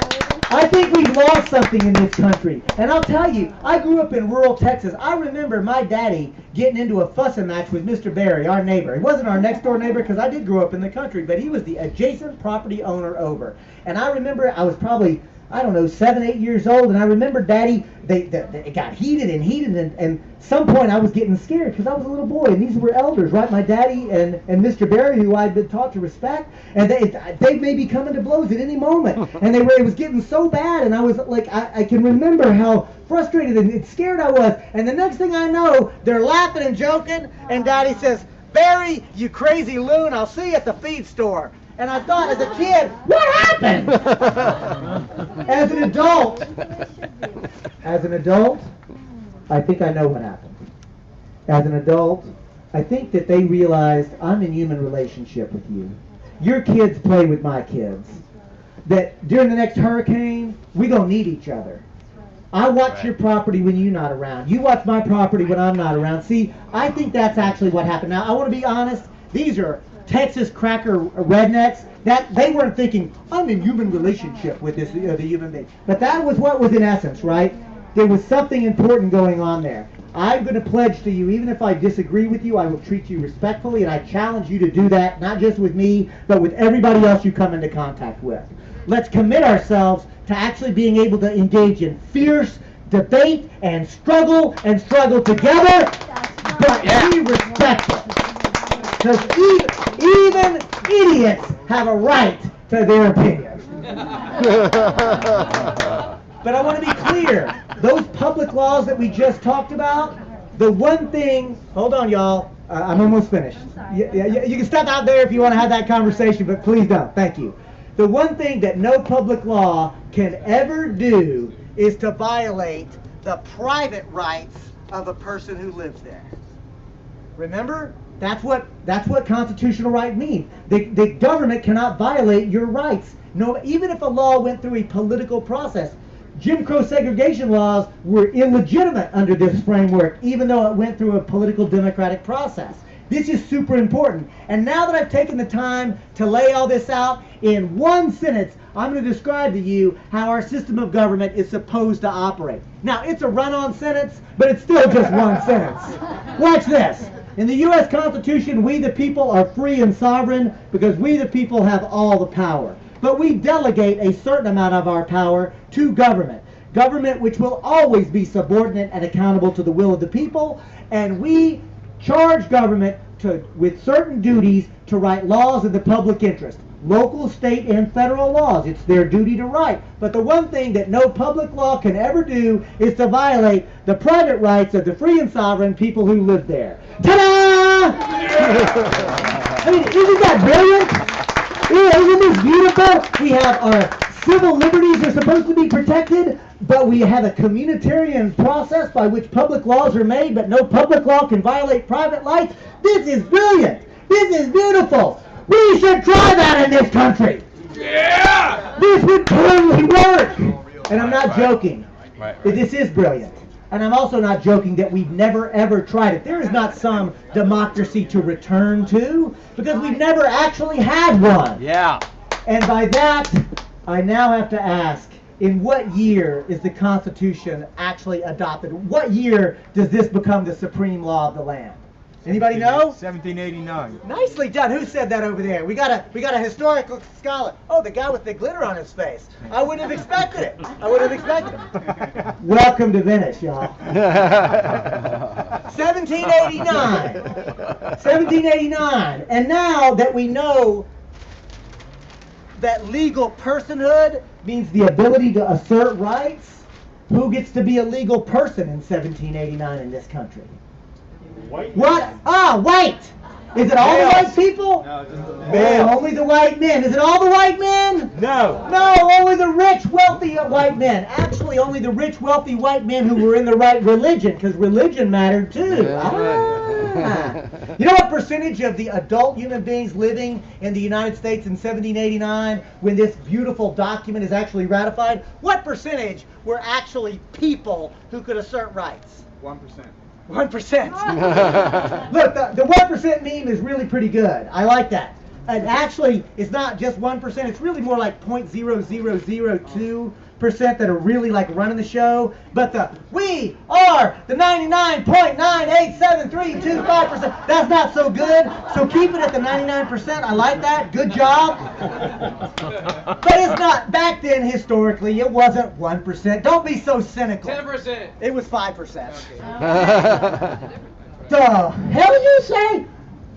I think we've lost something in this country. And I'll tell you, I grew up in rural Texas. I remember my daddy getting into a fussing match with Mr. Barry, our neighbor. He wasn't our next door neighbor because I did grow up in the country, but he was the adjacent property owner over. And I remember I was probably, I don't know, 7, 8 years old, and I remember Daddy, it got heated, and some point I was getting scared because I was a little boy, and these were elders, right? My daddy and Mr. Barry, who I'd been taught to respect, and they may be coming to blows at any moment, and it was getting so bad, and I was like, I can remember how frustrated and scared I was, and the next thing I know, they're laughing and joking, and Daddy says, "Barry, you crazy loon, I'll see you at the feed store." And I thought, as a kid, what happened? As an adult, I think I know what happened. As an adult, I think that they realized I'm in human relationship with you. Your kids play with my kids. That during the next hurricane, we gonna need each other. I watch your property when you're not around. You watch my property when I'm not around. See, I think that's actually what happened. Now, I want to be honest. These are Texas cracker rednecks, that they weren't thinking, I'm in human relationship with this the human being. But that was what was in essence, right? There was something important going on there. I'm going to pledge to you, even if I disagree with you, I will treat you respectfully, and I challenge you to do that, not just with me, but with everybody else you come into contact with. Let's commit ourselves to actually being able to engage in fierce debate and struggle together, but be respectful. Because even idiots have a right to their opinion. But I want to be clear, those public laws that we just talked about, the one thing, hold on y'all, I'm almost finished. You can step out there if you want to have that conversation, but please don't, thank you. The one thing that no public law can ever do is to violate the private rights of a person who lives there. Remember? That's what constitutional right means. The government cannot violate your rights. No, even if a law went through a political process. Jim Crow segregation laws were illegitimate under this framework, even though it went through a political democratic process. This is super important. And now that I've taken the time to lay all this out in one sentence, I'm going to describe to you how our system of government is supposed to operate. Now, it's a run-on sentence, but it's still just one sentence. Watch this. In the U.S. Constitution, we the people are free and sovereign because we the people have all the power. But we delegate a certain amount of our power to government. Government which will always be subordinate and accountable to the will of the people. And we charge government with certain duties to write laws in the public interest. Local, state, and federal laws. It's their duty to write. But the one thing that no public law can ever do is to violate the private rights of the free and sovereign people who live there. Ta-da! I mean, isn't that brilliant? Isn't this beautiful? We have our civil liberties are supposed to be protected, but we have a communitarian process by which public laws are made, but no public law can violate private rights. This is brilliant. This is beautiful. We should try that in this country. Yeah! This would totally work. And I'm not joking. This is brilliant. And I'm also not joking that we've never ever tried it. There is not some democracy to return to because we've never actually had one. Yeah. And by that, I now have to ask, in what year is the Constitution actually adopted? What year does this become the supreme law of the land? Anybody know? 1789. Nicely done. Who said that over there? We got a historical scholar. Oh, the guy with the glitter on his face. I wouldn't have expected it. I wouldn't have expected it. Welcome to Venice, y'all. 1789. 1789. And now that we know that legal personhood means the ability to assert rights, who gets to be a legal person in 1789 in this country? White. What? Ah, white! Is it all the white people? No, just the men. Oh, only the white men. Is it all the white men? No. No, only the rich, wealthy white men. Actually, only the rich, wealthy white men who were in the right religion, because religion mattered too. Ah. You know what percentage of the adult human beings living in the United States in 1789, when this beautiful document is actually ratified, what percentage were actually people who could assert rights? 1%. 1%. Look, the 1% meme is really pretty good. I like that. and actually, it's not just 1%. It's really more like 0.0002% that are really like running the show. But we are the 99.987325%. That's not so good. So keep it at the 99%. I like that. Good job. But it's not. Back then, historically, it wasn't 1%. Don't be so cynical. 10%. It was 5%. The hell did you say?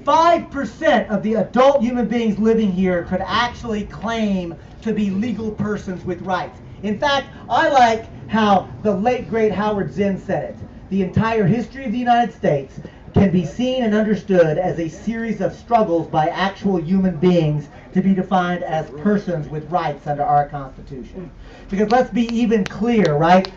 5% of the adult human beings living here could actually claim to be legal persons with rights. In fact, I like how the late great Howard Zinn said it. The entire history of the United States can be seen and understood as a series of struggles by actual human beings to be defined as persons with rights under our Constitution. Because let's be even clear, right?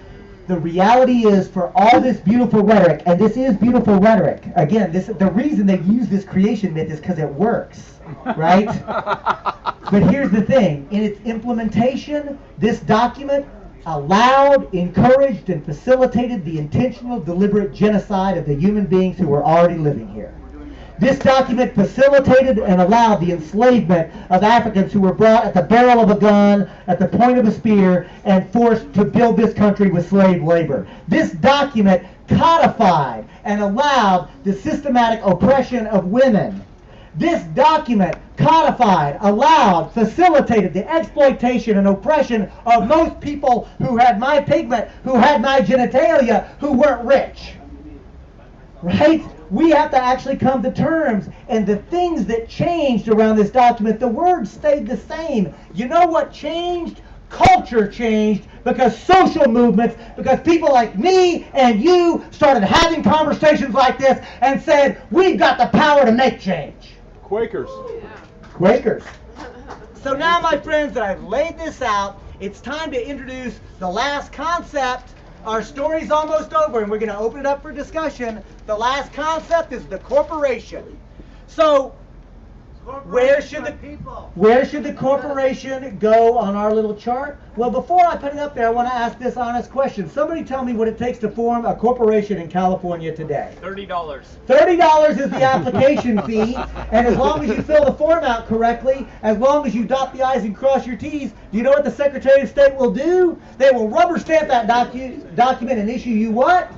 The reality is, for all this beautiful rhetoric, and this is beautiful rhetoric, again, the reason they use this creation myth is because it works, right? But here's the thing. In its implementation, this document allowed, encouraged, and facilitated the intentional, deliberate genocide of the human beings who were already living here. This document facilitated and allowed the enslavement of Africans who were brought at the barrel of a gun, at the point of a spear, and forced to build this country with slave labor. This document codified and allowed the systematic oppression of women. This document codified, allowed, facilitated the exploitation and oppression of most people who had my pigment, who had my genitalia, who weren't rich. Right? We have to actually come to terms, and the things that changed around this document, the words stayed the same. You know what changed? Culture changed, because social movements, because people like me and you started having conversations like this and said, we've got the power to make change. Quakers. Quakers. So now, my friends, that I've laid this out, it's time to introduce the last concept. Our story's almost over, and we're going to open it up for discussion. The last concept is the corporation. So, where should the corporation go on our little chart? Well, before I put it up there, I want to ask this honest question. Somebody tell me what it takes to form a corporation in California today. $30. $30 is the application fee, and as long as you fill the form out correctly, as long as you dot the I's and cross your T's, do you know what the Secretary of State will do? They will rubber stamp that document and issue you what?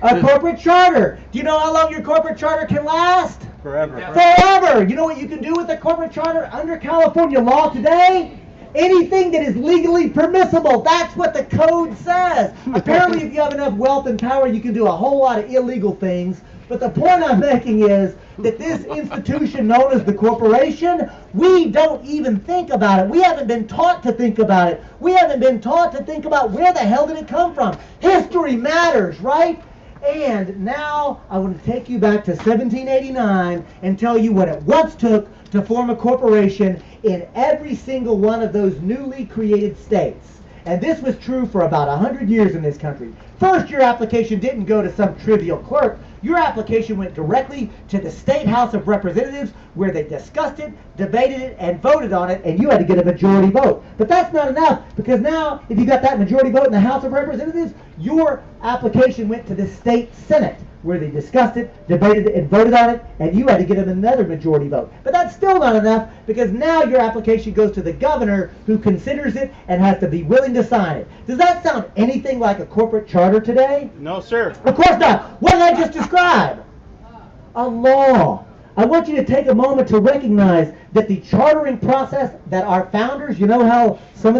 A corporate charter. Do you know how long your corporate charter can last? Forever. Forever. You know what you can do with a corporate charter under California law today? Anything that is legally permissible. That's what the code says. Apparently, if you have enough wealth and power, you can do a whole lot of illegal things. But the point I'm making is that this institution known as the corporation, we don't even think about it. We haven't been taught to think about it. We haven't been taught to think about where the hell did it come from. History matters, right? And now I want to take you back to 1789 and tell you what it once took to form a corporation in every single one of those newly created states. And this was true for about 100 years in this country. First, your application didn't go to some trivial clerk. Your application went directly to the State House of Representatives, where they discussed it, debated it, and voted on it, and you had to get a majority vote. But that's not enough, because now, if you got that majority vote in the House of Representatives, your application went to the State Senate, where they discussed it, debated it, and voted on it, and you had to get them another majority vote. But that's still not enough, because now your application goes to the governor, who considers it and has to be willing to sign it. Does that sound anything like a corporate charter today? No, sir. Of course not. What did I just describe? A law. I want you to take a moment to recognize that the chartering process that our founders, you know how some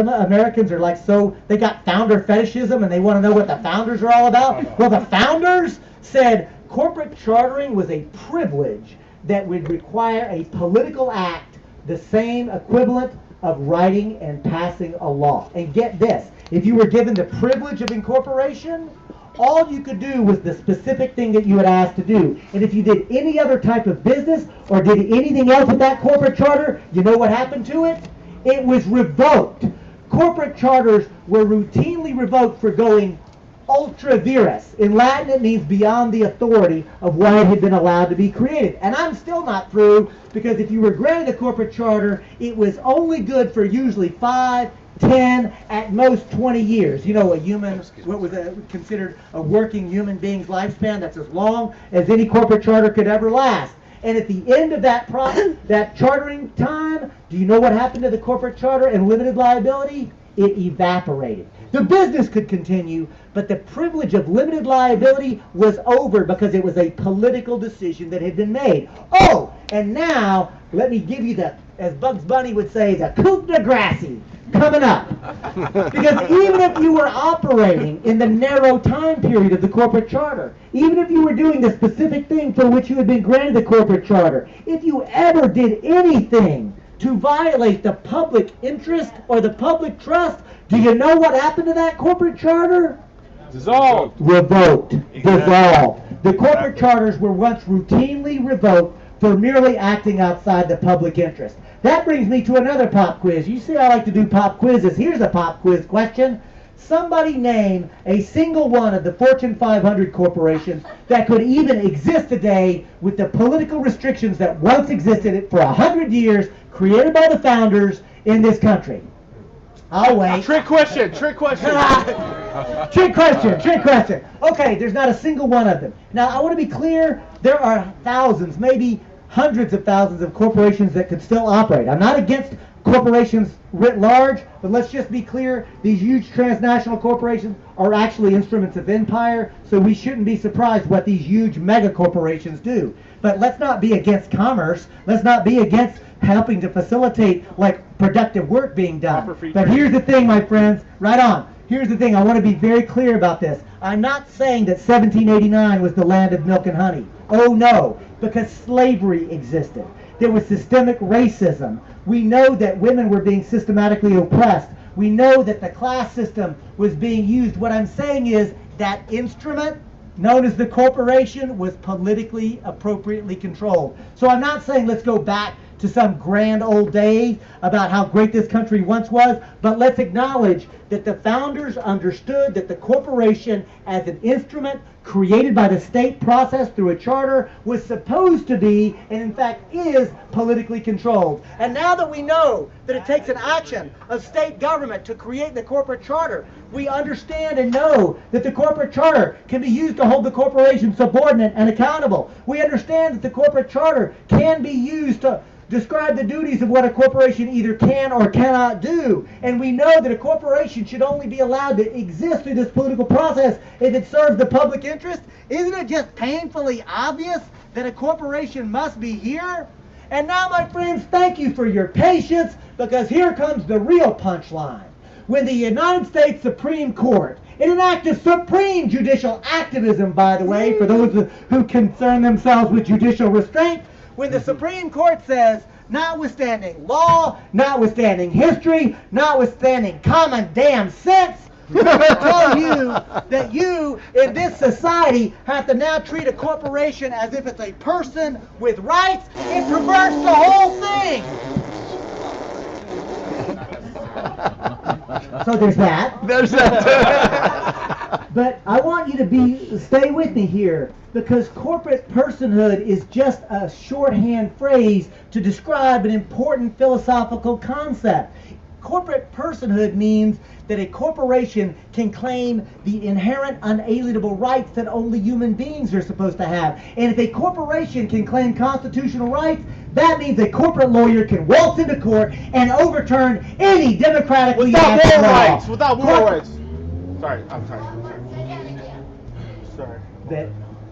Americans are like, so they got founder fetishism and they want to know what the founders are all about? Well, the founders said corporate chartering was a privilege that would require a political act, the same equivalent of writing and passing a law. And get this, if you were given the privilege of incorporation, all you could do was the specific thing that you had asked to do. And if you did any other type of business or did anything else with that corporate charter, you know what happened to it? It was revoked. Corporate charters were routinely revoked for going ultra vires. In Latin, it means beyond the authority of what had been allowed to be created. And I'm still not through, because if you were granted a corporate charter, it was only good for usually 5, 10, at most 20 years. You know, what was considered a working human being's lifespan? That's as long as any corporate charter could ever last. And at the end of that that chartering time, do you know what happened to the corporate charter and limited liability? It evaporated. The business could continue, but the privilege of limited liability was over because it was a political decision that had been made. Oh, and now let me give you the, as Bugs Bunny would say, the coup de grace coming up. Because even if you were operating in the narrow time period of the corporate charter, even if you were doing the specific thing for which you had been granted the corporate charter, if you ever did anything to violate the public interest or the public trust, do you know what happened to that corporate charter? Dissolved. Revoked. Dissolved. The corporate charters were once routinely revoked for merely acting outside the public interest. That brings me to another pop quiz. You see I like to do pop quizzes. Here's a pop quiz question. Somebody name a single one of the Fortune 500 corporations that could even exist today with the political restrictions that once existed for 100 years, created by the founders in this country. I'll wait. Trick question. Trick question. Okay, there's not a single one of them. Now, I want to be clear, there are thousands, maybe hundreds of thousands of corporations that could still operate. I'm not against corporations writ large, but let's just be clear, these huge transnational corporations are actually instruments of empire, so we shouldn't be surprised what these huge mega corporations do. But let's not be against commerce. Let's not be against helping to facilitate like productive work being done. But here's the thing, my friends, right on. Here's the thing, I want to be very clear about this. I'm not saying that 1789 was the land of milk and honey. Oh no, because slavery existed. There was systemic racism. We know that women were being systematically oppressed. We know that the class system was being used. What I'm saying is that instrument known as the corporation was politically appropriately controlled. So I'm not saying let's go back to some grand old days about how great this country once was, but let's acknowledge that the founders understood that the corporation as an instrument created by the state process through a charter was supposed to be, and in fact is, politically controlled. And now that we know that it takes an action of state government to create the corporate charter, we understand and know that the corporate charter can be used to hold the corporation subordinate and accountable. We understand that the corporate charter can be used to describe the duties of what a corporation either can or cannot do. And we know that a corporation should only be allowed to exist through this political process if it serves the public interest. Isn't it just painfully obvious that a corporation must be here? And now, my friends, thank you for your patience, because here comes the real punchline. When the United States Supreme Court, in an act of supreme judicial activism, by the way, for those who concern themselves with judicial restraint, when the Supreme Court says, notwithstanding law, notwithstanding history, notwithstanding common damn sense, we're going to tell you that you, in this society, have to now treat a corporation as if it's a person with rights. It perverts the whole thing. So there's that. There's that. But I want you to stay with me here, because corporate personhood is just a shorthand phrase to describe an important philosophical concept. Corporate personhood means that a corporation can claim the inherent unalienable rights that only human beings are supposed to have. And if a corporation can claim constitutional rights, that means a corporate lawyer can waltz into court and overturn any democratically enacted law. Without moral rights. Sorry, I'm sorry. That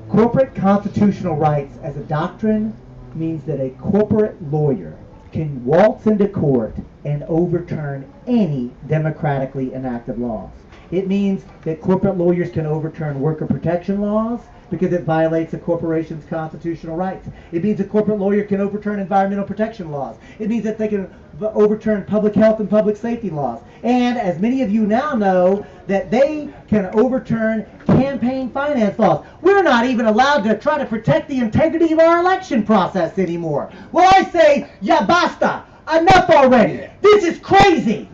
corporate constitutional rights as a doctrine means that a corporate lawyer can waltz into court and overturn any democratically enacted laws. It means that corporate lawyers can overturn worker protection laws because it violates a corporation's constitutional rights. It means a corporate lawyer can overturn environmental protection laws. It means that they can overturn public health and public safety laws. And as many of you now know, that they can overturn campaign finance laws. We're not even allowed to try to protect the integrity of our election process anymore. Well, I say, ya basta, enough already. This is crazy.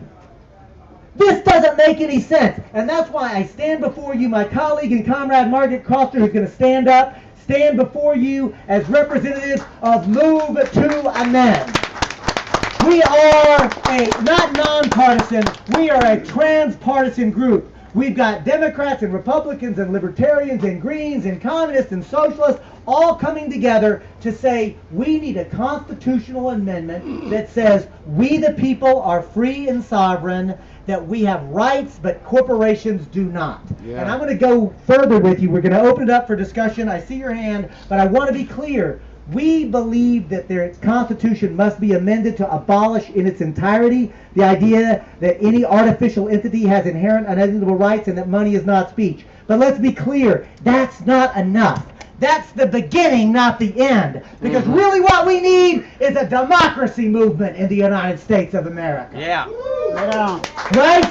This doesn't make any sense. And that's why I stand before you, my colleague and comrade Margaret Croster, who's going to stand before you as representatives of Move to Amend. We are not nonpartisan, we are a transpartisan group. We've got Democrats and Republicans and Libertarians and Greens and Communists and Socialists all coming together to say we need a constitutional amendment that says we the people are free and sovereign, that we have rights but corporations do not. Yeah. And I'm going to go further with you. We're going to open it up for discussion. I see your hand, but I want to be clear. We believe that their Constitution must be amended to abolish in its entirety the idea that any artificial entity has inherent unalienable rights and that money is not speech. But let's be clear, that's not enough. That's the beginning, not the end. Because really what we need is a democracy movement in the United States of America. Yeah. Right?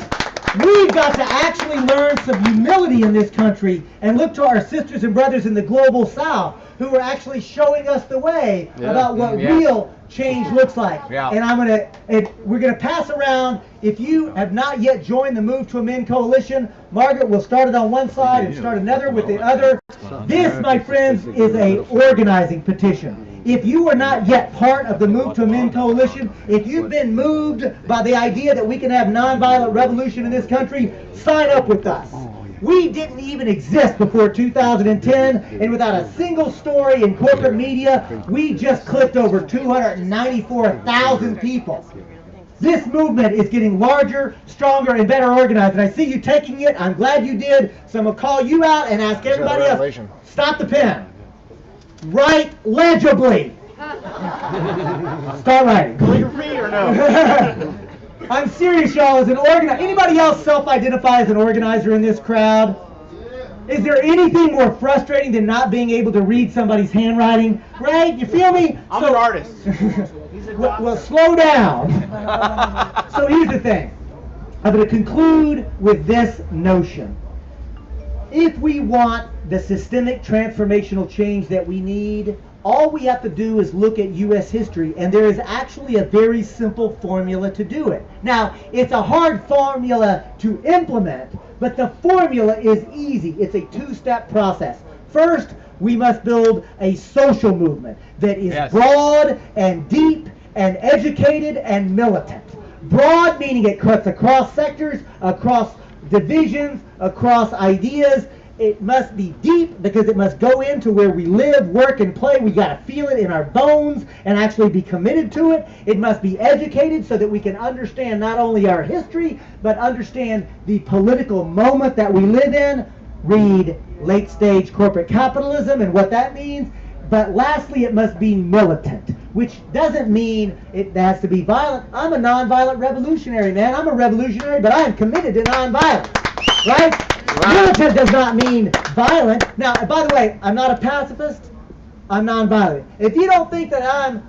We've got to actually learn some humility in this country and look to our sisters and brothers in the global South who are actually showing us the way about what real change looks like. Yeah. And we're gonna pass around. If you have not yet joined the Move to Amend coalition, Margaret will start it on one side and start another with the other. This, my friends, is a organizing petition. If you are not yet part of the Move to Amend coalition, if you've been moved by the idea that we can have nonviolent revolution in this country, sign up with us. We didn't even exist before 2010, and without a single story in corporate media, we just clipped over 294,000 people. This movement is getting larger, stronger, and better organized, and I see you taking it. I'm glad you did. So I'm going to call you out and ask everybody else, stop the pen. Write legibly. Start writing. Will you read or no? I'm serious, y'all. As an organizer, anybody else self-identify as an organizer in this crowd? Is there anything more frustrating than not being able to read somebody's handwriting? Right? You feel me? I'm an artist. Well, slow down. So here's the thing. I'm going to conclude with this notion. If we want the systemic transformational change that we need, all we have to do is look at U.S. history, and there is actually a very simple formula to do it. Now, it's a hard formula to implement, but the formula is easy. It's a two-step process. First, we must build a social movement that is broad and deep and educated and militant. Broad meaning it cuts across sectors, across divisions, across ideas. It must be deep because it must go into where we live, work, and play. We got to feel it in our bones and actually be committed to it. It must be educated so that we can understand not only our history, but understand the political moment that we live in. Read Late Stage Corporate Capitalism and what that means. But lastly, it must be militant, which doesn't mean it has to be violent. I'm a nonviolent revolutionary, man. I'm a revolutionary, but I am committed to nonviolence, right? Militant does not mean violent. Now, by the way, I'm not a pacifist. I'm nonviolent. If you don't think that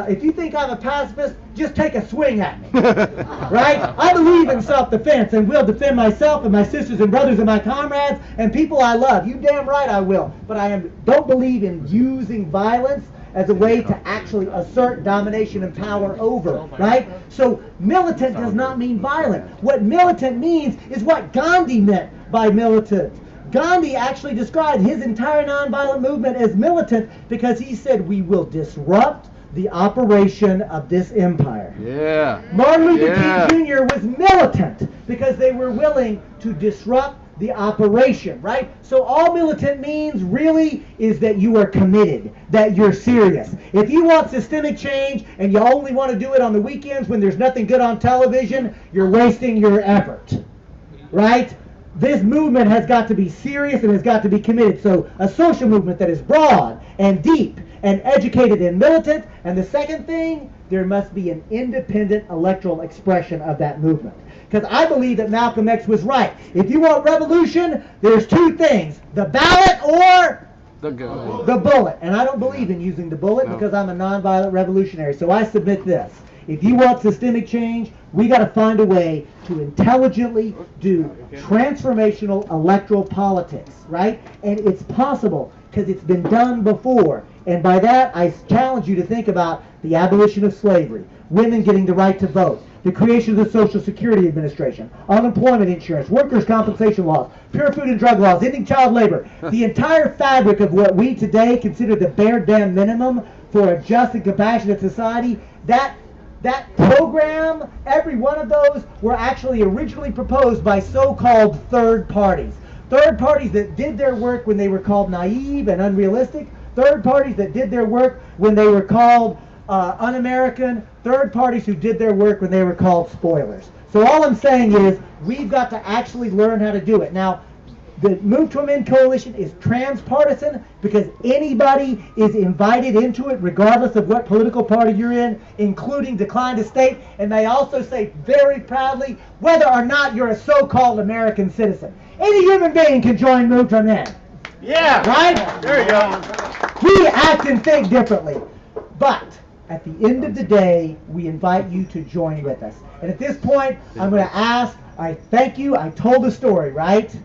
if you think I'm a pacifist, just take a swing at me, right? I believe in self-defense and will defend myself and my sisters and brothers and my comrades and people I love. You damn right I will. But I don't believe in using violence as a way to actually assert domination and power over, right? So militant does not mean violent. What militant means is what Gandhi meant by militant. Gandhi actually described his entire nonviolent movement as militant because he said we will disrupt the operation of this empire. Yeah. Martin Luther King Jr. was militant because they were willing to disrupt the operation, right? So all militant means really is that you are committed, that you're serious. If you want systemic change and you only want to do it on the weekends when there's nothing good on television, you're wasting your effort, right? This movement has got to be serious and has got to be committed. So a social movement that is broad and deep and educated and militant. And the second thing, there must be an independent electoral expression of that movement. Because I believe that Malcolm X was right. If you want revolution, there's two things: the ballot or the bullet. And I don't believe in using the bullet because I'm a nonviolent revolutionary. So I submit this. If you want systemic change, we got to find a way to intelligently do transformational electoral politics, right? And it's possible because it's been done before. And by that, I challenge you to think about the abolition of slavery, women getting the right to vote, the creation of the Social Security Administration, unemployment insurance, workers' compensation laws, pure food and drug laws, ending child labor, the entire fabric of what we today consider the bare damn minimum for a just and compassionate society. That program, every one of those were actually originally proposed by so-called third parties. Third parties that did their work when they were called naive and unrealistic, third parties that did their work when they were called un-American, third parties who did their work when they were called spoilers. So all I'm saying is we've got to actually learn how to do it. Now, the Move to Amend Coalition is transpartisan because anybody is invited into it regardless of what political party you're in, including decline to state, and they also say very proudly whether or not you're a so-called American citizen. Any human being can join Move to Amend. Yeah. Right? There you go. We act and think differently. But at the end of the day, we invite you to join with us. And at this point, I'm going to ask, I thank you, I told the story, right?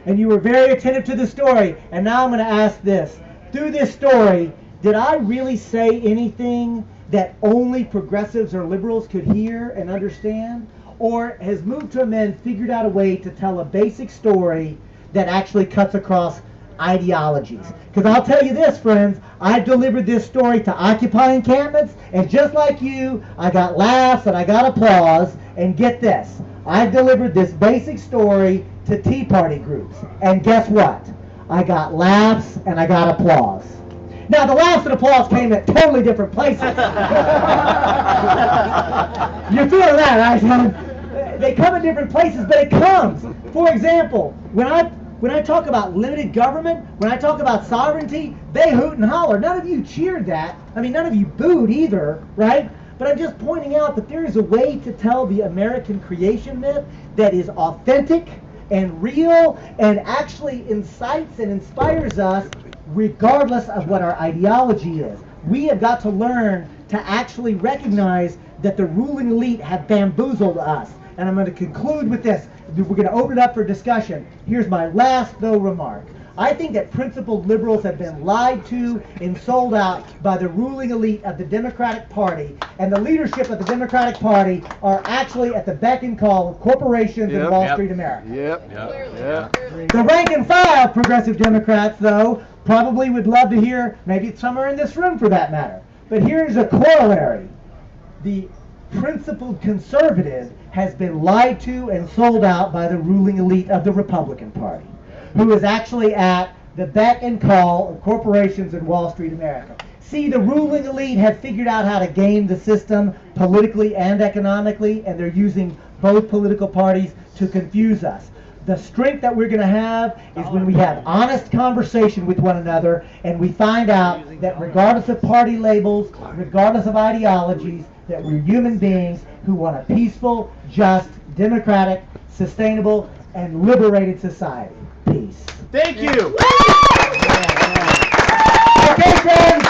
And you were very attentive to the story. And now I'm going to ask this. Through this story, did I really say anything that only progressives or liberals could hear and understand? Or has Move to Amend figured out a way to tell a basic story that actually cuts across ideologies? Because I'll tell you this, friends, I delivered this story to Occupy encampments, and just like you, I got laughs and I got applause. And get this, I delivered this basic story to Tea Party groups, and guess what? I got laughs and I got applause. Now the laughs and applause came at totally different places. You're feeling that, right? They come in different places, but it comes. For example, when I talk about limited government, when I talk about sovereignty, they hoot and holler. None of you cheered that. I mean, none of you booed either, right? But I'm just pointing out that there is a way to tell the American creation myth that is authentic and real and actually incites and inspires us regardless of what our ideology is. We have got to learn to actually recognize that the ruling elite have bamboozled us. And I'm going to conclude with this. We're going to open it up for discussion. Here's my last, though, remark. I think that principled liberals have been lied to and sold out by the ruling elite of the Democratic Party, and the leadership of the Democratic Party are actually at the beck and call of corporations in Wall Street America. The rank and file progressive Democrats, though, probably would love to hear, maybe somewhere in this room for that matter. But here's a corollary. The principled conservative has been lied to and sold out by the ruling elite of the Republican Party, who is actually at the beck and call of corporations in Wall Street America. See, the ruling elite have figured out how to game the system politically and economically, and they're using both political parties to confuse us. The strength that we're going to have is when we have honest conversation with one another, and we find out that regardless of party labels, regardless of ideologies, that we're human beings who want a peaceful, just, democratic, sustainable, and liberated society. Peace. Thank you. Okay, friends.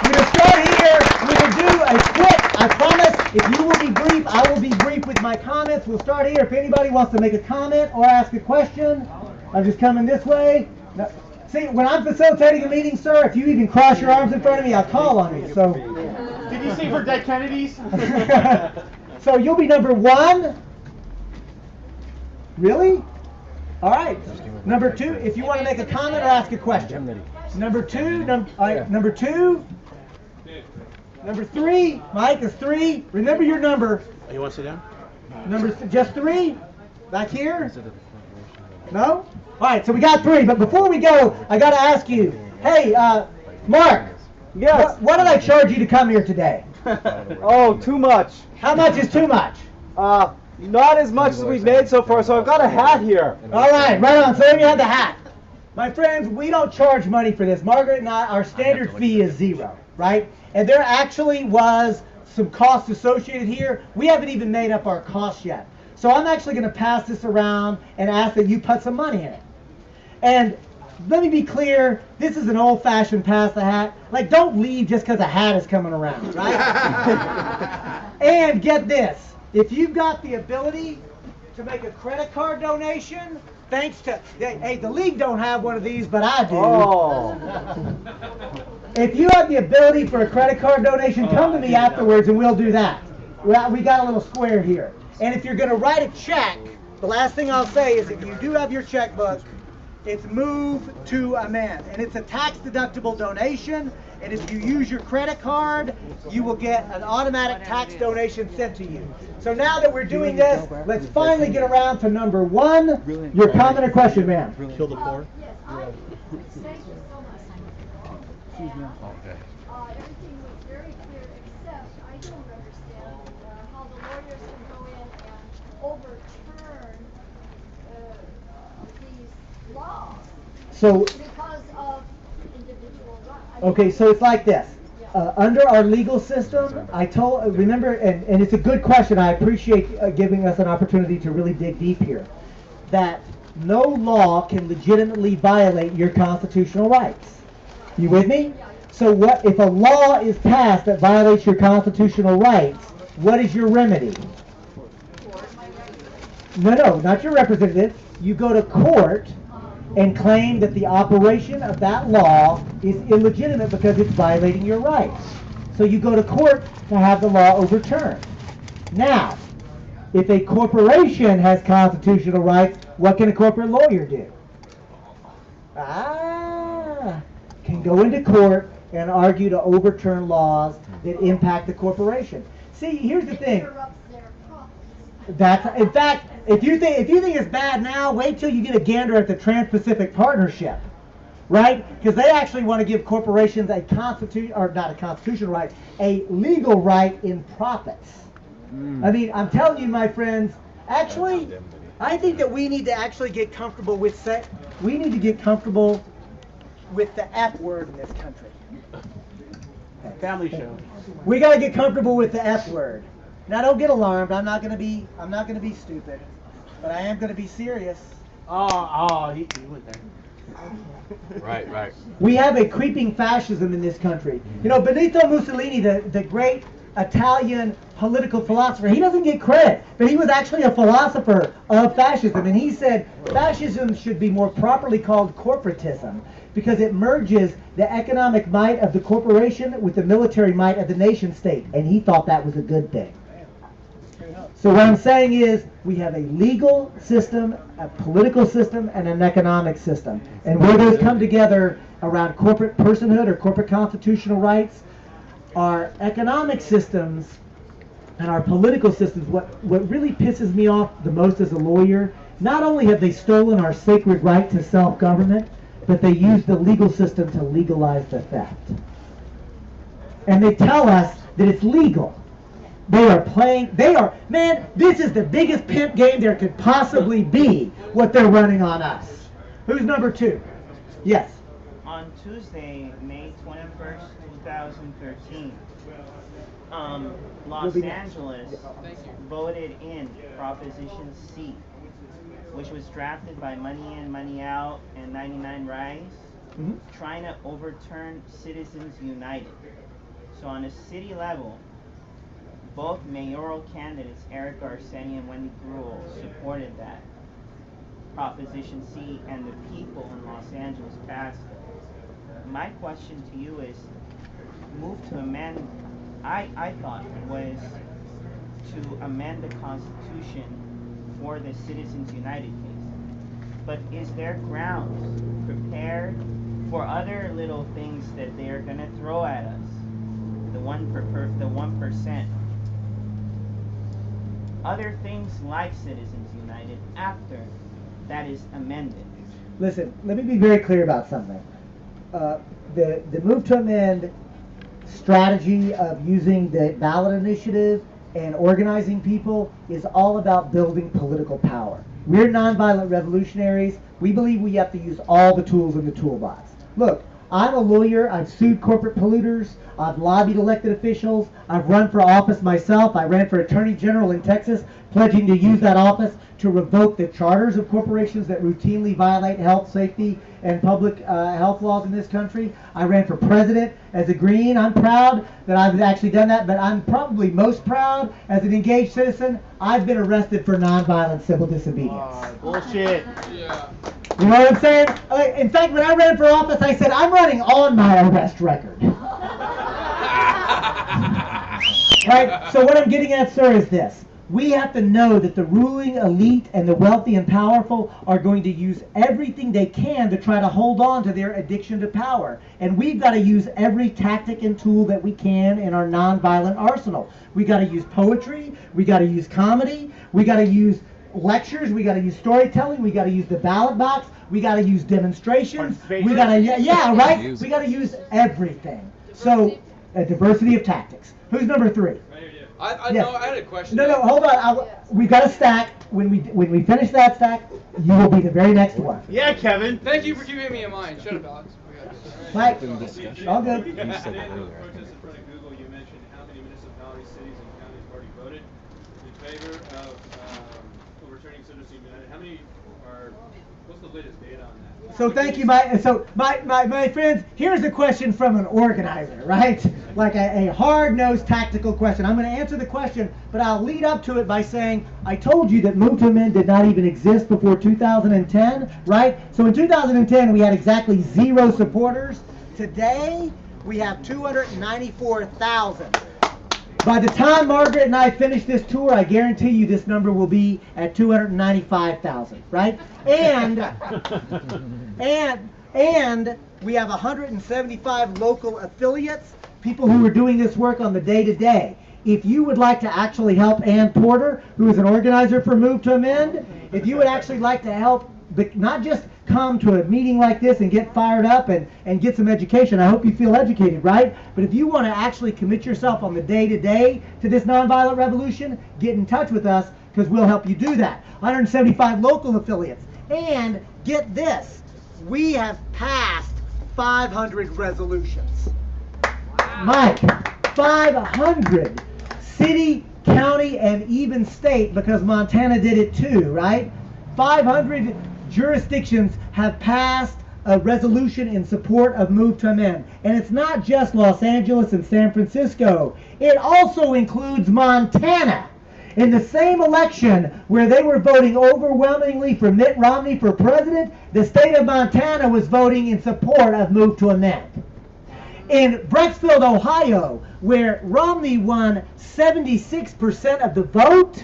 We're going to start here. We will do a quick, I promise, if you will be brief, I will be brief with my comments. We'll start here. If anybody wants to make a comment or ask a question, I'm just coming this way. No. See, when I'm facilitating a meeting, sir, if you even cross your arms in front of me, I'll call on you. So, did you see for dead Kennedys? So you'll be number 1. Really? All right. Number 2, if you want to make a comment or ask a question. Number 2, number 2. Number 3, Mike is 3. Remember your number. You want to sit down? Just 3? Back here? No? All right, so we got 3. But before we go, I got to ask you, hey, Mark. Yes. What did I charge you to come here today? Oh, too much. How much is too much? Not as much as we've made so far, so I've got a hat here. All right, right on. So let me have the hat. My friends, we don't charge money for this. Margaret and I, our standard fee is 0, right? And there actually was some costs associated here. We haven't even made up our costs yet. So I'm actually going to pass this around and ask that you put some money in it. And let me be clear, this is an old-fashioned pass the hat. Like, don't leave just because a hat is coming around, right? And get this. If you've got the ability to make a credit card donation, thanks to, hey, the league don't have one of these, but I do. Oh. If you have the ability for a credit card donation, come to me afterwards and we'll do that. We got a little square here. And if you're going to write a check, the last thing I'll say is if you do have your checkbook, it's Move to Amend. And it's a tax-deductible donation. And if you use your credit card, you will get an automatic tax donation sent to you. So now that we're doing this, let's finally get around to number 1. Your comment or question, ma'am? Kill the poor. everything was very clear, except I don't understand how the lawyers can go in and overturn these laws So, because of individual rights. okay, so it's like this. Under our legal system, remember, and it's a good question, I appreciate giving us an opportunity to really dig deep here, that no law can legitimately violate your constitutional rights. You with me? So what if a law is passed that violates your constitutional rights, what is your remedy? No, not your representative. You go to court and claim that the operation of that law is illegitimate because it's violating your rights. So you go to court to have the law overturned. Now, if a corporation has constitutional rights, what can a corporate lawyer do? Can go into court and argue to overturn laws that impact the corporation. See, here's the thing. In fact, if you think it's bad now, wait till you get a gander at the Trans-Pacific Partnership, right? Because they actually want to give corporations a constitutional right, a legal right in profits. I mean, I'm telling you, my friends. Actually, I think that we need to actually get comfortable with the F word in this country. Family show. We got to get comfortable with the F word. Now, don't get alarmed. I'm not going to be stupid, but I am going to be serious. He went there. Right. We have a creeping fascism in this country. You know, Benito Mussolini, the great Italian political philosopher, he doesn't get credit, but he was actually a philosopher of fascism, and he said fascism should be more properly called corporatism because it merges the economic might of the corporation with the military might of the nation state, and he thought that was a good thing. So what I'm saying is we have a legal system, a political system, and an economic system. And where those come together around corporate personhood or corporate constitutional rights, our economic systems and our political systems, what really pisses me off the most as a lawyer, not only have they stolen our sacred right to self-government, but they use the legal system to legalize the theft. And they tell us that it's legal. Man, this is the biggest pimp game there could possibly be, what they're running on us. Who's number two? Yes. On Tuesday, May 21st, 2013, Los Angeles voted in Proposition C, which was drafted by Money In, Money Out, and 99 Rise, trying to overturn Citizens United. So on a city level, both mayoral candidates, Eric Garcetti and Wendy Gruel, supported that Proposition C, and the people in Los Angeles passed it. My question to you is, move to amend, I thought, was to amend the Constitution for the Citizens United case. But is there grounds prepared for other little things that they're going to throw at us? The 1%. Other things like Citizens United after that is amended. Listen, let me be very clear about something. The move to amend strategy of using the ballot initiative and organizing people is all about building political power. We're nonviolent revolutionaries. We believe we have to use all the tools in the toolbox. Look, I'm a lawyer. I've sued corporate polluters. I've lobbied elected officials. I've run for office myself. I ran for Attorney General in Texas, pledging to use that office to revoke the charters of corporations that routinely violate health, safety, and public health laws in this country. I ran for president as a Green. I'm proud that I've actually done that, but I'm probably most proud as an engaged citizen. I've been arrested for nonviolent civil disobedience. Bullshit. Yeah. You know what I'm saying? In fact, when I ran for office, I said, I'm running on my arrest record. Right? So what I'm getting at, sir, is this. We have to know that the ruling elite and the wealthy and powerful are going to use everything they can to try to hold on to their addiction to power. And we've got to use every tactic and tool that we can in our nonviolent arsenal. We got to use poetry. We got to use comedy. We got to use lectures, we got to use storytelling, we got to use the ballot box, we got to use demonstrations, we got to, yeah, right? We got to use everything. So, a diversity of tactics. Who's number 3? I had a question. No, hold on. We've got a stack. When we finish that stack, you will be the very next one. Yeah, Kevin. Thank you for keeping me in mind. Shut up, Alex. Mike, all good. You said that earlier. Protest in front of Google, you mentioned how many municipalities, cities, and counties have already voted in favor of overturning Citizens United. How many are? What's the latest data on that? So thank you, Mike. So my friends, here's a question from an organizer, right? Like a hard-nosed tactical question. I'm going to answer the question, but I'll lead up to it by saying I told you that Move to Amend did not even exist before 2010, right? So in 2010 we had exactly 0 supporters. Today we have 294,000. By the time Margaret and I finish this tour, I guarantee you this number will be at 295,000, right? And we have 175 local affiliates, people who are doing this work on the day-to-day. If you would like to actually help Ann Porter, who is an organizer for Move to Amend, if you would actually like to help, not just come to a meeting like this and get fired up and get some education. I hope you feel educated, right? But if you want to actually commit yourself on the day-to-day to this nonviolent revolution, get in touch with us because we'll help you do that. 175 local affiliates. And get this, we have passed 500 resolutions. Mike, 500. City, county, and even state, because Montana did it too, right? 500 jurisdictions have passed a resolution in support of Move to Amend. And it's not just Los Angeles and San Francisco. It also includes Montana. In the same election where they were voting overwhelmingly for Mitt Romney for president, the state of Montana was voting in support of Move to Amend. In Brecksville, Ohio, where Romney won 76% of the vote,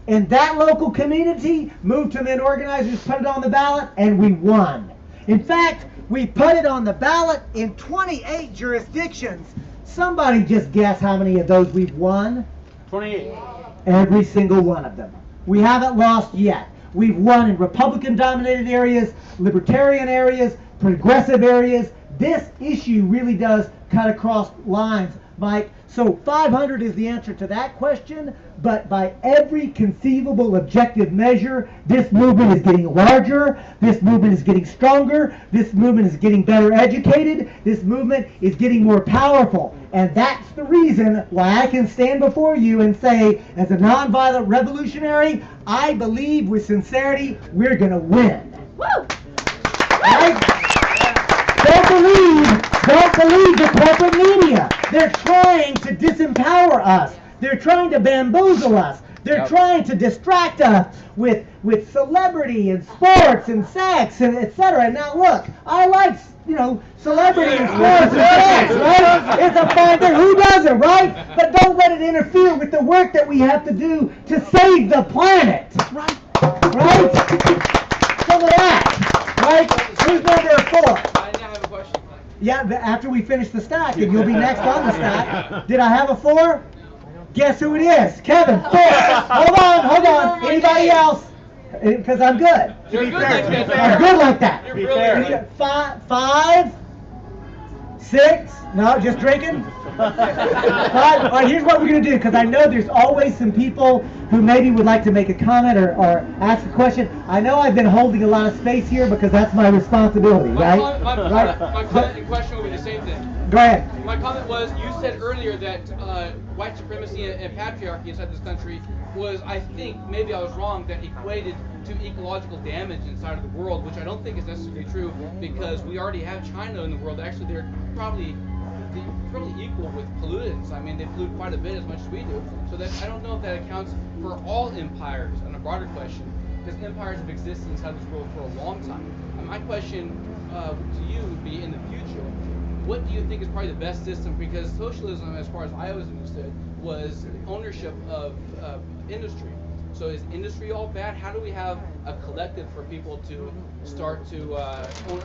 in that local community, Move to Amend organizers put it on the ballot, and we won. In fact, we put it on the ballot in 28 jurisdictions. Somebody just guess how many of those we've won? 28. Every single one of them. We haven't lost yet. We've won in Republican-dominated areas, libertarian areas, progressive areas. This issue really does cut across lines, Mike. So 500 is the answer to that question, but by every conceivable objective measure, this movement is getting larger, this movement is getting stronger, this movement is getting better educated, this movement is getting more powerful. And that's the reason why I can stand before you and say, as a nonviolent revolutionary, I believe with sincerity we're going to win. Woo! Right? Don't believe the corporate media. They're trying to disempower us. They're trying to bamboozle us. They're trying to distract us with celebrity and sports and sex and etc. And now look, I like, celebrity and sports and sex, right? It's a fun thing. Who doesn't, right? But don't let it interfere with the work that we have to do to save the planet. Right? Right? Some of that. Right? Who's number 4? Yeah, after we finish the stack, and you'll be next on the stack. Did I have a 4? Guess who it is? Kevin, 4. Hold on. Anybody else? Because I'm good. You're good like that. I'm good like that. You're brilliant. 5, 6. No, just drinking. 5. All right, here's what we're going to do, because I know there's always some people who maybe would like to make a comment or ask a question. I know I've been holding a lot of space here because that's my responsibility, right? My comment and question will be the same thing. Go ahead. My comment was, you said earlier that white supremacy and patriarchy inside this country was, I think, maybe I was wrong, that equated to ecological damage inside of the world, which I don't think is necessarily true, because we already have China in the world. Actually, they're probably equal with pollutants. I mean, they pollute quite a bit as much as we do. So that I don't know if that accounts for all empires on a broader question, because empires have existed inside this world for a long time. And my question to you would be, in the future, what do you think is probably the best system? Because socialism, as far as I was understood, was ownership of industry. So is industry all bad? How do we have a collective for people to start to own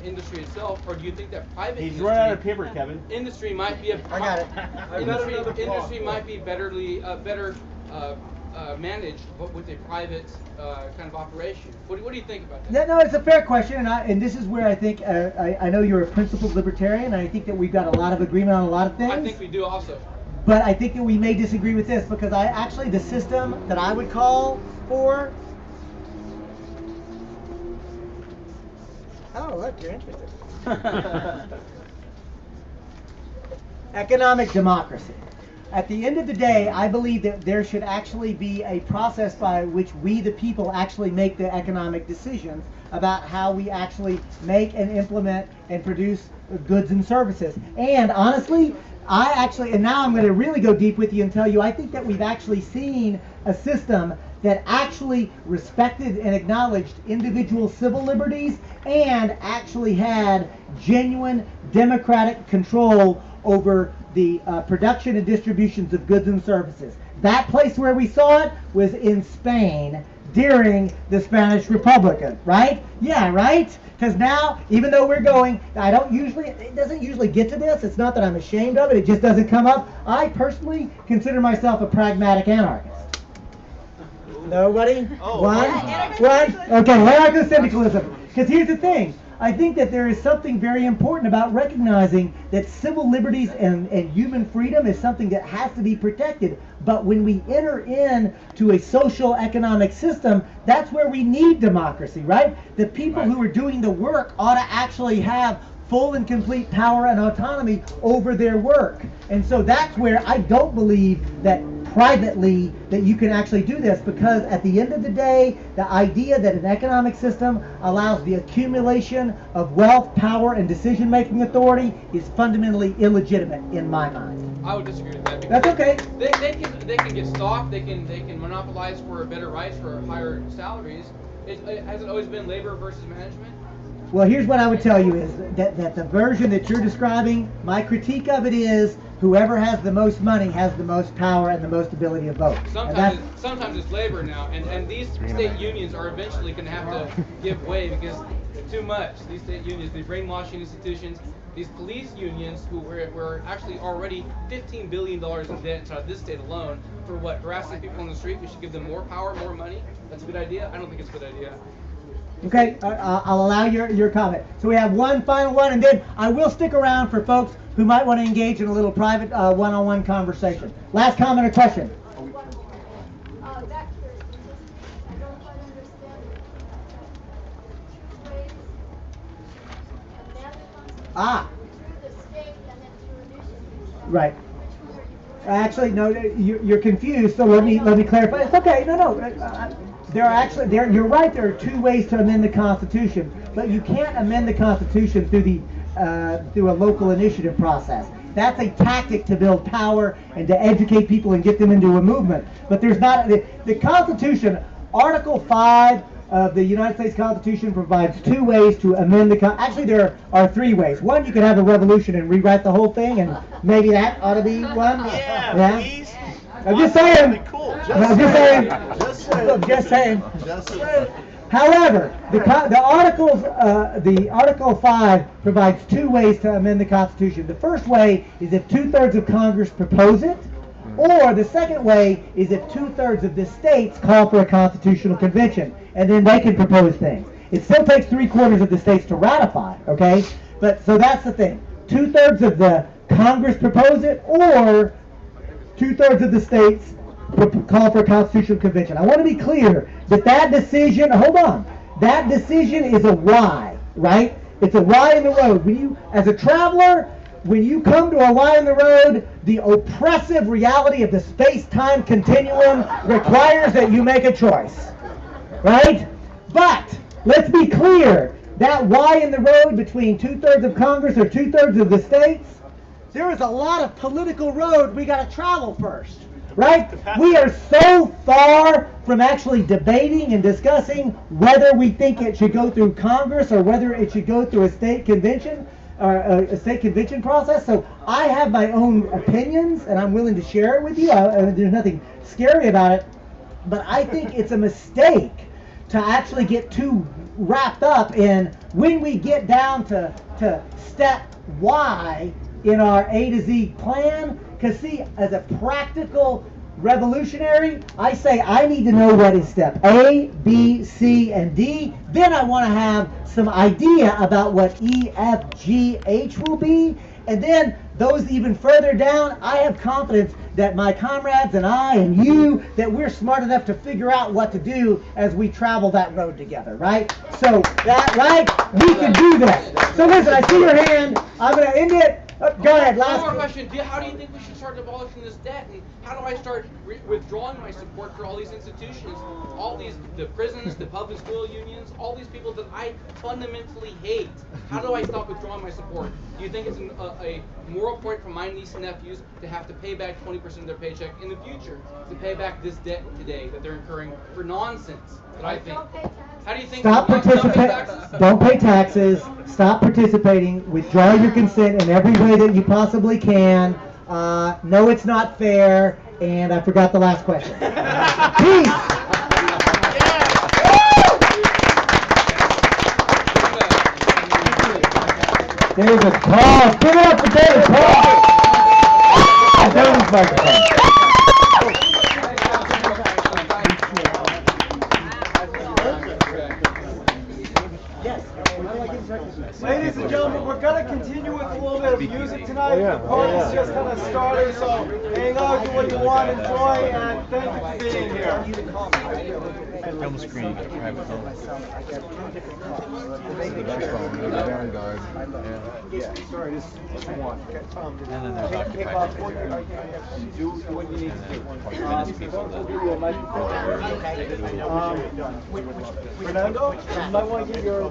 industry itself? Or do you think that private He's running out of paper, Kevin. Industry might be a... I got it. Industry might be better managed with a private kind of operation. What do you think about that? No, it's a fair question, and this is where I think I know you're a principled libertarian, and I think that we've got a lot of agreement on a lot of things. I think we do also. But I think that we may disagree with this because the system that I would call for. Oh, look, you're interested. Economic democracy. At the end of the day, I believe that there should actually be a process by which we, the people, actually make the economic decisions about how we actually make and implement and produce goods and services. And honestly, and now I'm going to really go deep with you and tell you, I think that we've actually seen a system that actually respected and acknowledged individual civil liberties and actually had genuine democratic control over the production and distributions of goods and services. That place where we saw it was in Spain during the Spanish Republic, right? Yeah, right? Because now, even though we're going, it doesn't usually get to this. It's not that I'm ashamed of it. It just doesn't come up. I personally consider myself a pragmatic anarchist. Nobody? Oh, One? Okay, anarcho-syndicalism. Because here's the thing. I think that there is something very important about recognizing that civil liberties and human freedom is something that has to be protected. But when we enter into a social economic system, that's where we need democracy, right? The people who are doing the work ought to actually have full and complete power and autonomy over their work. And so that's where I don't believe that privately that you can actually do this, because at the end of the day, the idea that an economic system allows the accumulation of wealth, power, and decision-making authority is fundamentally illegitimate in my mind. I would disagree with that. That's okay. They can get stock. They can monopolize for better rights, for higher salaries. Has it always been labor versus management? Well, here's what I would tell you is that the version that you're describing, my critique of it is whoever has the most money has the most power and the most ability to vote. Sometimes it's labor now, and these state unions are eventually going to have to give way because too much. These state unions, the brainwashing institutions, these police unions who were actually already $15 billion in debt inside of this state alone for what? Harassing people on the street? We should give them more power, more money? That's a good idea? I don't think it's a good idea. Okay, I'll allow your comment. So we have one final one, and then I will stick around for folks who might want to engage in a little private one-on-one conversation. Last comment or question? Right. Actually, no, you're confused. So let me clarify. It's okay. No. You're right. There are two ways to amend the Constitution, but you can't amend the Constitution through a local initiative process. That's a tactic to build power and to educate people and get them into a movement. But there's not the Constitution. Article 5 of the United States Constitution provides two ways to amend the Actually, there are three ways. One, you could have a revolution and rewrite the whole thing, and maybe that ought to be one. Yeah. Please. I'm just saying. Cool. I'm just saying. However, the Article 5 provides two ways to amend the Constitution. The first way is if 2/3 of Congress propose it, or the second way is if 2/3 of the states call for a constitutional convention, and then they can propose things. It still takes 3/4 of the states to ratify, okay? But so that's the thing. 2/3 of the Congress propose it, or 2/3 of the states call for a constitutional convention. I want to be clear that decision, hold on, that decision is a Y, right? It's a Y in the road. When you, as a traveler, when you come to a Y in the road, the oppressive reality of the space-time continuum requires that you make a choice, right? But let's be clear, that Y in the road between 2/3 of Congress or 2/3 of the states, there is a lot of political road we got to travel first, right? We are so far from actually debating and discussing whether we think it should go through Congress or whether it should go through a state convention or a state convention process. So I have my own opinions, and I'm willing to share it with you. There's nothing scary about it, but I think it's a mistake to actually get too wrapped up in when we get down to step Y in our A to Z plan, because see, as a practical revolutionary, I say I need to know what is step A, B, C, and D. Then I want to have some idea about what E, F, G, H will be. And then those even further down, I have confidence that my comrades and I and you, that we're smart enough to figure out what to do as we travel that road together, right? So that, right? We can do that. So listen, I see your hand. I'm going to end it. Go ahead, One last more question. How do you think we should start abolishing this debt? And how do I start withdrawing my support for all these institutions, all these, the prisons, the public school unions, all these people that I fundamentally hate? How do I stop withdrawing my support? Do you think it's a moral point for my niece and nephews to have to pay back 20% of their paycheck in the future to pay back this debt today that they're incurring for nonsense that I think? How do you think? Stop participating. Don't pay taxes. Stop participating. Withdraw your consent in every way that you possibly can. No, it's not fair. And I forgot the last question. Peace. There's a pause. Give it up for David. Pause. David's microphone. Ladies and gentlemen, we're going to continue with a little bit of music tonight. The party's just kind of started, so hang on to what you want, enjoy, and thank you for being here. Film screen, private phone. The best phone, the Vanguard. Yeah. Sorry, this is one. And then there's occupy-news-network. Do what you need to do. Fernando, you might want to get your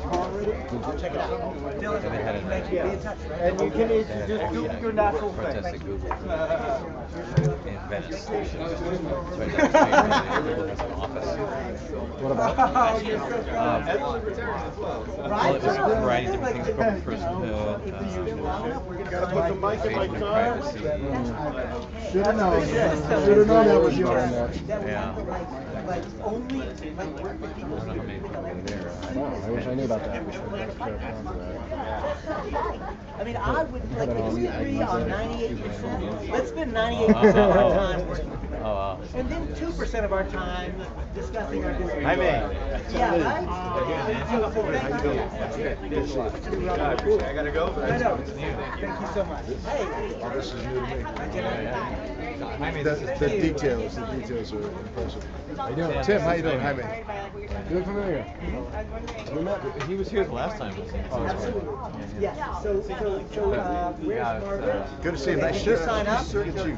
car ready. Check it out. And you can just do your natural face. Protest at Google in Venice. Google has an office. What about? Well, it was a variety of different things from personhood, Gotta put the mic in my Facebook car. privacy. Should have known. Should have known that was you on that. Yeah. I don't know how many people were there. I wish I knew about that. I mean, I would, like, if we agree on 98%, let's spend 98% of our time working. Oh, wow. And then 2% of our time discussing our disagreements. Hi, man. Yeah, right? I gotta go. I know. Thank you so much. Hey. Oh, this is new to me. The details are impressive. How you doing? Tim, how you doing? Hi, man. You look familiar. We met. He was here the last time. Yes. So, where's Margaret? Good to see you. Nice Did you shirt. sign up? Look at you.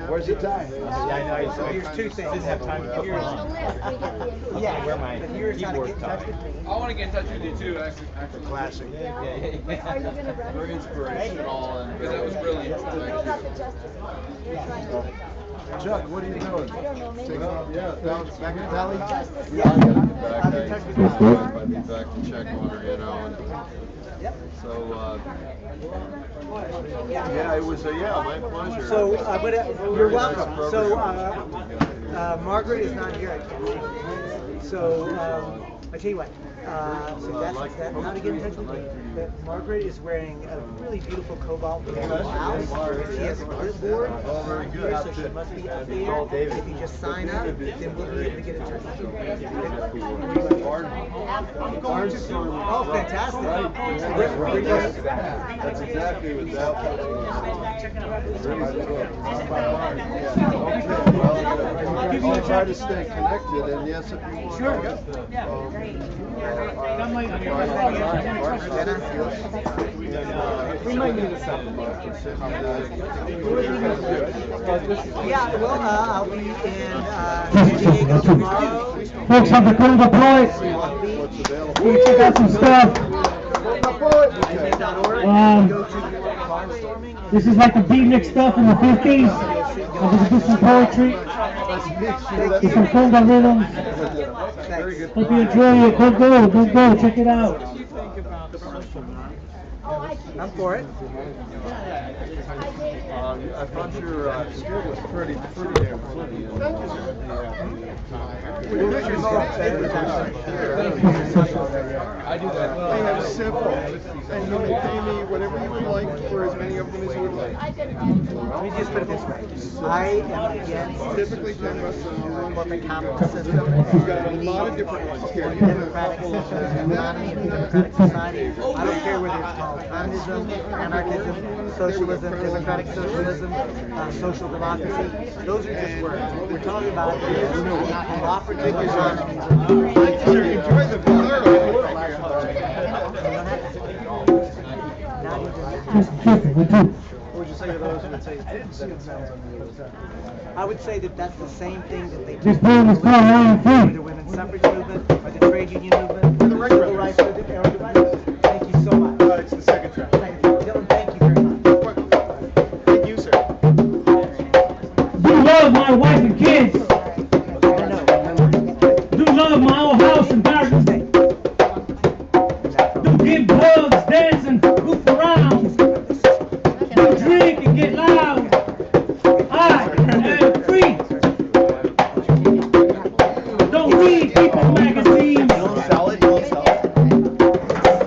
Where's the tie? Yeah, I know. So here's two things. Didn't have time to put one on. Yeah. Wear my But here's how to keyboard get in touch tie. with me. I want to get in touch with you too, actually. Classic. Are you going to run? Very inspirational, because that was brilliant. You know about the Justice Fund? You're trying to... Chuck, what are you doing? I don't know, maybe... Back in Tally? Justice I'll be back to check on her, you know. And so, yeah, it was, my pleasure. So, you're welcome. So, Margaret is not here. So, I tell you what. Suggestions that how to get in touch with me. That Margaret is wearing a really beautiful cobalt blue blouse. She has a clipboard here, so she must be up here. If you just sign up, then we'll be able to get in touch with you. Oh, fantastic! That's exactly what that was. I'll try to stay connected, and yes, if you want. Sure. We might need a second. Yeah, well, I'll be in San Diego tomorrow. Folks, have a cool deploy. We'll check out some stuff. This is like the beatnik stuff in the 50s. I'm going to do some poetry. Do some conga rhythm. Hope you enjoy it. Go. Check it out. I'm for it. I thought your skirt was pretty damn funny. I do that. They have several, and you may pay me whatever you would like for as many of them as you would like. Let me just put it this way. I am against Typically 10 bucks corporate capital system. We've got a lot of different ones here. Democratic system, economy, and democratic society. I don't care whether it's called communism, anarchism, socialism, democratic socialism, social democracy. Those are just words. What we're talking about is cooperative economy. Enjoy the blur. What would you say to those who would say it didn't sound on I would say that that's the same thing that they did with the women's suffrage movement, or the trade union movement, or the civil rights movement, or the rights. Thank you so much. It's the second track. Dylan, thank you very much. Thank you, sir. Do love my wife and kids. Do love my old house and garden. Do give hugs, dance, and goof around. Do drink and get loud. I am free. Don't read People magazines.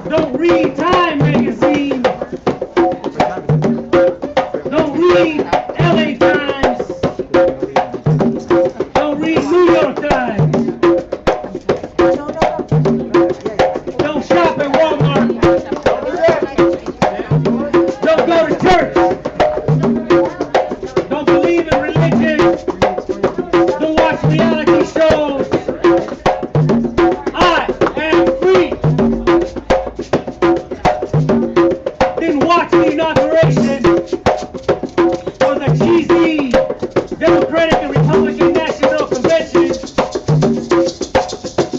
Don't read Time magazine. Don't read LA Times. Don't read New York Times. Don't shop at Walmart. Don't go to church. Don't believe in religion. Don't watch reality shows. I am free. Didn't watch the inauguration or the cheesy Democratic and Republican National Conventions.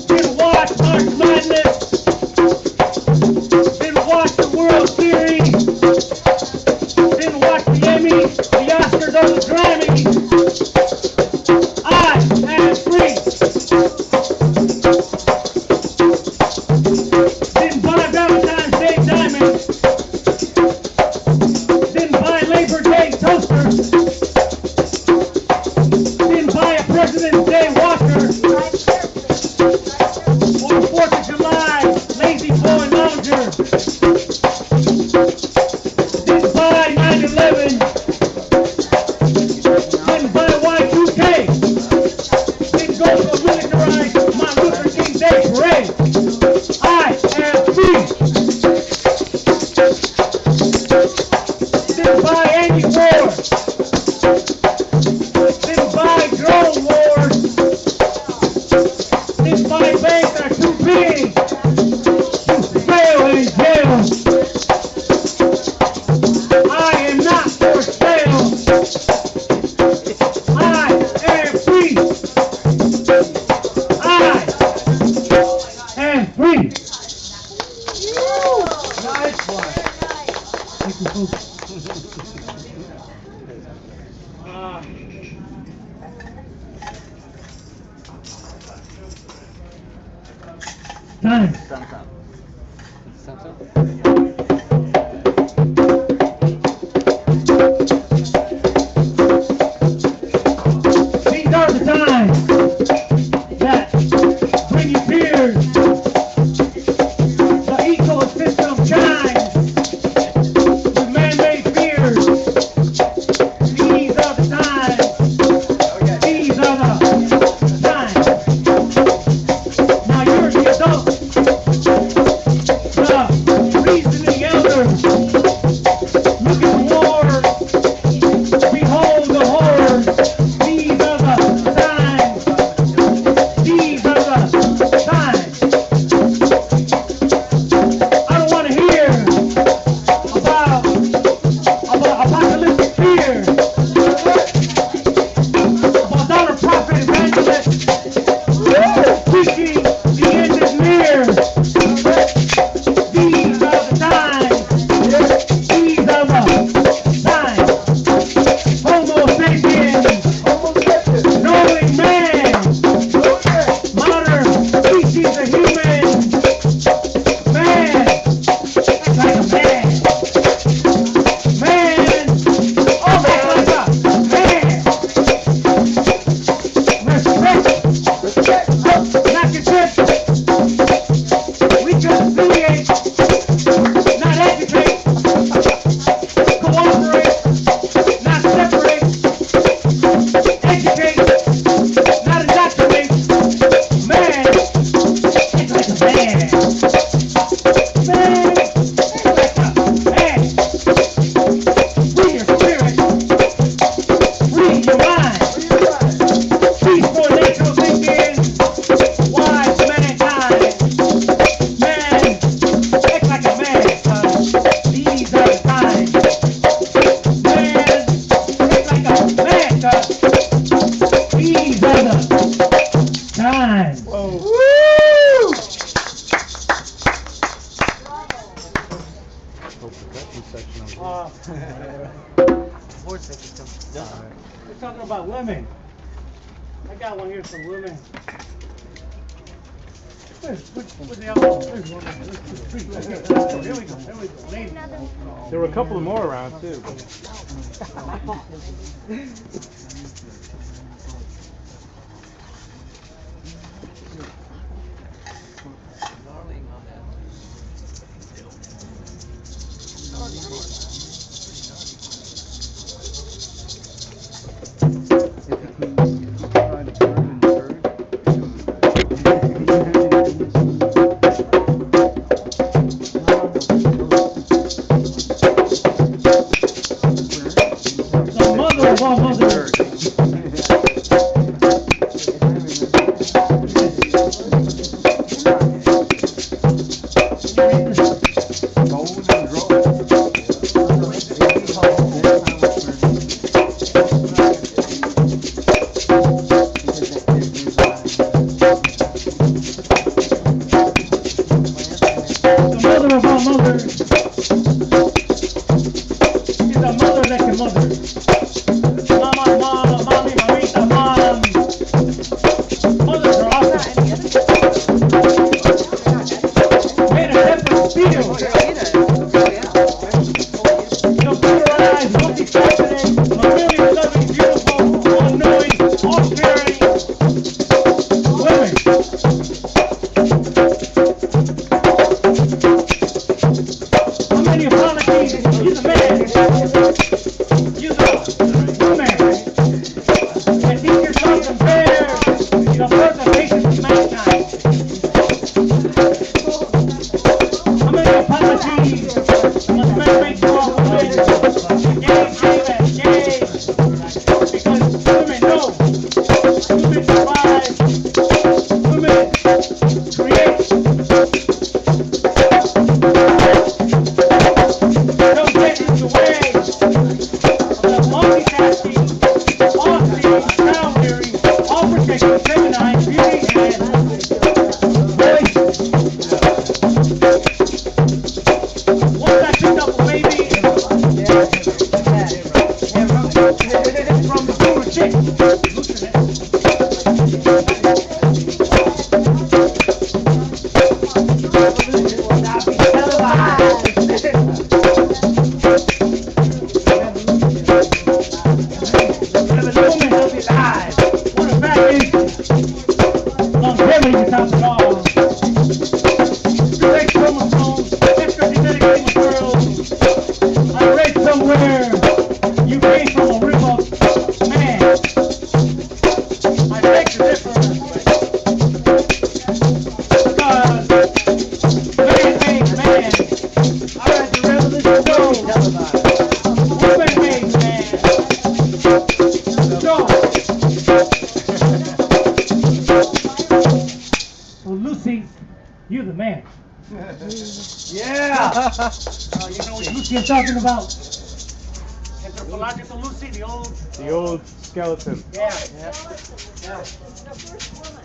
Didn't watch March Madness. Didn't watch the World Series. Didn't watch the Emmys, the Oscars, or the Grammys. I am free. Didn't buy Valentine's Day diamonds. Didn't buy Labor Day toasters. Didn't buy a President's Day washer. Or a 4th of July lazy boy lounger. Didn't buy 9/11. Didn't buy Y2K. Didn't go to a militarized Martin Luther King Day parade. I am free. Didn't buy any war. Didn't buy drone wars. Didn't buy banks that are too big to fail in jail. I am not for sale. I am free. I am free. Nice one. Thank you, folks. Time. These are the times that bring you tears. The ecosystem shines with man-made fears. These are the times. These are the times. Now you're the adult. women. I got one here for women. Where's the other one? There's one. Here we go. Ladies. There were a couple more around too. Lucy, I'm talking about. Anthropological Lucy, the old skeleton. Yeah.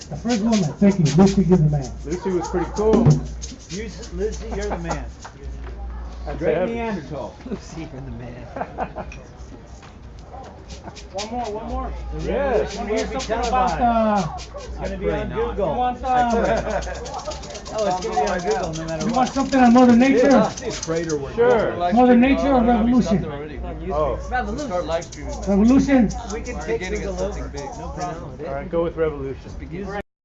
The first woman. Thank you, Lucy. You're the man. Lucy was pretty cool. Lucy, you're the man. Great Neanderthal. Lucy, you're the man. One more. Yes. Want to hear something about it's going to be on Google. You want it's going to be on Google no matter what. You want something on Mother Nature? Sure. Mother Nature or revolution? Revolution. Revolution. We can take Google over. No problem. All right, go with revolution.